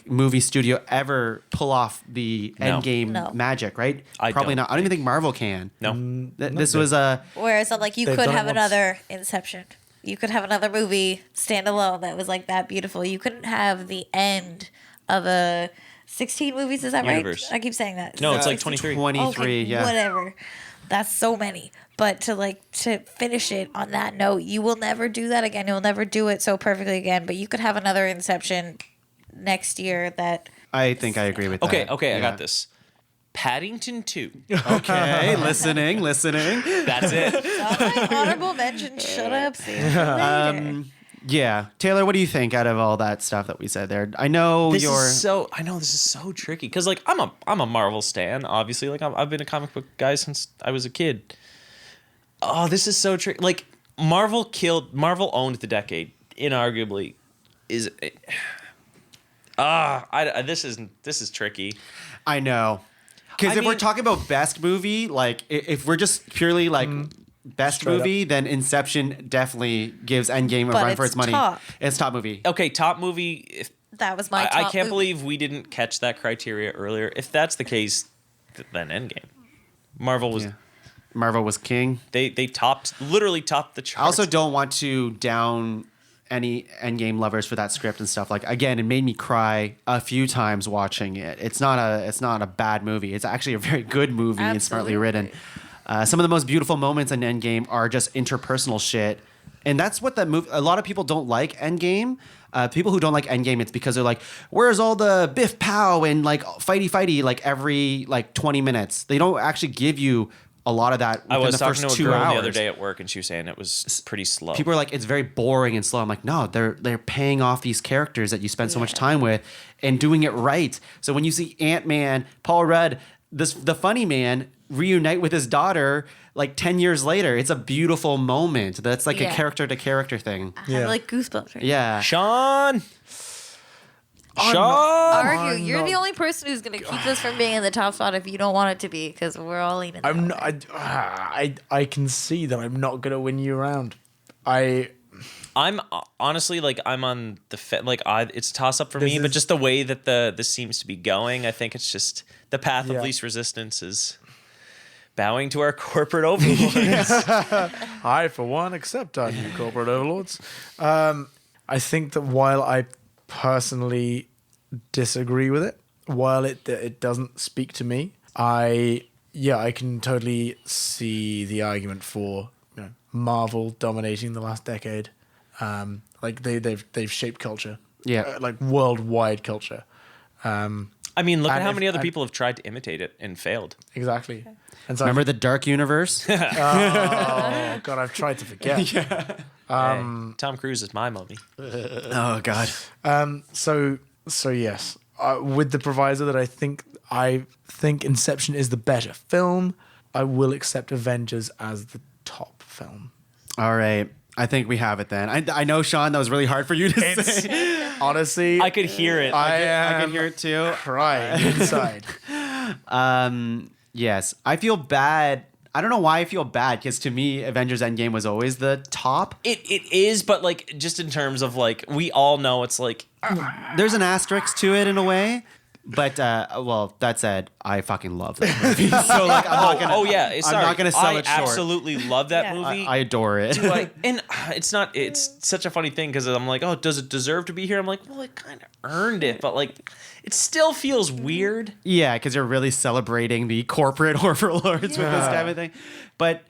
movie studio ever pull off the Endgame magic? Right? Probably not. I don't even think Marvel can. No. This was a. Whereas, like, you could have another Inception. You could have another movie standalone that was like that beautiful. You couldn't have the end of a 16 movies. Is that Universe. right? I keep saying that. No, it's like 23. 23, yeah. Whatever. That's so many. But to finish it on that note, you will never do that again. You'll never do it so perfectly again. But you could have another Inception next year that. I think I agree with that. Okay, I got this. Paddington 2. Okay, listening. That's it. It's on my honorable mention. Shut up, see you later. Yeah, Taylor, what do you think out of all that stuff that we said there? I know this is so tricky because like I'm a Marvel stan, obviously. Like I've been a comic book guy since I was a kid. Oh, this is so tricky. Like Marvel owned the decade, inarguably. This is tricky. I know. Because if we're talking about best movie, like if we're just purely like best Straight movie, then Inception definitely gives Endgame a run for its money. It's top movie. Okay, top movie. That was my top I can't movie. believe we didn't catch that criteria earlier. If that's the case, then Endgame. Marvel was king. They literally topped the charts. I also don't want to down any Endgame lovers for that script and stuff. Like, again, it made me cry a few times watching it. It's not a bad movie. It's actually a very good movie and smartly written. Some of the most beautiful moments in Endgame are just interpersonal shit. And that's what that movie... A lot of people don't like Endgame. People who don't like Endgame, it's because they're like, where's all the biff pow and like fighty like every like 20 minutes? They don't actually give you a lot of that within the first 2 hours. I was talking to a girl the other day at work and she was saying it was pretty slow. People are like, it's very boring and slow. I'm like, no, they're paying off these characters that you spend so much time with and doing it right. So when you see Ant-Man, Paul Rudd, the funny man, reunite with his daughter like 10 years later, it's a beautiful moment. That's like a character to character thing. I have like goosebumps right Yeah. Sean. Argue. You're the only person who's going to keep this from being in the top spot if you don't want it to be, because we're all leaning. I can see that I'm not gonna win you around. I'm honestly like I'm on the it's a toss up for me, but just the way that this seems to be going, I think it's just the path of least resistance is bowing to our corporate overlords. I, for one, accept our new corporate overlords. I think that while I personally disagree with it, while it doesn't speak to me, I can totally see the argument for Marvel dominating the last decade. Like they've shaped culture, like worldwide culture. I mean, look at how many other people have tried to imitate it and failed. Exactly. And so Remember the Dark Universe? oh God, I've tried to forget. Tom Cruise is my mummy. Oh God. So yes, with the proviso that I think Inception is the better film, I will accept Avengers as the top film. All right. I think we have it then. I know, Sean, that was really hard for you to say. Honestly, I could hear it. I can hear it too. Crying inside. Yes. I feel bad. I don't know why I feel bad, because to me, Avengers Endgame was always the top. It is, but like just in terms of like we all know it's like there's an asterisk to it in a way. But well, that said, I fucking love that movie. So like, I'm not gonna sell it short. I absolutely love that movie. I adore it. And it's such a funny thing because I'm like, oh, does it deserve to be here? I'm like, well, it kind of earned it, but like, it still feels weird. Yeah, because you're really celebrating the corporate overlords with this kind of thing. But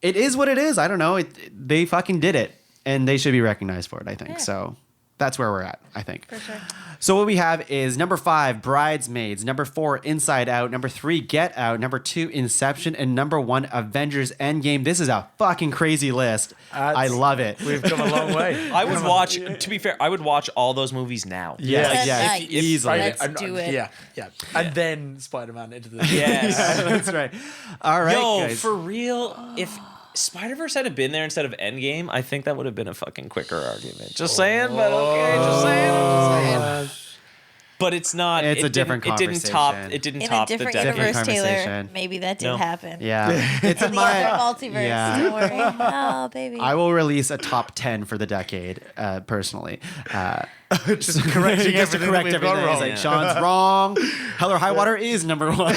it is what it is. I don't know. They fucking did it, and they should be recognized for it, I think. So That's where we're at, I think. For sure. So what we have is number 5, Bridesmaids. Number 4, Inside Out. Number 3, Get Out. Number 2, Inception. And number 1, Avengers Endgame. This is a fucking crazy list. I love it. We've come a long way. I would watch. To be fair, I would watch all those movies now. Nice. Easily. Let's do it. Yeah. And then Spider-Man into the Yes. That's right. All right, Yo, guys. for real, if Spider-Verse had been there instead of Endgame, I think that would have been a fucking quicker argument. Just saying, but okay, just saying. But it's not. It's a different It didn't top. conversation. It didn't In a top the different decade. universe, Taylor, conversation. maybe that didn't No. happen. Yeah. It's in The other my... multiverse. Yeah. Don't worry. Oh, baby. I will release a top 10 for the decade, personally. just correcting Just to everything correct that we've everything. got wrong. It's like, Sean's wrong. Hell or High Water is number 1.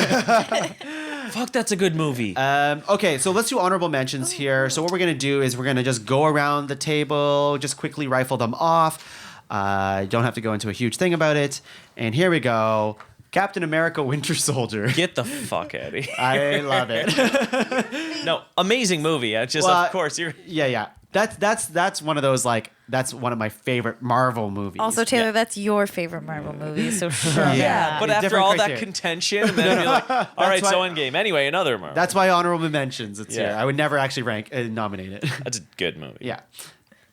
Fuck, that's a good movie. Okay, so let's do honorable mentions here. So what we're going to do is we're going to just go around the table, just quickly rifle them off. Don't have to go into a huge thing about it. And here we go. Captain America Winter Soldier. Get the fuck out of here. I love it. No, amazing movie. It's just, Well, of course, you're. Yeah. That's one of those, like, that's one of my favorite Marvel movies. Also, Taylor, that's your favorite Marvel movie, so sure. Yeah. But after Different all criteria. that contention, and then be like, all right, why- so Endgame. Anyway, another Marvel. That's why honorable mentions. It's Yeah. here. I would never actually nominate it. That's a good movie. Yeah.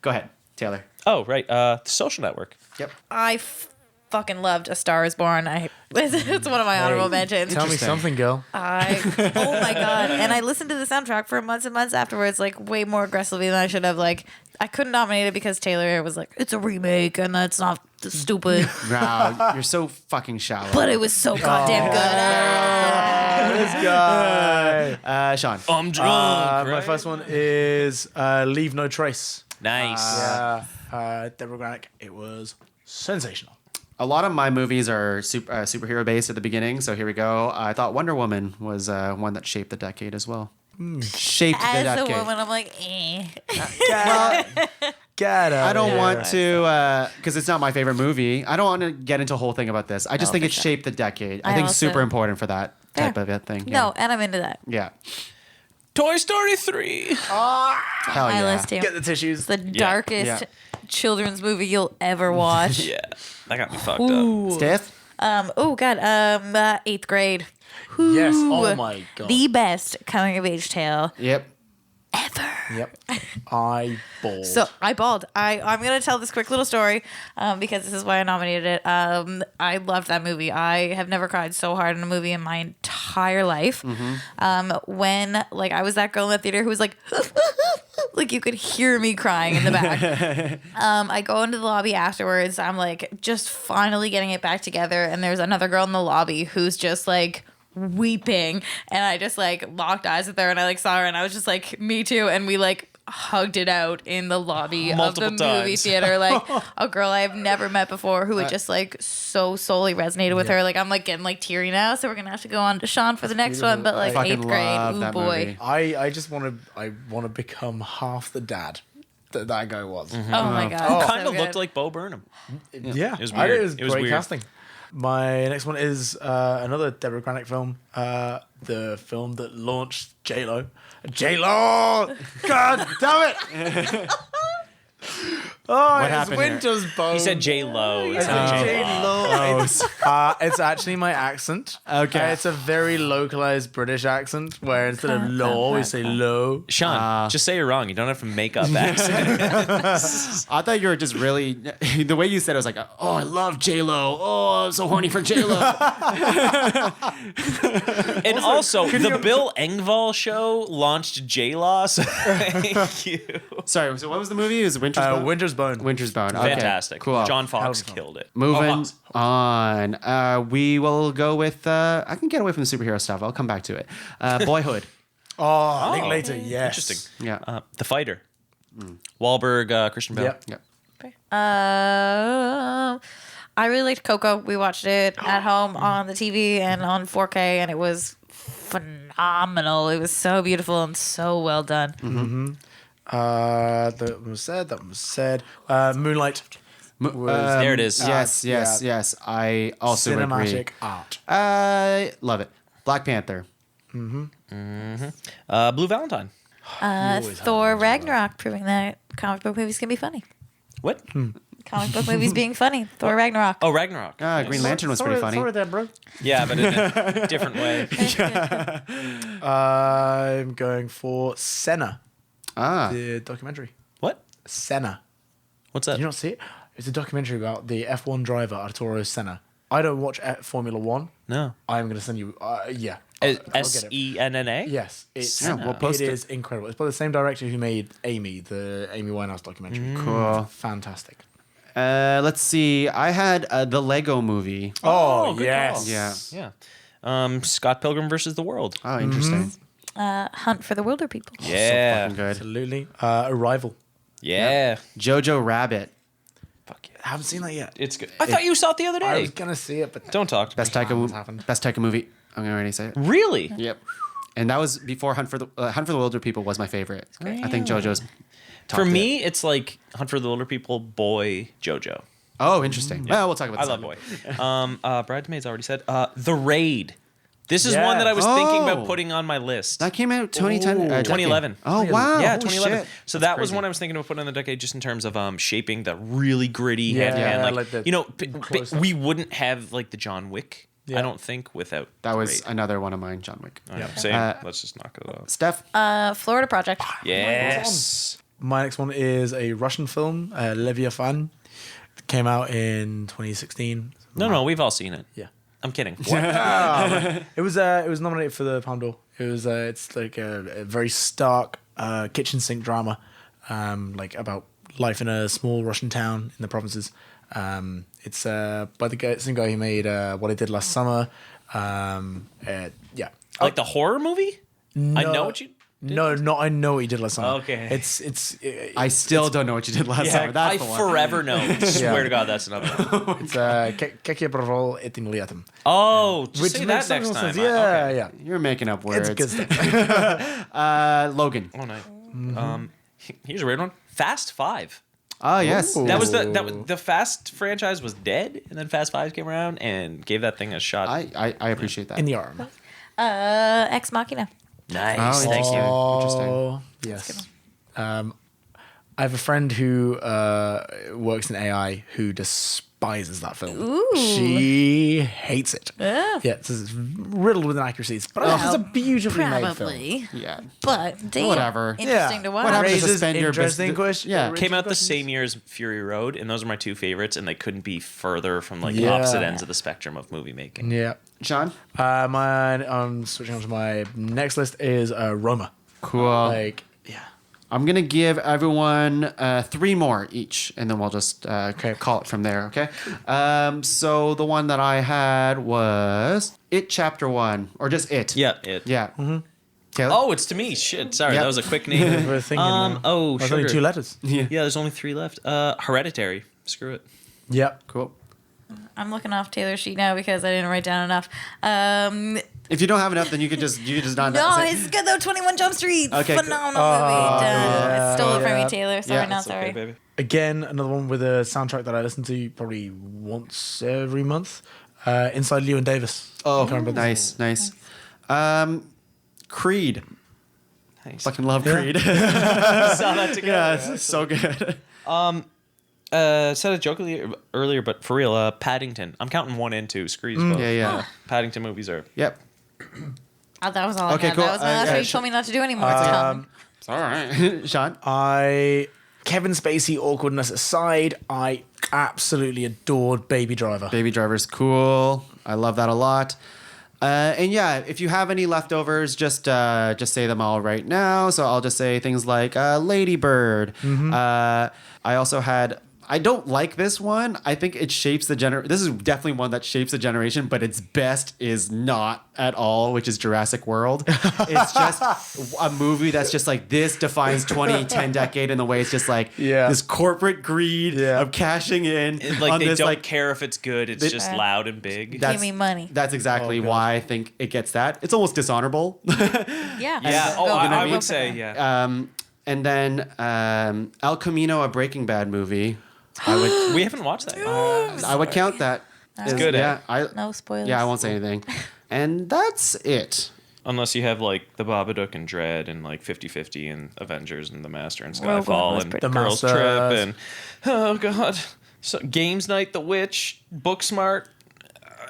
Go ahead, Taylor. Oh, right. The Social Network. Yep. I fucking loved A Star Is Born. It's one of my honorable mentions. Tell me something, girl. Oh my god! And I listened to the soundtrack for months and months afterwards, like way more aggressively than I should have. Like, I couldn't nominate it because Taylor was like, "It's a remake, and that's not stupid." Wow, you're so fucking shallow. But it was so goddamn good. This guy. Sean. I'm drunk. My right? first one is Leave No Trace. Nice. Deborah Granick. It was sensational. A lot of my movies are superhero based at the beginning, so here we go. I thought Wonder Woman was one that shaped the decade as well. Shaped the As a decade. woman, I'm like, eh. Well, Get out. I don't want to, because it's not my favorite movie. I don't want to get into a whole thing about this. I just think it shaped the decade. I think it's also- super important for that type Fair. of a thing. Yeah. No, and I'm into that. Yeah. Toy Story 3. Hell My yeah. list too. Get the tissues. It's the darkest Yeah. children's movie you'll ever watch. Yeah. That got me fucked up. Steph? Oh god. 8th grade. Yes. Oh my god. The best coming of age tale Yep. ever. Yep. I bawled. So I bawled. I'm gonna tell this quick little story because this is why I nominated it. I loved that movie. I have never cried so hard in a movie in my entire life. When like I was that girl in the theater who was like, like you could hear me crying in the back. I go into the lobby afterwards. I'm like just finally getting it back together, and there's another girl in the lobby who's just like weeping, and I just like locked eyes with her, and I like saw her, and I was just like, me too, and we like hugged it out in the lobby Multiple of the movie times. theater, like a girl I have never met before who had just like so solely resonated with her. Like I'm like getting like teary now, so we're gonna have to go on to Sean for the next one. But like fucking 8th grade, love ooh that boy. movie. I just want to become half the dad that guy was. Oh my god, Kind of so looked good. like Bo Burnham. Yeah, It was I weird. It was It was great weird. casting. My next one is another Deborah Granick film. The film that launched J-Lo. J-Lo! God damn it! Oh, What it's happened here? Winter's Bone. He said J Lo. It's It's not J Lo. It's actually my accent. Okay. It's a very localized British accent where instead of law, we say low. Sean, just say you're wrong. You don't have to make up accent. I thought you were just really the way you said it was like, oh, I love J Lo. Oh, I'm so horny for J Lo. And also, the Bill Engvall show launched J Law. So thank you. Sorry. So what was the movie? It was Winter's Bone. Winter's Bone. Winter's Bone. Okay, Fantastic. Cool. John Fox Hell of a film. killed it. Moving on. We will go with. I can get away from the superhero stuff. I'll come back to it. Boyhood. I think later, yes. Interesting. Yeah. The Fighter. Wahlberg, Christian Bale. Yep. Yep. I really liked Coco. We watched it at home on the TV and on 4K, and it was phenomenal. It was so beautiful and so well done. That one was said. Moonlight. There it is. Yes. I also Cinematic agree. art. Love it. Black Panther. Blue Valentine. Thor Ragnarok, proving that comic book movies can be funny. What? Comic book movies being funny. Thor Ragnarok. Oh, Ragnarok. Green Lantern was pretty funny. Sorry there, bro. Yeah, but in a different way. I'm going for Senna, Ah, the documentary. What? Senna. What's Did that? you not see it? It's a documentary about the F1 driver Arturo Senna. I don't watch Formula One. No. I'm going to send you. Yeah. I'll get it. Senna? Yes, it's Senna. we'll post it it. is incredible. It's by the same director who made Amy, the Amy Winehouse documentary. Cool. Fantastic. Let's see. I had the Lego movie. Oh, good yes. call. Yeah. Scott Pilgrim versus the World. Oh, interesting. Hunt for the Wilder People. Yeah. Fucking good. Absolutely. Arrival. Yeah. Jojo Rabbit. Fuck yeah. I haven't seen that yet. It's good. I thought you saw it the other I day. was going to see it, but Don't talk to me. Best Taika movie. I'm gonna already say it. Really? Yep. And that was before Hunt for the Wilder People was my favorite. I think JoJo's. For me, it's like Hunt for the Wilder People, Boy, JoJo. Oh, interesting. Well, we'll talk about. I this love later. Boy. Bridesmaids already said. The Raid. This is one that I was thinking about putting on my list. That came out 2011. Oh wow! Yeah, Holy 2011. shit. So That's that was crazy. one I was thinking of putting in the decade, just in terms of shaping the really gritty Yeah, hand-to-hand. I Like, like the close-up. we wouldn't have like the John Wick. Yeah. I don't think without That was Raid. another one of mine, John Wick. I know, same. Let's just knock it out. Steph. Florida Project. Yes. my next one is a Russian film, Leviathan. It came out in 2016. No, we've all seen it. Yeah. I'm kidding. It was nominated for the Palme d'Or. It's like a very stark kitchen sink drama, like about life in a small Russian town in the provinces. It's by the same guy who made What I Did Last Summer. Yeah. Like the horror movie? I know what you. No, not I know what he did last summer. Okay. It's I still don't know what you did last summer. That's I the one. forever know. Swear to God, that's another one. it's Kekia Bravo etim liatum. Oh, just say that makes next no time. sense. Yeah, Okay. yeah. You're making up words. It's good stuff. Logan. Oh, nice. Here's a weird one. Fast 5. Oh yes. Ooh. That was the Fast franchise was dead, and then Fast 5 came around and gave that thing a shot. I appreciate that. In the arm. Ex Machina. Nice. Oh, Thank you. Interesting. Oh, yes. I have a friend who works in AI who despises that film. Ooh. She hates it. Yeah. Yeah, it's riddled with inaccuracies. But I think it's a beautifully made film. Probably. Yeah. But damn, Whatever. interesting to watch. What happened to Raises suspend your interesting bus- question. Yeah. Came out the same year as Fury Road, and those are my two favorites, and they couldn't be further from like Yeah. opposite ends of the spectrum of movie making. Yeah. Sean. I'm switching on to my next list is Roma. Cool. Like, yeah. I'm gonna give everyone 3 more each, and then we'll just call it from there. Okay. So the one that I had was It Chapter 1, or just It. Yeah, it. Yeah. Mm-hmm. Taylor. Oh, it's to me. Shit. Sorry, Yep. that was a quick name. We're thinking, There's there's only 2 letters. Yeah, there's only 3 left. Hereditary. Screw it. Yep. Cool. I'm looking off Taylor's sheet now because I didn't write down enough. If you don't have enough, then you could just not. No, say- it's good though. 21 Jump Street. Okay, cool. Phenomenal movie. Done. Stole it from yeah. me, Taylor. Sorry, Yeah, not it's sorry. Okay, baby. Again, another one with a soundtrack that I listen to probably once every month. Inside Llewyn Davis. Oh, Can't remember nice. Creed. Nice. Fucking love Creed. Saw that together. Yeah, it's so good. Said it jokingly earlier, but for real, Paddington. I'm counting 1 and 2. Screws both. Yeah. Paddington movies are. Yep. Oh, that was all Okay, I had. cool. That was my last one. You told me not to do anymore. It's done. It's all right. Sean. Kevin Spacey awkwardness aside, I absolutely adored Baby Driver. Baby Driver's cool. I love that a lot. And yeah, if you have any leftovers, just say them all right now. So I'll just say things like Lady Bird. I also had. I don't like this one. I think it shapes the This is definitely one that shapes the generation, but its best is not at all, which is Jurassic World. It's just a movie that's just like this defines 2010 decade in the way it's just like this corporate greed of cashing in. Like on they this, don't care if it's good. It's just loud and big. Give me money. That's exactly why I think it gets that. It's almost dishonorable. Yeah. Yeah. Oh, Go- I go would for say that. yeah. And then El Camino, a Breaking Bad movie. We haven't watched that. I would count that. It's good. Yeah, No spoilers. I won't say anything. And that's it. Unless you have like the Babadook and Dread and like 50-50 and Avengers and The Master and Rogue One Skyfall was and pretty The Girls Masters. Trip and oh god, So Games Night, The Witch, Booksmart,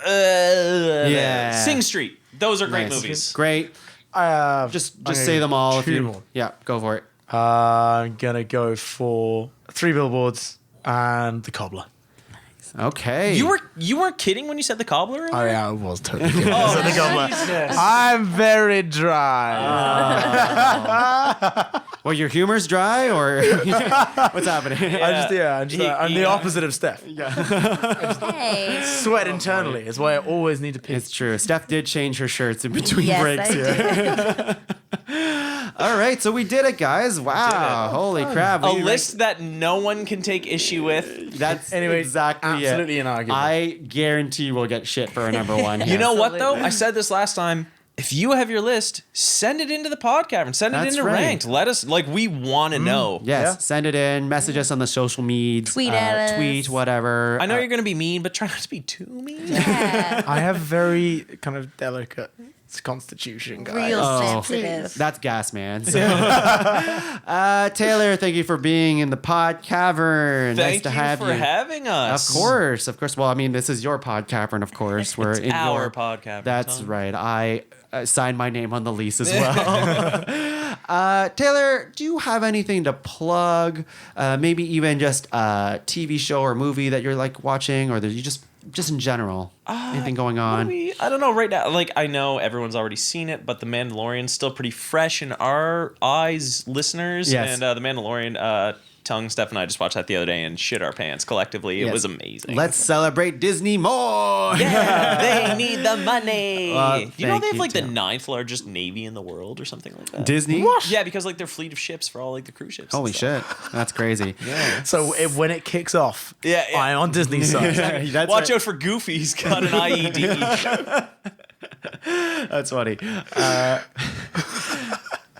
Sing Street. Those are great movies. Great. Just say them all. If you, yeah, go for it. I'm gonna go for 3 Billboards and The Cobbler. Okay. You weren't kidding when you said The Cobbler? Oh yeah, I was totally kidding. The Cobbler. I'm very dry. Well, your humor's dry, or what's happening? I'm the opposite of Steph. Hey. Sweat internally is why I always need to pee. It's true. Steph did change her shirts in between Yes, breaks I here. All right, so we did it, guys. Wow. Holy crap. A list that no one can take issue with. That's Anyway, exactly absolutely it. inarguable. I guarantee we'll get shit for our number one. You know what, though? I said this last time. If you have your list, send it into the podcast and send it That's into right. Ranked. Let us, we want to know. Yes, Yeah. send it in. Message us on the social medias. Tweet at us. Tweet, whatever. I know you're going to be mean, but try not to be too mean. Yeah. I have very kind of delicate constitution, guys. Real Oh, sensitive. That's gas, man. So, Taylor, thank you for being in the pod cavern. Nice Thank to you have for having us. Of course. Well, I mean, this is your pod cavern, of course. We're in our your pod cavern, That's Tom. right. I signed my name on the lease as well. Taylor, do you have anything to plug? Maybe even just a TV show or movie that you're watching, or that you just in general, anything going on? I don't know right now. I know everyone's already seen it, but The Mandalorian's still pretty fresh in our eyes, listeners. Yes. And The Mandalorian, Tuong, Steph, and I just watched that the other day and shit our pants collectively. It Yes. was amazing. Let's celebrate Disney more. Yeah, they need the money. You know thank they have you, the Tim. 9th largest navy in the world or something like that. Disney? Yeah, because their fleet of ships for all the cruise ships. and Holy stuff. shit. That's crazy. So when it kicks off, Yeah. I'm on Disney's side. That's Watch right. out for Goofy. He's got an E IED. That's funny.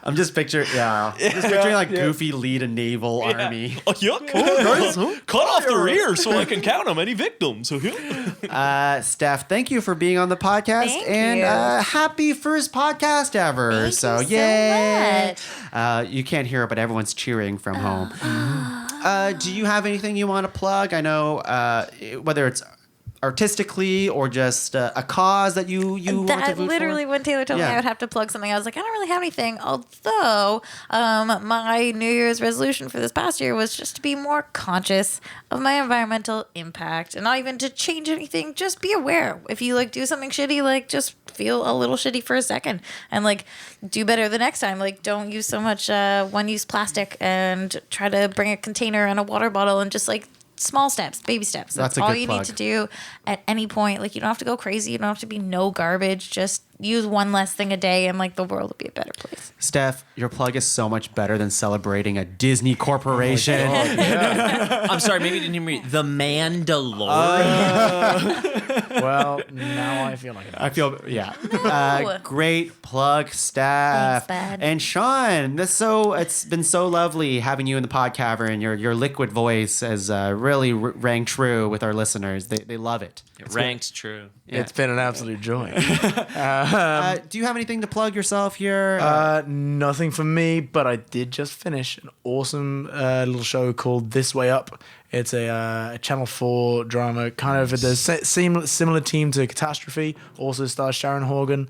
I'm just picturing, Goofy lead a naval army. Oh, yeah. Cut off the rear so I can count how many victims. Steph, thank you for being on the podcast, Thank and you. Happy first podcast ever. Thank so you so yay! much. You can't hear it, but everyone's cheering from home. Do you have anything you want to plug? I know whether it's artistically or just a cause that you want to That vote literally, for? when Taylor told me Yeah. I would have to plug something, I was like, I don't really have anything. Although, my New Year's resolution for this past year was just to be more conscious of my environmental impact, and not even to change anything. Just be aware. If you do something shitty, just feel a little shitty for a second, and do better the next time. Don't use so much one-use plastic, and try to bring a container and a water bottle, and just small steps, baby steps. That's That's a all good you plug. need to do at any point. You don't have to go crazy. You don't have to be no garbage. Just use one less thing a day, and the world will be a better place. Steph, your plug is so much better than celebrating a Disney corporation. I'm sorry, maybe you didn't hear me. The Mandalorian. Well, now I feel like it. I feel, yeah. No. Great plug, Steph. Thanks, bud. And Sean, it's been so lovely having you in the pod cavern. Your liquid voice has really rang true with our listeners. They love it. Ranked true. It's been an absolute joy. Do you have anything to plug yourself here? Nothing for me, but I did just finish an awesome little show called This Way Up. It's a Channel 4 drama, kind of the similar team to Catastrophe. Also stars Sharon Horgan,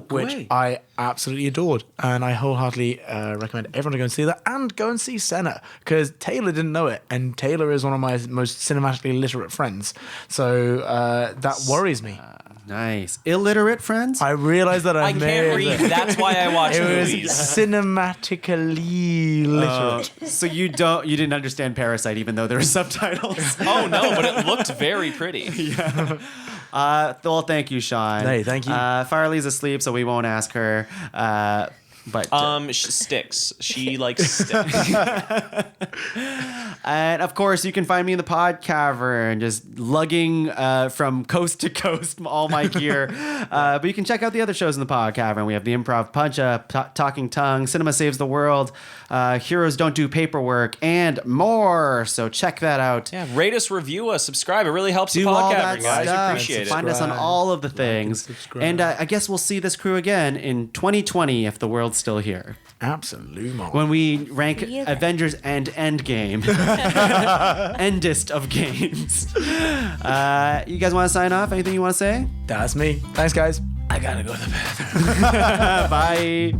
which great. I absolutely adored. And I wholeheartedly recommend everyone to go and see that and go and see Senna, because Taylor didn't know it. And Taylor is one of my most cinematically literate friends. So that worries me. Nice. Illiterate friends? I realized that I can't read. That's why I watch It was movies. cinematically literate. So you didn't understand Parasite even though there are subtitles. Oh, no, but it looked very pretty. Well, thank you, Sean. Hey, thank you. Farley's asleep, so we won't ask her. But Sticks. She likes sticks. and of course, you can find me in the pod cavern, just lugging from coast to coast all my gear. But you can check out the other shows in the pod cavern. We have the Improv Punch Up, Talking Tongue, Cinema Saves the World, Heroes Don't Do Paperwork, and more. So check that out. Yeah, rate us, review us, subscribe. It really helps Do the all podcast, that guys. stuff. Appreciate it. Find us on all of the things. subscribe. And I guess we'll see this crew again in 2020 if the world still here. Absolutely. When we rank See you then. Avengers and Endgame. Endest of games. You guys want to sign off? Anything you want to say? That's me. Thanks, guys. I gotta go to the bathroom. Bye.